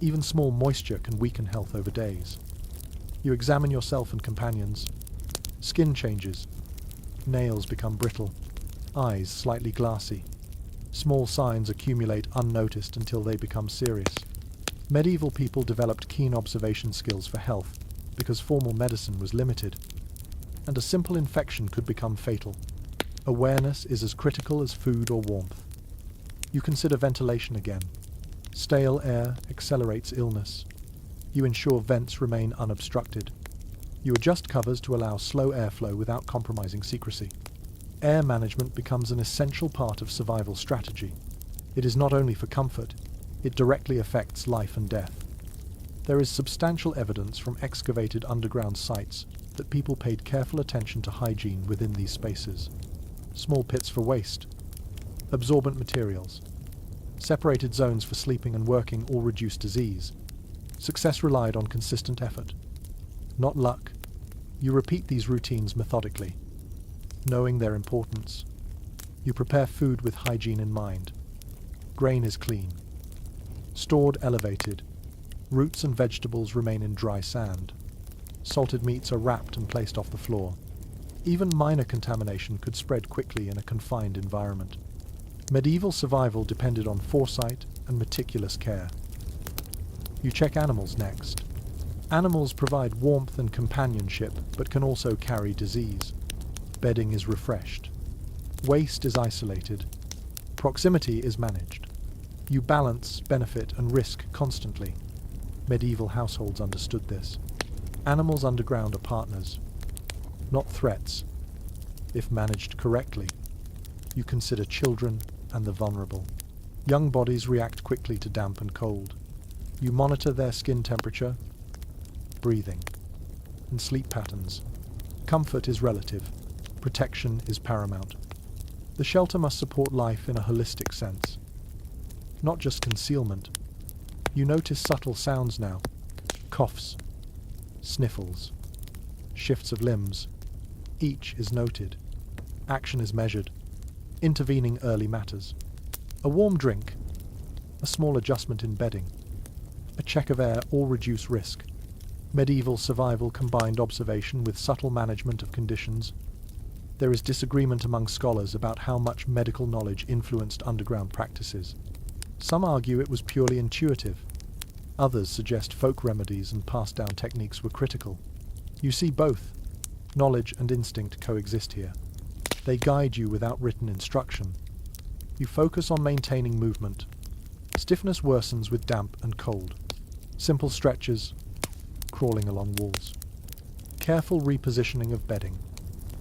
Even small moisture can weaken health over days. You examine yourself and companions. Skin changes. Nails become brittle. Eyes slightly glassy. Small signs accumulate unnoticed until they become serious. Medieval people developed keen observation skills for health because formal medicine was limited, and a simple infection could become fatal. Awareness is as critical as food or warmth. You consider ventilation again. Stale air accelerates illness. You ensure vents remain unobstructed. You adjust covers to allow slow airflow without compromising secrecy. Air management becomes an essential part of survival strategy. It is not only for comfort, it directly affects life and death. There is substantial evidence from excavated underground sites that people paid careful attention to hygiene within these spaces. Small pits for waste, absorbent materials, separated zones for sleeping and working all reduced disease. Success relied on consistent effort, not luck. You repeat these routines methodically, knowing their importance. You prepare food with hygiene in mind. Grain is clean, stored elevated. Roots and vegetables remain in dry sand. Salted meats are wrapped and placed off the floor. Even minor contamination could spread quickly in a confined environment. Medieval survival depended on foresight and meticulous care. You check animals next. Animals provide warmth and companionship, but can also carry disease. Bedding is refreshed. Waste is isolated. Proximity is managed. You balance benefit and risk constantly. Medieval households understood this. Animals underground are partners, not threats. If managed correctly, you consider children and the vulnerable. Young bodies react quickly to damp and cold. You monitor their skin temperature, breathing, and sleep patterns. Comfort is relative. Protection is paramount. The shelter must support life in a holistic sense, not just concealment. You notice subtle sounds now. Coughs, sniffles, shifts of limbs. Each is noted. Action is measured. Intervening early matters. A warm drink, a small adjustment in bedding, a check of air all reduce risk. Medieval survival combined observation with subtle management of conditions. There is disagreement among scholars about how much medical knowledge influenced underground practices. Some argue it was purely intuitive. Others suggest folk remedies and passed down techniques were critical. You see both. Knowledge and instinct coexist here. They guide you without written instruction. You focus on maintaining movement. Stiffness worsens with damp and cold. Simple stretches, crawling along walls. Careful repositioning of bedding.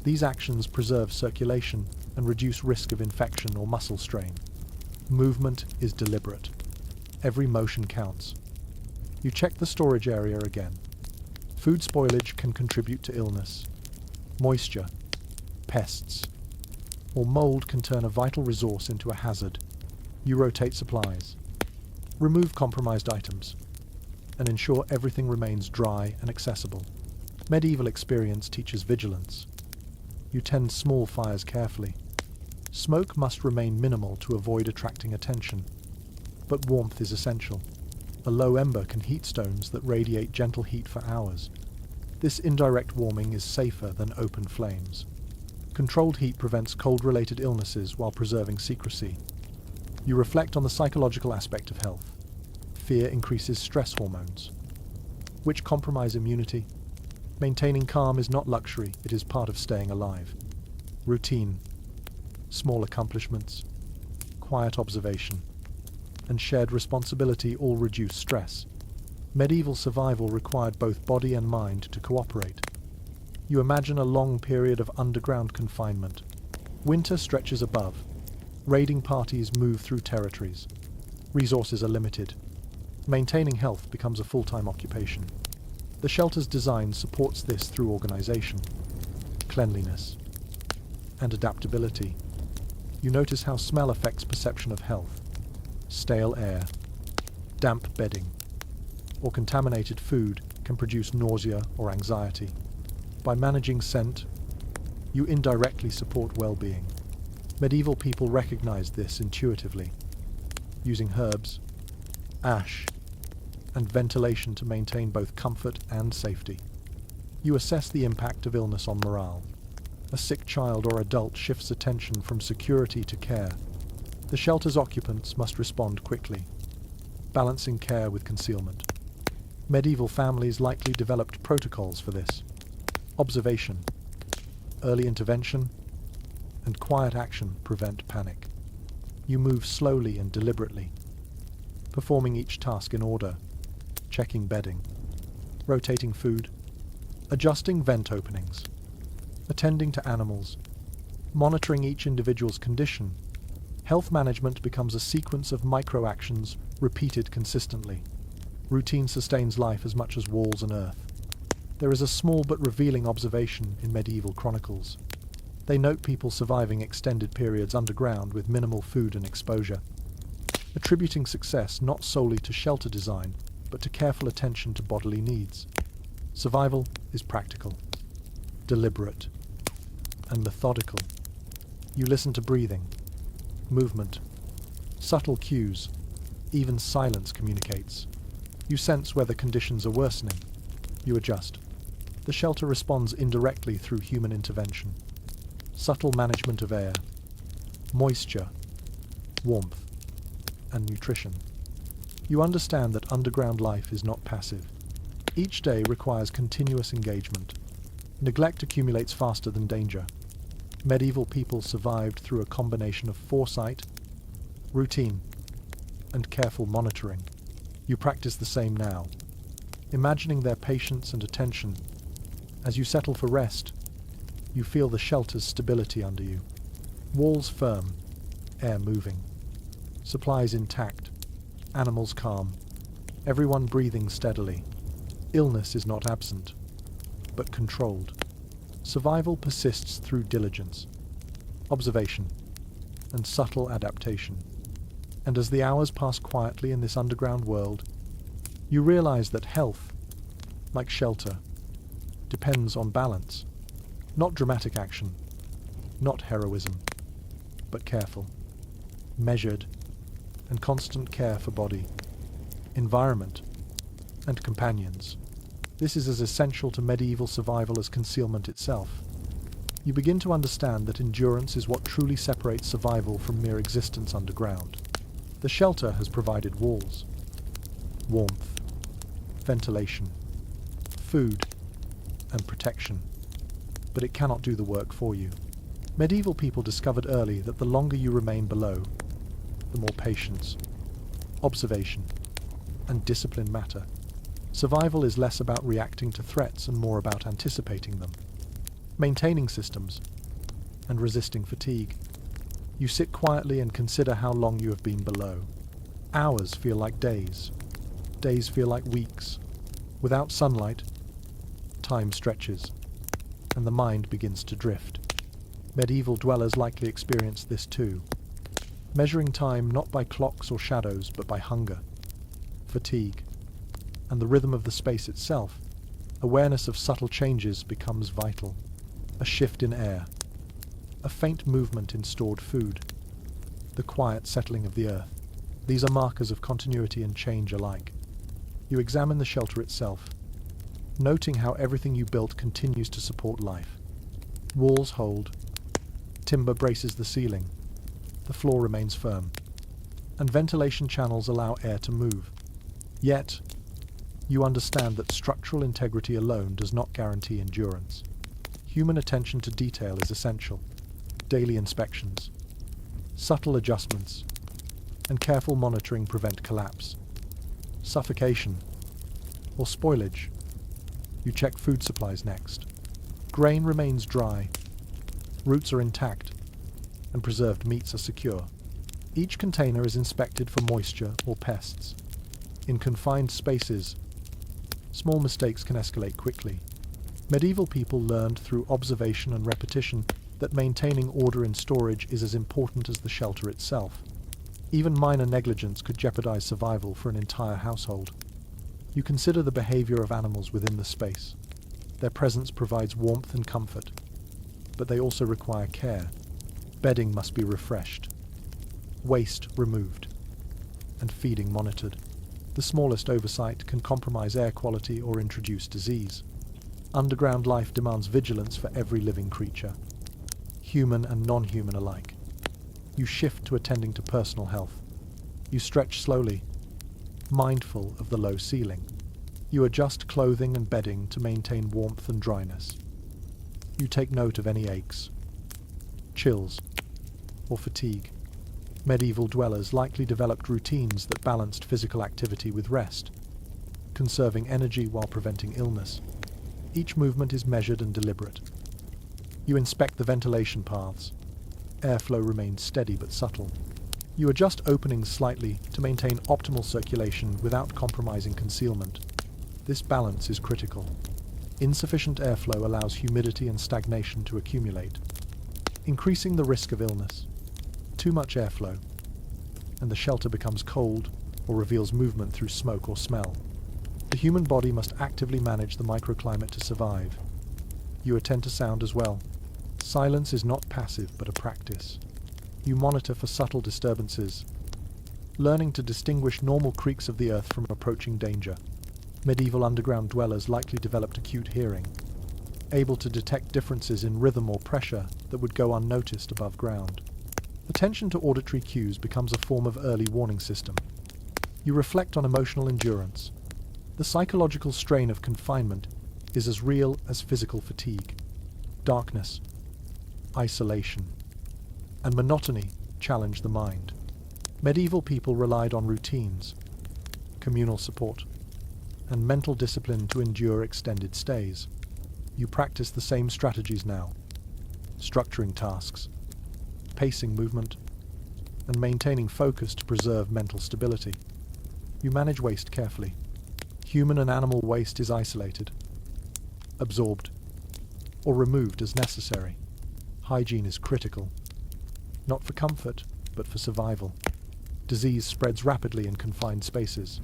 These actions preserve circulation and reduce risk of infection or muscle strain. Movement is deliberate. Every motion counts. You check the storage area again. Food spoilage can contribute to illness. Moisture, pests, or mold can turn a vital resource into a hazard. You rotate supplies. Remove compromised items and ensure everything remains dry and accessible. Medieval experience teaches vigilance. You tend small fires carefully. Smoke must remain minimal to avoid attracting attention, but warmth is essential. A low ember can heat stones that radiate gentle heat for hours. This indirect warming is safer than open flames. Controlled heat prevents cold-related illnesses while preserving secrecy. You reflect on the psychological aspect of health. Fear increases stress hormones, which compromise immunity. Maintaining calm is not luxury, it is part of staying alive. Routine, small accomplishments, quiet observation, and shared responsibility all reduce stress. Medieval survival required both body and mind to cooperate. You imagine a long period of underground confinement. Winter stretches above. Raiding parties move through territories. Resources are limited. Maintaining health becomes a full-time occupation. The shelter's design supports this through organization, cleanliness, and adaptability. You notice how smell affects perception of health. Stale air, damp bedding, or contaminated food can produce nausea or anxiety. By managing scent, you indirectly support well-being. Medieval people recognized this intuitively, using herbs, ash, and ventilation to maintain both comfort and safety. You assess the impact of illness on morale. A sick child or adult shifts attention from security to care. The shelter's occupants must respond quickly, balancing care with concealment. Medieval families likely developed protocols for this. Observation, early intervention, and quiet action prevent panic. You move slowly and deliberately, performing each task in order, checking bedding, rotating food, adjusting vent openings, attending to animals, monitoring each individual's condition. Health management becomes a sequence of micro-actions repeated consistently. Routine sustains life as much as walls and earth. There is a small but revealing observation in medieval chronicles. They note people surviving extended periods underground with minimal food and exposure, attributing success not solely to shelter design, but to careful attention to bodily needs. Survival is practical, deliberate, and methodical. You listen to breathing, movement, subtle cues, even silence communicates. You sense whether conditions are worsening. You adjust. The shelter responds indirectly through human intervention. Subtle management of air, moisture, warmth, and nutrition. You understand that underground life is not passive. Each day requires continuous engagement. Neglect accumulates faster than danger. Medieval people survived through a combination of foresight, routine, and careful monitoring. You practice the same now, imagining their patience and attention. As you settle for rest, you feel the shelter's stability under you. Walls firm, air moving, supplies intact, animals calm, everyone breathing steadily. Illness is not absent, but controlled. Survival persists through diligence, observation, and subtle adaptation. And as the hours pass quietly in this underground world, you realize that health, like shelter, depends on balance. Not dramatic action, not heroism, but careful, measured, and constant care for body, environment, and companions. This is as essential to medieval survival as concealment itself. You begin to understand that endurance is what truly separates survival from mere existence underground. The shelter has provided walls, warmth, ventilation, food, and protection, but it cannot do the work for you. Medieval people discovered early that the longer you remain below, the more patience, observation, and discipline matter. Survival is less about reacting to threats and more about anticipating them, maintaining systems, and resisting fatigue. You sit quietly and consider how long you have been below. Hours feel like days. Days feel like weeks. Without sunlight, time stretches, and the mind begins to drift. Medieval dwellers likely experienced this too, measuring time not by clocks or shadows but by hunger, fatigue, and the rhythm of the space itself. Awareness of subtle changes becomes vital. A shift in air, a faint movement in stored food, the quiet settling of the earth. These are markers of continuity and change alike. You examine the shelter itself, noting how everything you built continues to support life. Walls hold, timber braces the ceiling, the floor remains firm, and ventilation channels allow air to move. Yet, you understand that structural integrity alone does not guarantee endurance. Human attention to detail is essential. Daily inspections, subtle adjustments, and careful monitoring prevent collapse, suffocation, or spoilage. You check food supplies next. Grain remains dry, roots are intact, and preserved meats are secure. Each container is inspected for moisture or pests. In confined spaces, small mistakes can escalate quickly. Medieval people learned through observation and repetition that maintaining order in storage is as important as the shelter itself. Even minor negligence could jeopardize survival for an entire household. You consider the behavior of animals within the space. Their presence provides warmth and comfort, but they also require care. Bedding must be refreshed, waste removed, and feeding monitored. The smallest oversight can compromise air quality or introduce disease. Underground life demands vigilance for every living creature, human and non-human alike. You shift to attending to personal health. You stretch slowly, mindful of the low ceiling. You adjust clothing and bedding to maintain warmth and dryness. You take note of any aches, chills, or fatigue. Medieval dwellers likely developed routines that balanced physical activity with rest, conserving energy while preventing illness. Each movement is measured and deliberate. You inspect the ventilation paths. Airflow remains steady but subtle. You adjust openings slightly to maintain optimal circulation without compromising concealment. This balance is critical. Insufficient airflow allows humidity and stagnation to accumulate, increasing the risk of illness. Too much airflow, and the shelter becomes cold or reveals movement through smoke or smell. The human body must actively manage the microclimate to survive. You attend to sound as well. Silence is not passive but a practice. You monitor for subtle disturbances, learning to distinguish normal creaks of the earth from approaching danger. Medieval underground dwellers likely developed acute hearing, able to detect differences in rhythm or pressure that would go unnoticed above ground. Attention to auditory cues becomes a form of early warning system. You reflect on emotional endurance. The psychological strain of confinement is as real as physical fatigue. Darkness, isolation, and monotony challenge the mind. Medieval people relied on routines, communal support, and mental discipline to endure extended stays. You practice the same strategies now, structuring tasks, pacing movement, and maintaining focus to preserve mental stability. You manage waste carefully. Human and animal waste is isolated, absorbed, or removed as necessary. Hygiene is critical, not for comfort, but for survival. Disease spreads rapidly in confined spaces,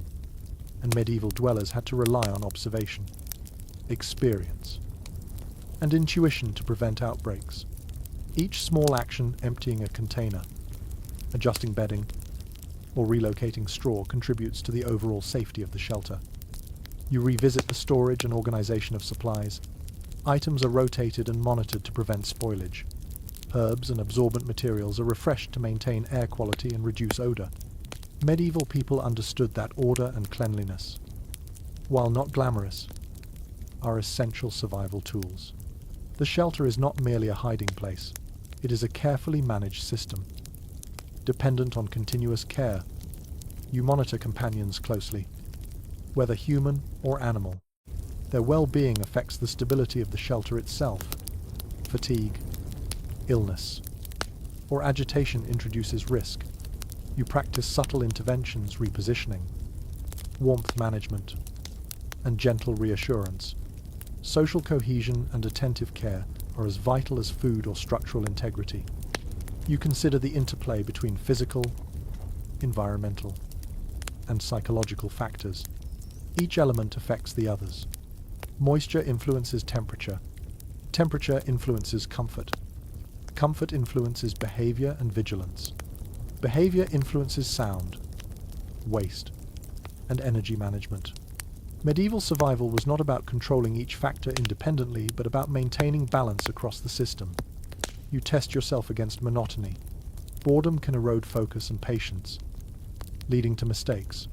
and medieval dwellers had to rely on observation, experience, and intuition to prevent outbreaks. Each small action, emptying a container, adjusting bedding, or relocating straw, contributes to the overall safety of the shelter. You revisit the storage and organization of supplies. Items are rotated and monitored to prevent spoilage. Herbs and absorbent materials are refreshed to maintain air quality and reduce odor. Medieval people understood that order and cleanliness, while not glamorous, are essential survival tools. The shelter is not merely a hiding place. It is a carefully managed system, dependent on continuous care. You monitor companions closely, whether human or animal. Their well-being affects the stability of the shelter itself. Fatigue, illness, or agitation introduces risk. You practice subtle interventions, repositioning, warmth management, and gentle reassurance. Social cohesion and attentive care are as vital as food or structural integrity. You consider the interplay between physical, environmental, and psychological factors. Each element affects the others. Moisture influences temperature. Temperature influences comfort. Comfort influences behavior and vigilance. Behavior influences sound, waste, and energy management. Medieval survival was not about controlling each factor independently, but about maintaining balance across the system. You test yourself against monotony. Boredom can erode focus and patience, leading to mistakes.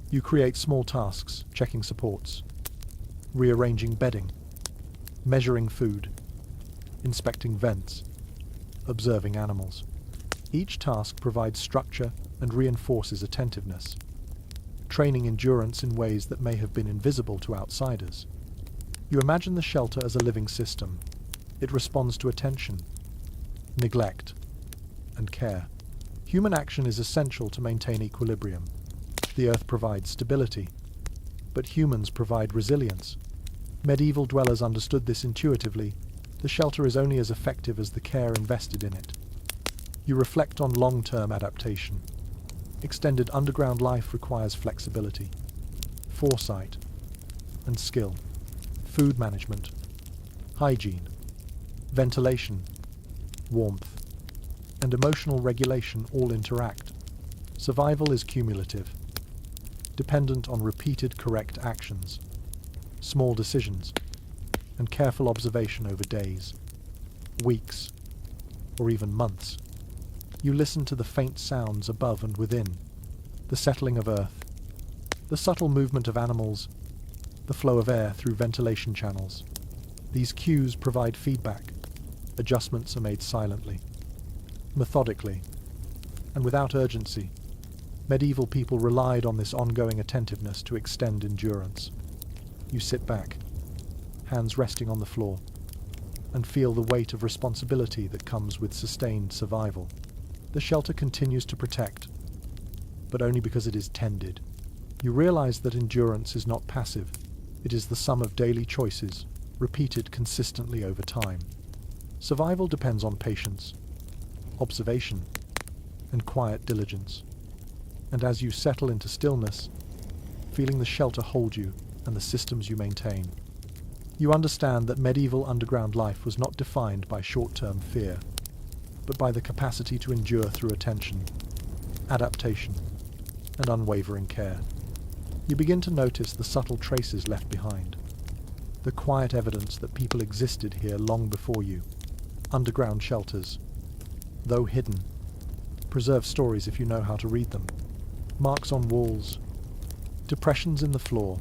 You create small tasks, checking supports, rearranging bedding, measuring food, inspecting vents, observing animals. Each task provides structure and reinforces attentiveness, training endurance in ways that may have been invisible to outsiders. You imagine the shelter as a living system. It responds to attention, neglect, and care. Human action is essential to maintain equilibrium. The earth provides stability, but humans provide resilience. Medieval dwellers understood this intuitively. The shelter is only as effective as the care invested in it. You reflect on long-term adaptation. Extended underground life requires flexibility, foresight, and skill. Food management, hygiene, ventilation, warmth, and emotional regulation all interact. Survival is cumulative, dependent on repeated correct actions, small decisions, and careful observation over days, weeks, or even months. You listen to the faint sounds above and within, the settling of earth, the subtle movement of animals, the flow of air through ventilation channels. These cues provide feedback. Adjustments are made silently, methodically, and without urgency. Medieval people relied on this ongoing attentiveness to extend endurance. You sit back, hands resting on the floor, and feel the weight of responsibility that comes with sustained survival. The shelter continues to protect, but only because it is tended. You realize that endurance is not passive. It is the sum of daily choices, repeated consistently over time. Survival depends on patience, observation, and quiet diligence. And as you settle into stillness, feeling the shelter hold you and the systems you maintain, you understand that medieval underground life was not defined by short-term fear, but by the capacity to endure through attention, adaptation, and unwavering care. You begin to notice the subtle traces left behind, the quiet evidence that people existed here long before you. Underground shelters, though hidden, preserve stories if you know how to read them. Marks on walls, depressions in the floor,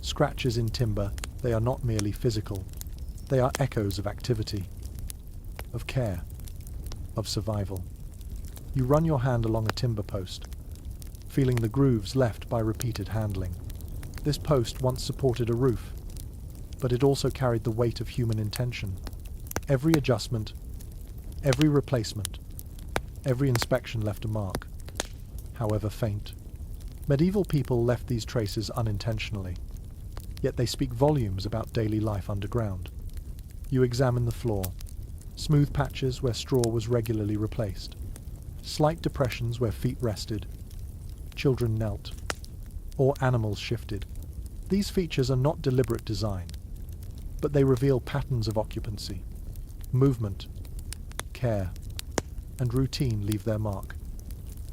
scratches in timber, they are not merely physical. They are echoes of activity, of care, of survival. You run your hand along a timber post, feeling the grooves left by repeated handling. This post once supported a roof, but it also carried the weight of human intention. Every adjustment, every replacement, every inspection left a mark, however faint. Medieval people left these traces unintentionally, yet they speak volumes about daily life underground. You examine the floor, smooth patches where straw was regularly replaced, slight depressions where feet rested, children knelt, or animals shifted. These features are not deliberate design, but they reveal patterns of occupancy. Movement, care, and routine leave their mark,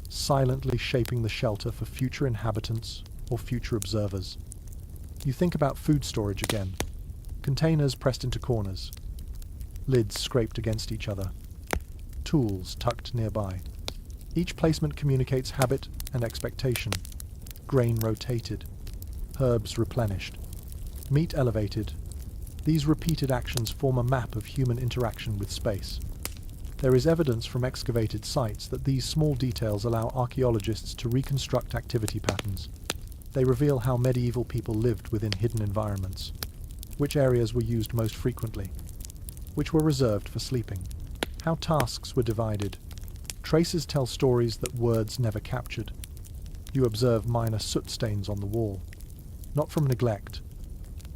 silently shaping the shelter for future inhabitants or future observers. You think about food storage again. Containers pressed into corners, lids scraped against each other, tools tucked nearby. Each placement communicates habit and expectation. Grain rotated, herbs replenished, meat elevated. These repeated actions form a map of human interaction with space. There is evidence from excavated sites that these small details allow archaeologists to reconstruct activity patterns. They reveal how medieval people lived within hidden environments, which areas were used most frequently, which were reserved for sleeping, how tasks were divided. Traces tell stories that words never captured. You observe minor soot stains on the wall, not from neglect,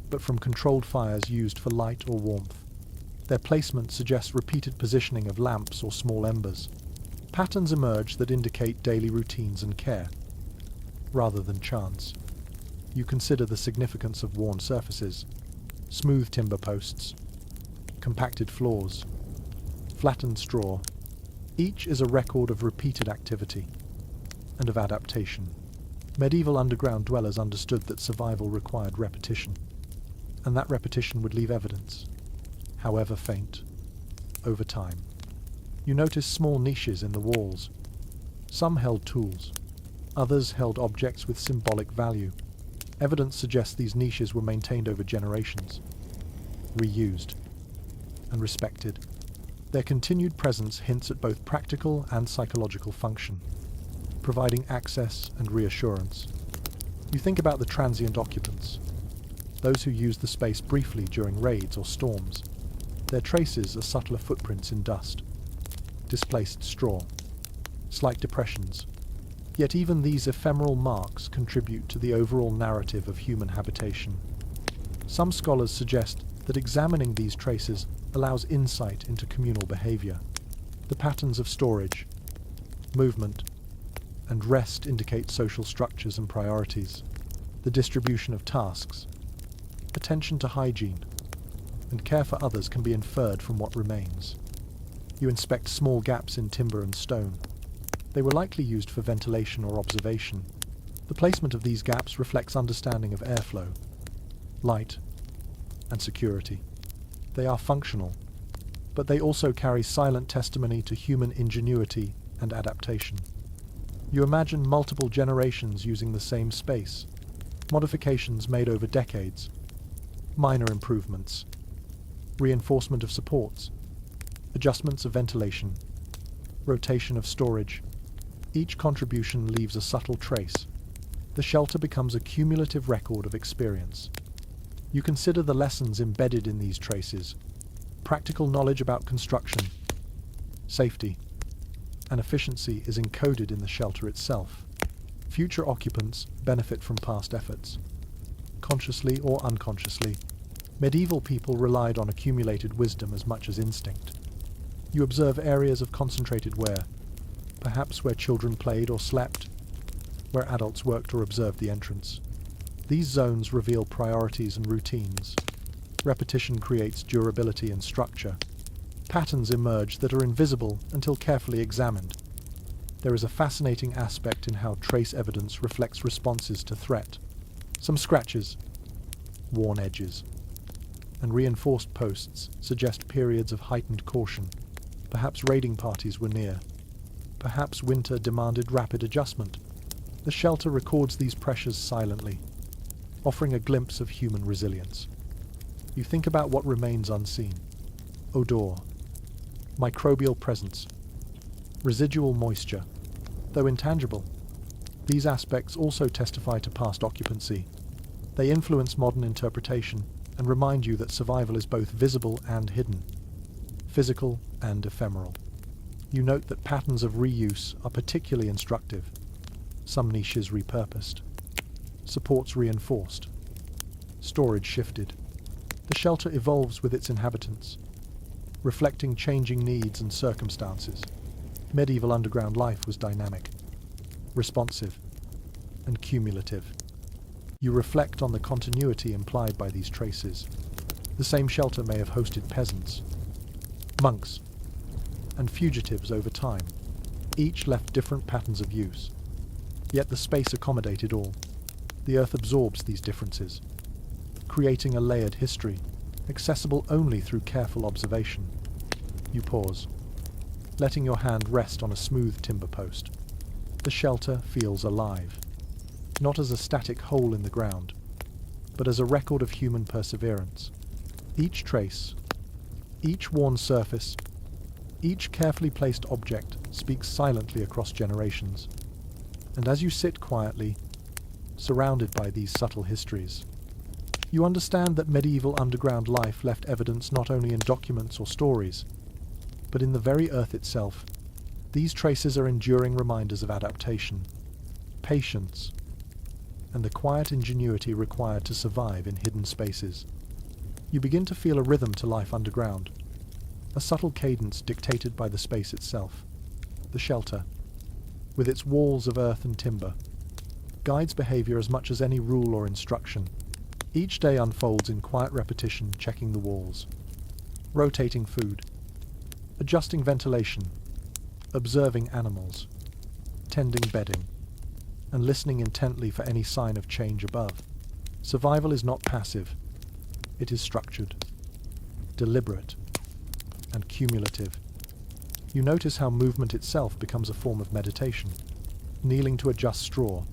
but from controlled fires used for light or warmth. Their placement suggests repeated positioning of lamps or small embers. Patterns emerge that indicate daily routines and care, rather than chance. You consider the significance of worn surfaces, smooth timber posts, compacted floors, flattened straw. Each is a record of repeated activity and of adaptation. Medieval underground dwellers understood that survival required repetition, and that repetition would leave evidence, however faint, over time. You notice small niches in the walls. Some held tools, others held objects with symbolic value. Evidence suggests these niches were maintained over generations, reused, and respected. Their continued presence hints at both practical and psychological function, providing access and reassurance. You think about the transient occupants, those who use the space briefly during raids or storms. Their traces are subtler footprints in dust, displaced straw, slight depressions. Yet even these ephemeral marks contribute to the overall narrative of human habitation. Some scholars suggest that examining these traces allows insight into communal behavior. The patterns of storage, movement, and rest indicate social structures and priorities. The distribution of tasks, attention to hygiene, and care for others can be inferred from what remains. You inspect small gaps in timber and stone. They were likely used for ventilation or observation. The placement of these gaps reflects understanding of airflow, light, and security. They are functional, but they also carry silent testimony to human ingenuity and adaptation. You imagine multiple generations using the same space, modifications made over decades, minor improvements, reinforcement of supports, adjustments of ventilation, rotation of storage. Each contribution leaves a subtle trace. The shelter becomes a cumulative record of experience. You consider the lessons embedded in these traces, practical knowledge about construction, safety, and efficiency is encoded in the shelter itself. Future occupants benefit from past efforts. Consciously or unconsciously, medieval people relied on accumulated wisdom as much as instinct. You observe areas of concentrated wear, perhaps where children played or slept, where adults worked or observed the entrance. These zones reveal priorities and routines. Repetition creates durability and structure. Patterns emerge that are invisible until carefully examined. There is a fascinating aspect in how trace evidence reflects responses to threat. Some scratches, worn edges, and reinforced posts suggest periods of heightened caution. Perhaps raiding parties were near. Perhaps winter demanded rapid adjustment. The shelter records these pressures silently, offering a glimpse of human resilience. You think about what remains unseen. Odor, microbial presence, residual moisture. Though intangible, these aspects also testify to past occupancy. They influence modern interpretation and remind you that survival is both visible and hidden, physical and ephemeral. You note that patterns of reuse are particularly instructive. Some niches repurposed, supports reinforced, storage shifted. The shelter evolves with its inhabitants, reflecting changing needs and circumstances. Medieval underground life was dynamic, responsive, and cumulative. You reflect on the continuity implied by these traces. The same shelter may have hosted peasants, monks, and fugitives over time. Each left different patterns of use. Yet the space accommodated all. The earth absorbs these differences, creating a layered history, accessible only through careful observation. You pause, letting your hand rest on a smooth timber post. The shelter feels alive, not as a static hole in the ground, but as a record of human perseverance. Each trace, each worn surface, each carefully placed object speaks silently across generations. And as you sit quietly, surrounded by these subtle histories, you understand that medieval underground life left evidence not only in documents or stories, but in the very earth itself. These traces are enduring reminders of adaptation, patience, and the quiet ingenuity required to survive in hidden spaces. You begin to feel a rhythm to life underground, a subtle cadence dictated by the space itself. The shelter, with its walls of earth and timber, guides behavior as much as any rule or instruction. Each day unfolds in quiet repetition, checking the walls, rotating food, adjusting ventilation, observing animals, tending bedding, and listening intently for any sign of change above. Survival is not passive. It is structured, deliberate, and cumulative. You notice how movement itself becomes a form of meditation, kneeling to adjust straw,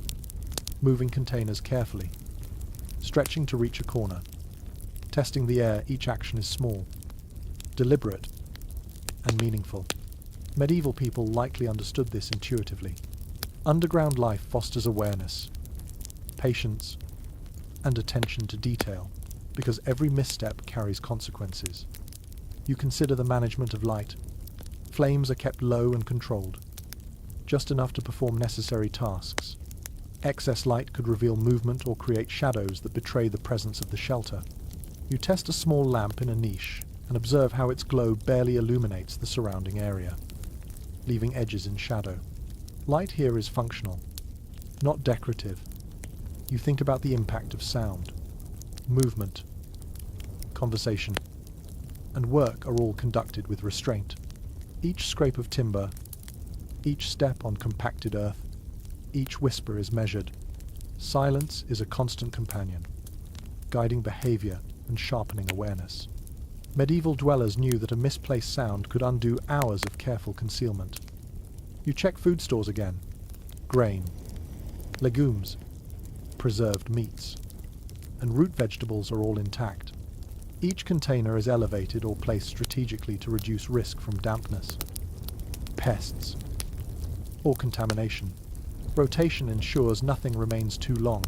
moving containers carefully, stretching to reach a corner, testing the air. Each action is small, deliberate, and meaningful. Medieval people likely understood this intuitively. Underground life fosters awareness, patience, and attention to detail, because every misstep carries consequences. You consider the management of light. Flames are kept low and controlled, just enough to perform necessary tasks. Excess light could reveal movement or create shadows that betray the presence of the shelter. You test a small lamp in a niche and observe how its glow barely illuminates the surrounding area, leaving edges in shadow. Light here is functional, not decorative. You think about the impact of sound, movement, conversation, and work are all conducted with restraint. Each scrape of timber, each step on compacted earth, each whisper is measured. Silence is a constant companion, guiding behavior and sharpening awareness. Medieval dwellers knew that a misplaced sound could undo hours of careful concealment. You check food stores again. Grain, legumes, preserved meats, and root vegetables are all intact. Each container is elevated or placed strategically to reduce risk from dampness, pests, or contamination. Rotation ensures nothing remains too long.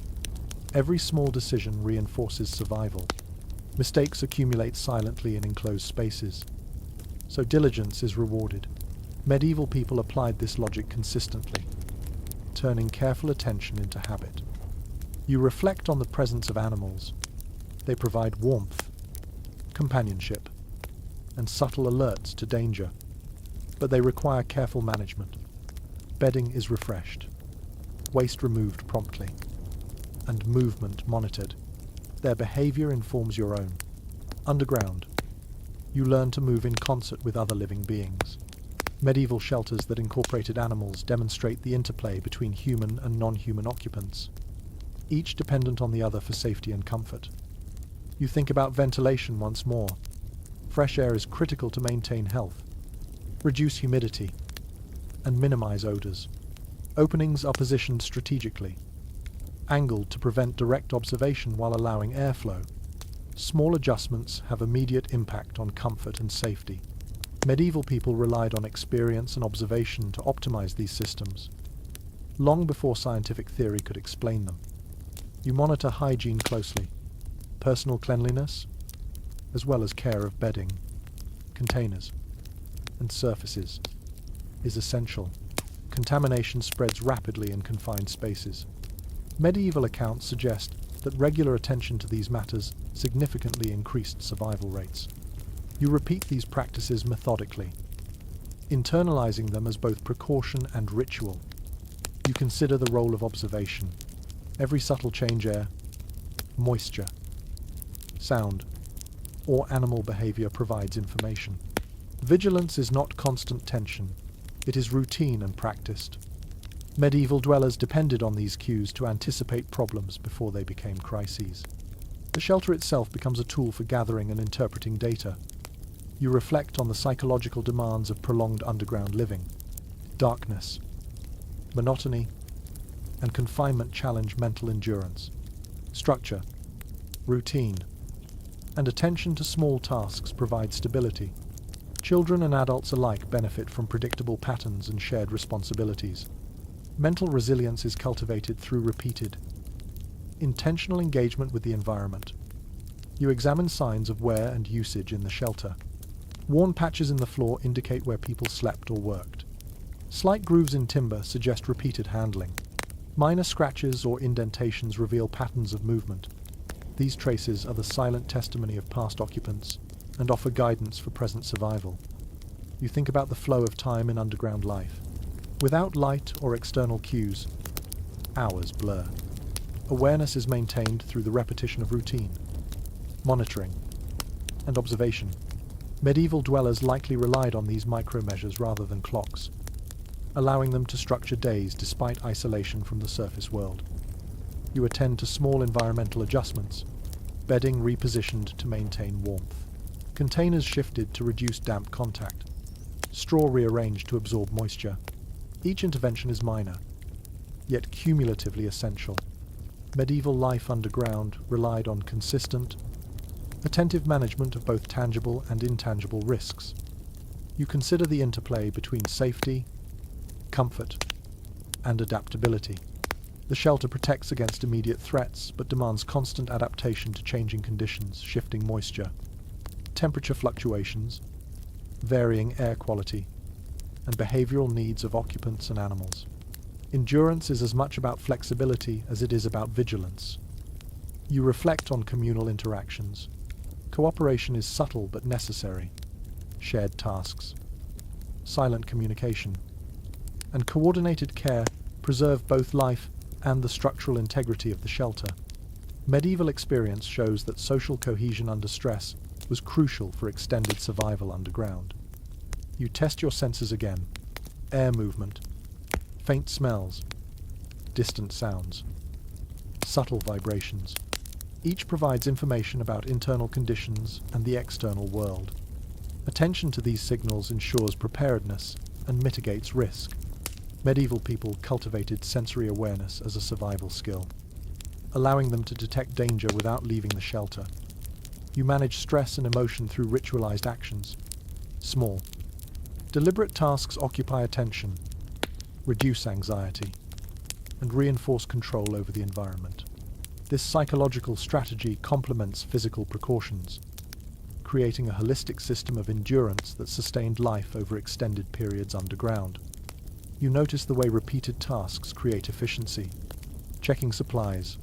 Every small decision reinforces survival. Mistakes accumulate silently in enclosed spaces, so diligence is rewarded. Medieval people applied this logic consistently, turning careful attention into habit. You reflect on the presence of animals. They provide warmth, companionship, and subtle alerts to danger, but they require careful management. Bedding is refreshed, waste removed promptly, and movement monitored. Their behavior informs your own. Underground, you learn to move in concert with other living beings. Medieval shelters that incorporated animals demonstrate the interplay between human and non-human occupants, each dependent on the other for safety and comfort. You think about ventilation once more. Fresh air is critical to maintain health, reduce humidity, and minimize odors. Openings are positioned strategically, angled to prevent direct observation while allowing airflow. Small adjustments have immediate impact on comfort and safety. Medieval people relied on experience and observation to optimize these systems, long before scientific theory could explain them. You monitor hygiene closely, personal cleanliness, as well as care of bedding, containers, and surfaces, is essential. Contamination spreads rapidly in confined spaces. Medieval accounts suggest that regular attention to these matters significantly increased survival rates. You repeat these practices methodically, internalizing them as both precaution and ritual. You consider the role of observation. Every subtle change, air, moisture, sound, or animal behavior provides information. Vigilance is not constant tension. It is routine and practiced. Medieval dwellers depended on these cues to anticipate problems before they became crises. The shelter itself becomes a tool for gathering and interpreting data. You reflect on the psychological demands of prolonged underground living. Darkness, monotony, and confinement challenge mental endurance. Structure, routine, and attention to small tasks provide stability. Children and adults alike benefit from predictable patterns and shared responsibilities. Mental resilience is cultivated through repeated, intentional engagement with the environment. You examine signs of wear and usage in the shelter. Worn patches in the floor indicate where people slept or worked. Slight grooves in timber suggest repeated handling. Minor scratches or indentations reveal patterns of movement. These traces are the silent testimony of past occupants and offer guidance for present survival. You think about the flow of time in underground life. Without light or external cues, hours blur. Awareness is maintained through the repetition of routine, monitoring, and observation. Medieval dwellers likely relied on these micro-measures rather than clocks, allowing them to structure days despite isolation from the surface world. You attend to small environmental adjustments, bedding repositioned to maintain warmth, containers shifted to reduce damp contact, straw rearranged to absorb moisture. Each intervention is minor, yet cumulatively essential. Medieval life underground relied on consistent, attentive management of both tangible and intangible risks. You consider the interplay between safety, comfort, and adaptability. The shelter protects against immediate threats, but demands constant adaptation to changing conditions, shifting moisture, temperature fluctuations, varying air quality, and behavioral needs of occupants and animals. Endurance is as much about flexibility as it is about vigilance. You reflect on communal interactions. Cooperation is subtle but necessary. Shared tasks, silent communication, and coordinated care preserve both life and the structural integrity of the shelter. Medieval experience shows that social cohesion under stress was crucial for extended survival underground. You test your senses again. Air movement, faint smells, distant sounds, subtle vibrations. Each provides information about internal conditions and the external world. Attention to these signals ensures preparedness and mitigates risk. Medieval people cultivated sensory awareness as a survival skill, allowing them to detect danger without leaving the shelter. You manage stress and emotion through ritualized actions. Small, deliberate tasks occupy attention, reduce anxiety, and reinforce control over the environment. This psychological strategy complements physical precautions, creating a holistic system of endurance that sustained life over extended periods underground. You notice the way repeated tasks create efficiency, checking supplies,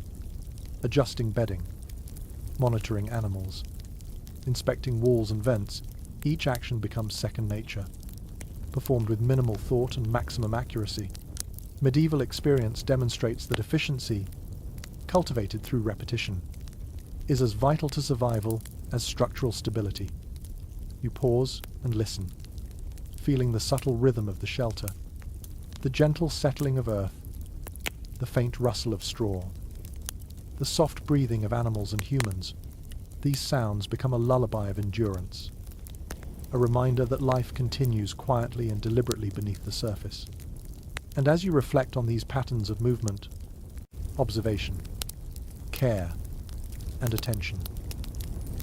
adjusting bedding, monitoring animals, inspecting walls and vents. Each action becomes second nature, performed with minimal thought and maximum accuracy. Medieval experience demonstrates that efficiency, cultivated through repetition, is as vital to survival as structural stability. You pause and listen, feeling the subtle rhythm of the shelter, the gentle settling of earth, the faint rustle of straw, the soft breathing of animals and humans. These sounds become a lullaby of endurance, a reminder that life continues quietly and deliberately beneath the surface. And as you reflect on these patterns of movement, observation, care, and attention,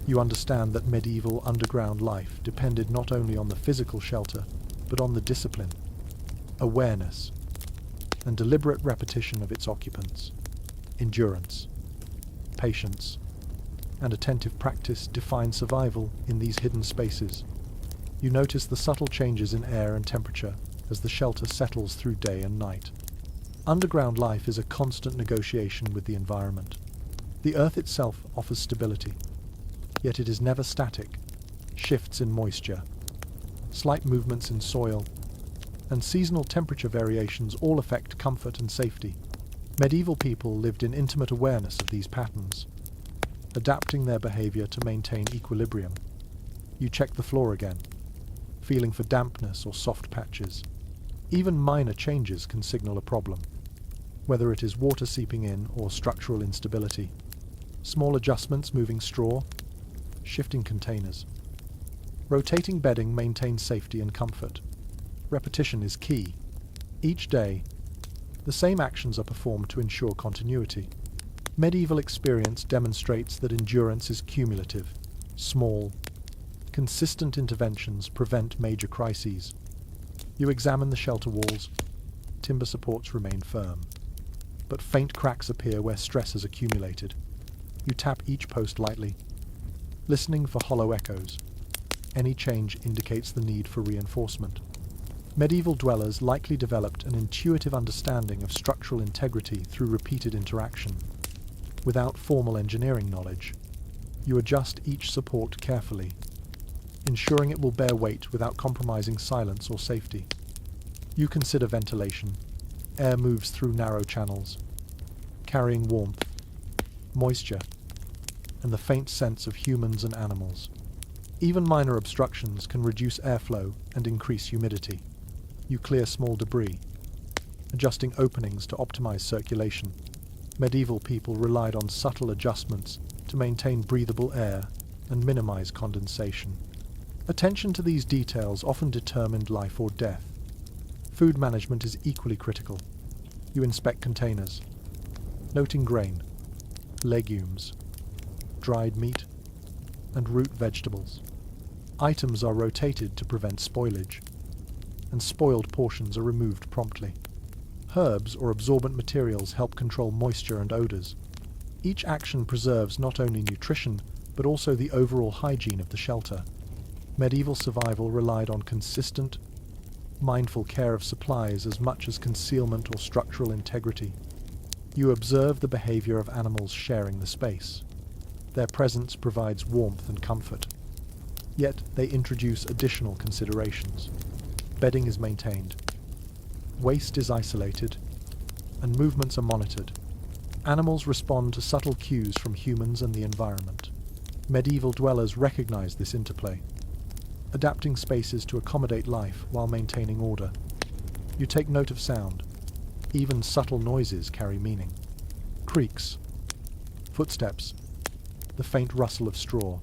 you understand that medieval underground life depended not only on the physical shelter, but on the discipline, awareness, and deliberate repetition of its occupants. Endurance, patience, and attentive practice define survival in these hidden spaces. You notice the subtle changes in air and temperature as the shelter settles through day and night. Underground life is a constant negotiation with the environment. The earth itself offers stability, yet it is never static. Shifts in moisture, slight movements in soil, and seasonal temperature variations all affect comfort and safety. Medieval people lived in intimate awareness of these patterns, adapting their behavior to maintain equilibrium. You check the floor again, feeling for dampness or soft patches. Even minor changes can signal a problem, whether it is water seeping in or structural instability. Small adjustments moving straw, shifting containers. Rotating bedding maintains safety and comfort. Repetition is key. Each day, the same actions are performed to ensure continuity. Medieval experience demonstrates that endurance is cumulative. Small, consistent interventions prevent major crises. You examine the shelter walls. Timber supports remain firm, but faint cracks appear where stress has accumulated. You tap each post lightly, listening for hollow echoes. Any change indicates the need for reinforcement. Medieval dwellers likely developed an intuitive understanding of structural integrity through repeated interaction. Without formal engineering knowledge, you adjust each support carefully, ensuring it will bear weight without compromising silence or safety. You consider ventilation. Air moves through narrow channels, carrying warmth, moisture, and the faint sense of humans and animals. Even minor obstructions can reduce airflow and increase humidity. You clear small debris, adjusting openings to optimize circulation. Medieval people relied on subtle adjustments to maintain breathable air and minimize condensation. Attention to these details often determined life or death. Food management is equally critical. You inspect containers, noting grain, legumes, dried meat, and root vegetables. Items are rotated to prevent spoilage, and spoiled portions are removed promptly. Herbs or absorbent materials help control moisture and odors. Each action preserves not only nutrition, but also the overall hygiene of the shelter. Medieval survival relied on consistent, mindful care of supplies as much as concealment or structural integrity. You observe the behavior of animals sharing the space. Their presence provides warmth and comfort. Yet they introduce additional considerations. Bedding is maintained. Waste is isolated, and movements are monitored. Animals respond to subtle cues from humans and the environment. Medieval dwellers recognize this interplay, adapting spaces to accommodate life while maintaining order. You take note of sound. Even subtle noises carry meaning. Creaks, footsteps, the faint rustle of straw.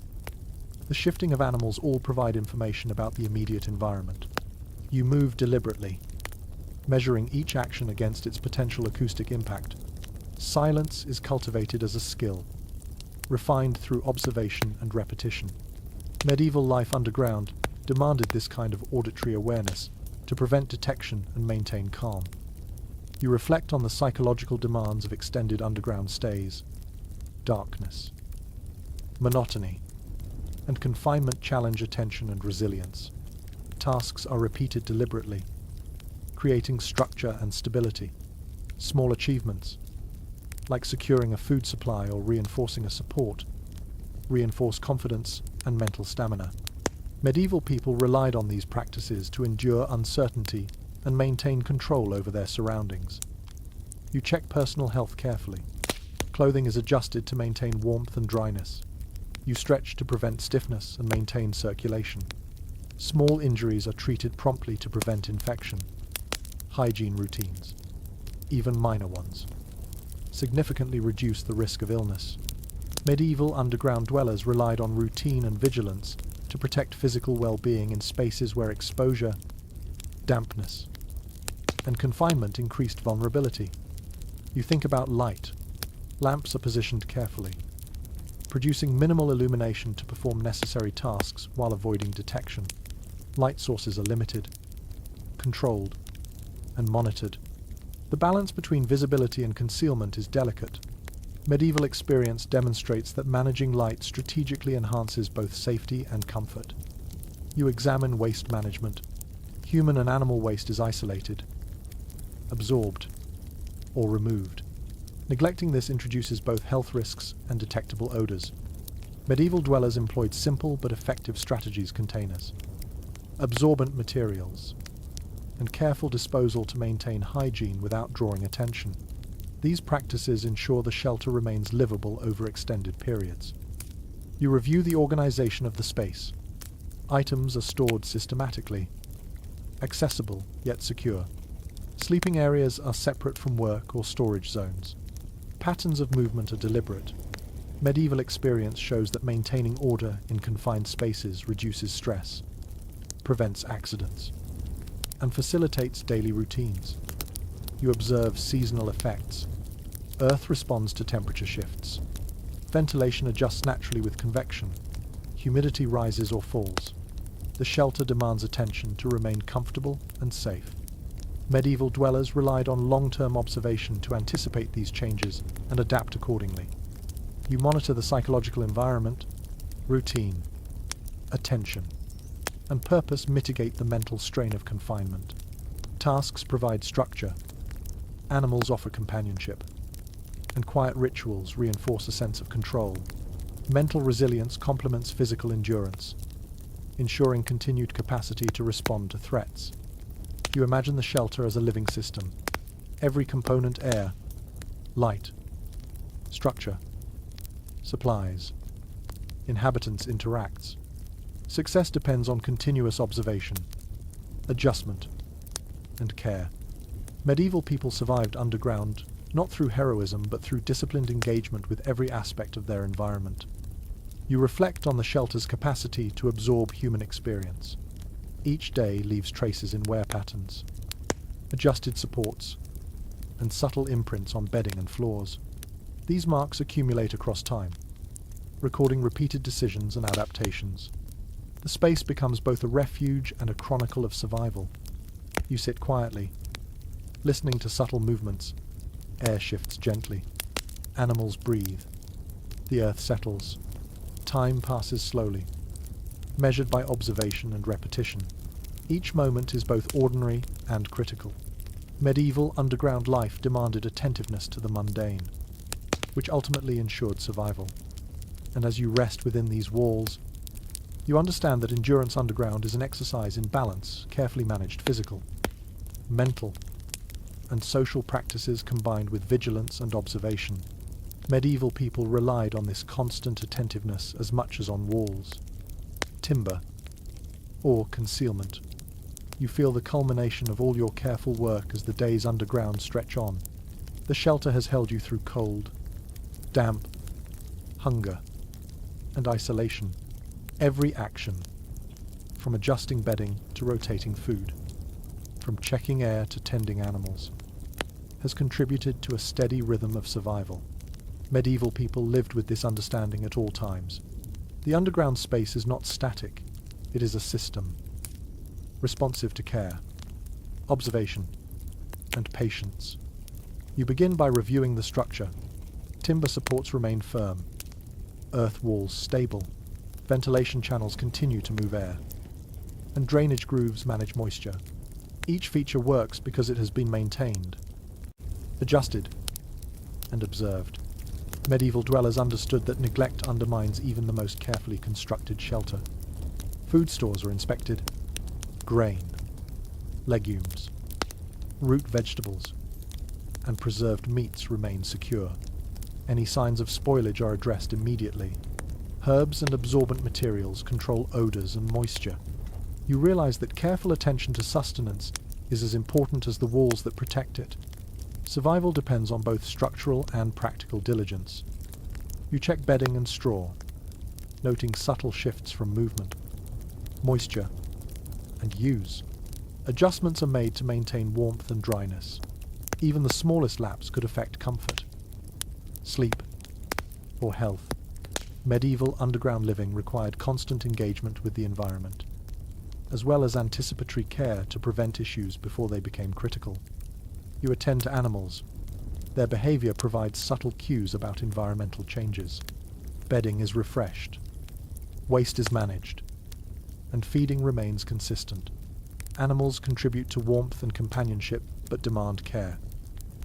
The shifting of animals all provide information about the immediate environment. You move deliberately, measuring each action against its potential acoustic impact. Silence is cultivated as a skill, refined through observation and repetition. Medieval life underground demanded this kind of auditory awareness to prevent detection and maintain calm. You reflect on the psychological demands of extended underground stays. Darkness, monotony, and confinement challenge attention and resilience. Tasks are repeated deliberately, creating structure and stability. Small achievements, like securing a food supply or reinforcing a support, reinforce confidence and mental stamina. Medieval people relied on these practices to endure uncertainty and maintain control over their surroundings. You check personal health carefully. Clothing is adjusted to maintain warmth and dryness. You stretch to prevent stiffness and maintain circulation. Small injuries are treated promptly to prevent infection. Hygiene routines, even minor ones, significantly reduce the risk of illness. Medieval underground dwellers relied on routine and vigilance to protect physical well-being in spaces where exposure, dampness, and confinement increased vulnerability. You think about light. Lamps are positioned carefully, producing minimal illumination to perform necessary tasks while avoiding detection. Light sources are limited, controlled, and monitored. The balance between visibility and concealment is delicate. Medieval experience demonstrates that managing light strategically enhances both safety and comfort. You examine waste management. Human and animal waste is isolated, absorbed, or removed. Neglecting this introduces both health risks and detectable odors. Medieval dwellers employed simple but effective strategies: containers, absorbent materials, and careful disposal to maintain hygiene without drawing attention. These practices ensure the shelter remains livable over extended periods. You review the organization of the space. Items are stored systematically, accessible yet secure. Sleeping areas are separate from work or storage zones. Patterns of movement are deliberate, Medieval experience shows that maintaining order in confined spaces reduces stress, prevents accidents, and facilitates daily routines. You observe seasonal effects. Earth responds to temperature shifts. Ventilation adjusts naturally with convection. Humidity rises or falls. The shelter demands attention to remain comfortable and safe. Medieval dwellers relied on long-term observation to anticipate these changes and adapt accordingly. You monitor the psychological environment, routine, attention, and purpose mitigate the mental strain of confinement. Tasks provide structure, animals offer companionship, and quiet rituals reinforce a sense of control. Mental resilience complements physical endurance, ensuring continued capacity to respond to threats. You imagine the shelter as a living system. Every component: air, light, structure, supplies, inhabitants interacts. Success depends on continuous observation, adjustment, and care. Medieval people survived underground not through heroism but through disciplined engagement with every aspect of their environment. You reflect on the shelter's capacity to absorb human experience. Each day leaves traces in wear patterns, adjusted supports, and subtle imprints on bedding and floors. These marks accumulate across time, recording repeated decisions and adaptations. The space becomes both a refuge and a chronicle of survival. You sit quietly, listening to subtle movements. Air shifts gently. Animals breathe. The earth settles. Time passes slowly, measured by observation and repetition. Each moment is both ordinary and critical. Medieval underground life demanded attentiveness to the mundane, which ultimately ensured survival. And as you rest within these walls, you understand that endurance underground is an exercise in balance, carefully managed physical, mental, and social practices combined with vigilance and observation. Medieval people relied on this constant attentiveness as much as on walls. Timber, or concealment. You feel the culmination of all your careful work as the days underground stretch on. The shelter has held you through cold, damp, hunger, and isolation. Every action, from adjusting bedding to rotating food, from checking air to tending animals, has contributed to a steady rhythm of survival. Medieval people lived with this understanding at all times. The underground space is not static, it is a system, responsive to care, observation, and patience. You begin by reviewing the structure. Timber supports remain firm, earth walls stable, ventilation channels continue to move air, and drainage grooves manage moisture. Each feature works because it has been maintained, adjusted, and observed. Medieval dwellers understood that neglect undermines even the most carefully constructed shelter. Food stores are inspected. Grain, legumes, root vegetables, and preserved meats remain secure. Any signs of spoilage are addressed immediately. Herbs and absorbent materials control odors and moisture. You realize that careful attention to sustenance is as important as the walls that protect it. Survival depends on both structural and practical diligence. You check bedding and straw, noting subtle shifts from movement, moisture, and use. Adjustments are made to maintain warmth and dryness. Even the smallest lapse could affect comfort, sleep, or health. Medieval underground living required constant engagement with the environment, as well as anticipatory care to prevent issues before they became critical. You attend to animals. Their behavior provides subtle cues about environmental changes. Bedding is refreshed, waste is managed, and feeding remains consistent. Animals contribute to warmth and companionship but demand care.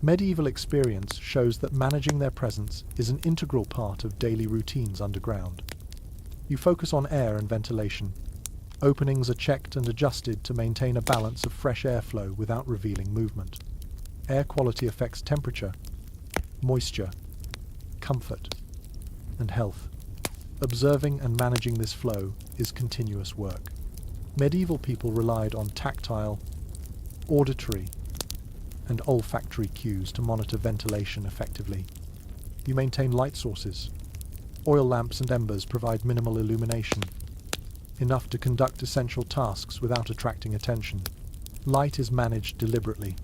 Medieval experience shows that managing their presence is an integral part of daily routines underground. You focus on air and ventilation. Openings are checked and adjusted to maintain a balance of fresh airflow without revealing movement. Air quality affects temperature, moisture, comfort, and health. Observing and managing this flow is continuous work. Medieval people relied on tactile, auditory, and olfactory cues to monitor ventilation effectively. You maintain light sources, Oil lamps and embers provide minimal illumination, enough to conduct essential tasks without attracting attention. Light is managed deliberately.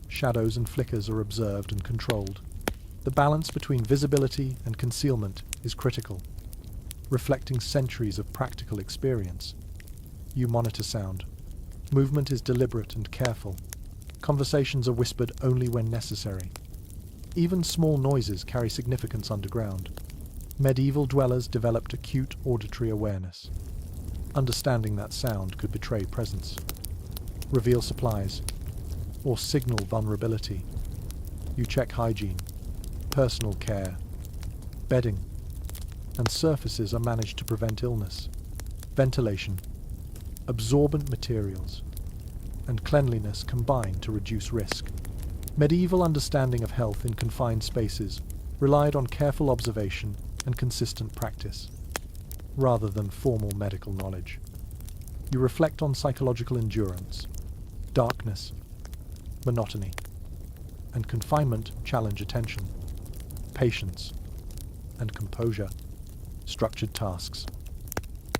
Shadows and flickers are observed and controlled. The balance between visibility and concealment is critical, reflecting centuries of practical experience. You monitor sound. Movement is deliberate and careful. Conversations are whispered only when necessary. Even small noises carry significance underground. Medieval dwellers developed acute auditory awareness, understanding that sound could betray presence, reveal supplies, or signal vulnerability. You check hygiene, personal care, bedding, and surfaces are managed to prevent illness. Ventilation, absorbent materials, and cleanliness combine to reduce risk. Medieval understanding of health in confined spaces relied on careful observation and consistent practice, rather than formal medical knowledge. You reflect on psychological endurance. Darkness, monotony, and confinement challenge attention, patience, and composure. Structured tasks,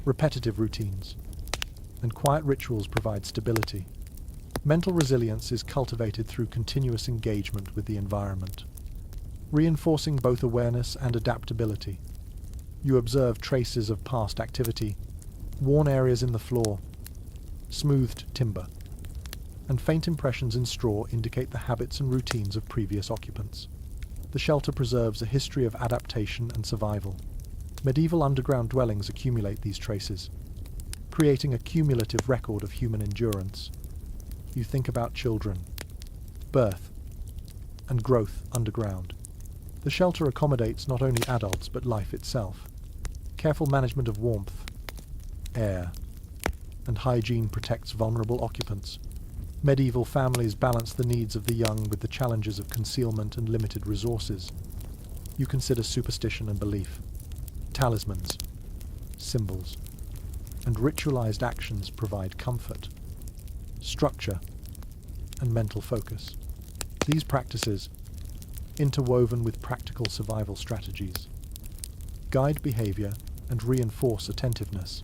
repetitive routines, and quiet rituals provide stability. Mental resilience is cultivated through continuous engagement with the environment, reinforcing both awareness and adaptability. You observe traces of past activity, worn areas in the floor, smoothed timber, and faint impressions in straw indicate the habits and routines of previous occupants. The shelter preserves a history of adaptation and survival. Medieval underground dwellings accumulate these traces, creating a cumulative record of human endurance. You think about children, birth, and growth underground. The shelter accommodates not only adults but life itself. Careful management of warmth, air, and hygiene protects vulnerable occupants. Medieval families balance the needs of the young with the challenges of concealment and limited resources. You consider superstition and belief. Talismans, symbols, and ritualized actions provide comfort, structure, and mental focus. These practices, interwoven with practical survival strategies, guide behavior and reinforce attentiveness.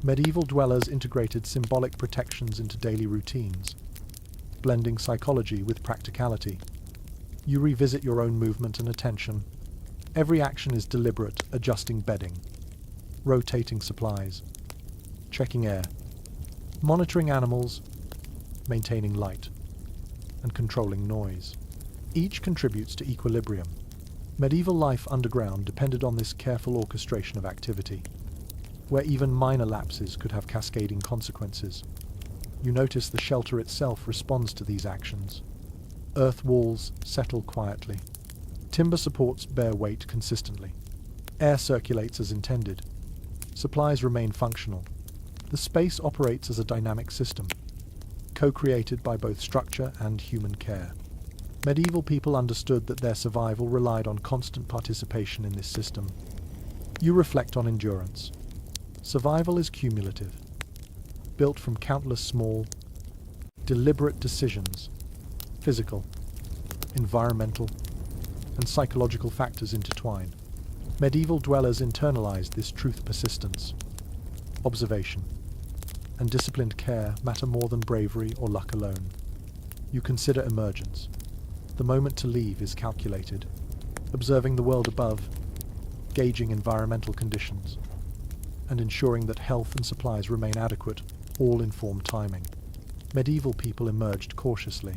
Medieval dwellers integrated symbolic protections into daily routines, blending psychology with practicality. You revisit your own movement and attention. Every action is deliberate, adjusting bedding, rotating supplies, checking air, monitoring animals, maintaining light, and controlling noise. Each contributes to equilibrium. Medieval life underground depended on this careful orchestration of activity, where even minor lapses could have cascading consequences. You notice the shelter itself responds to these actions. Earth walls settle quietly. Timber supports bear weight consistently. Air circulates as intended. Supplies remain functional. The space operates as a dynamic system, co-created by both structure and human care. Medieval people understood that their survival relied on constant participation in this system. You reflect on endurance. Survival is cumulative, built from countless small, deliberate decisions. Physical, environmental, and psychological factors intertwine. Medieval dwellers internalized this truth persistence. Observation and disciplined care matter more than bravery or luck alone. You consider emergence. The moment to leave is calculated, observing the world above, gauging environmental conditions, and ensuring that health and supplies remain adequate, all inform timing. Medieval people emerged cautiously,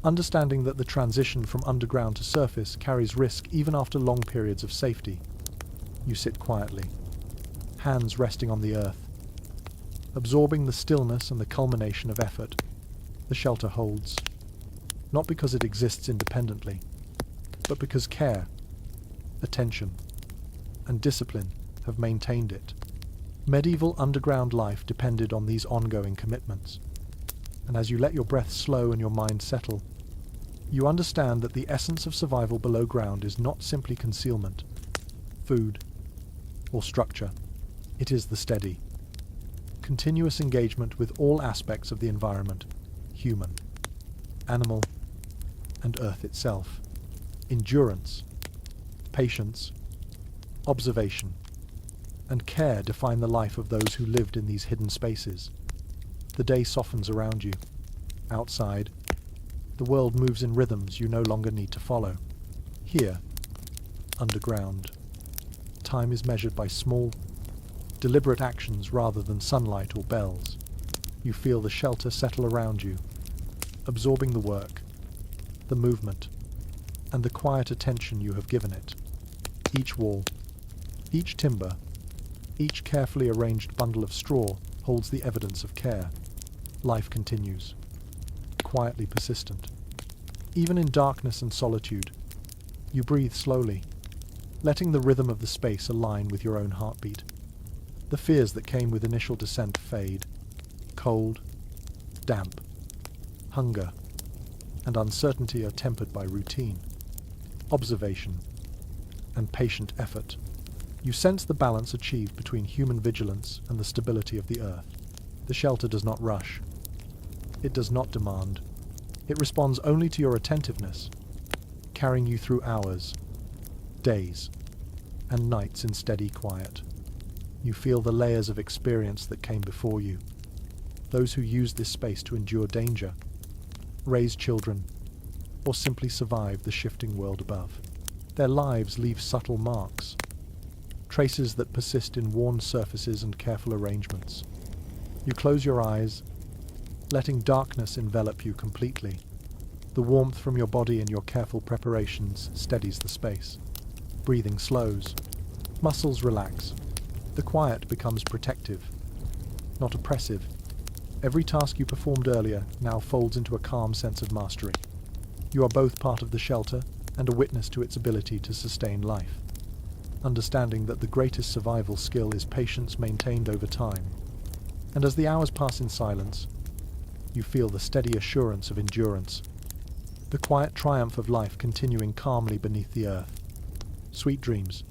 understanding that the transition from underground to surface carries risk even after long periods of safety. You sit quietly, hands resting on the earth, absorbing the stillness and the culmination of effort. The shelter holds, not because it exists independently, but because care, attention, and discipline have maintained it. Medieval underground life depended on these ongoing commitments, and as you let your breath slow and your mind settle, you understand that the essence of survival below ground is not simply concealment, food, or structure. It is the steady, continuous engagement with all aspects of the environment, human, animal, and earth itself. Endurance, patience, observation, and care define the life of those who lived in these hidden spaces. The day softens around you. Outside, the world moves in rhythms you no longer need to follow. Here, underground, time is measured by small, deliberate actions rather than sunlight or bells. You feel the shelter settle around you, absorbing the work, the movement, and the quiet attention you have given it. Each wall, each timber, each carefully arranged bundle of straw holds the evidence of care. Life continues, quietly persistent. Even in darkness and solitude, you breathe slowly, letting the rhythm of the space align with your own heartbeat. The fears that came with initial descent fade. Cold, damp, hunger, and uncertainty are tempered by routine, observation, and patient effort. You sense the balance achieved between human vigilance and the stability of the earth. The shelter does not rush. It does not demand. It responds only to your attentiveness, carrying you through hours, days, and nights in steady quiet. You feel the layers of experience that came before you. Those who used this space to endure danger, raise children, or simply survive the shifting world above. Their lives leave subtle marks, traces that persist in worn surfaces and careful arrangements. You close your eyes, letting darkness envelop you completely. The warmth from your body and your careful preparations steadies the space. Breathing slows. Muscles relax. The quiet becomes protective, not oppressive. Every task you performed earlier now folds into a calm sense of mastery. You are both part of the shelter and a witness to its ability to sustain life, understanding that the greatest survival skill is patience maintained over time. And as the hours pass in silence, you feel the steady assurance of endurance, the quiet triumph of life continuing calmly beneath the earth. Sweet dreams.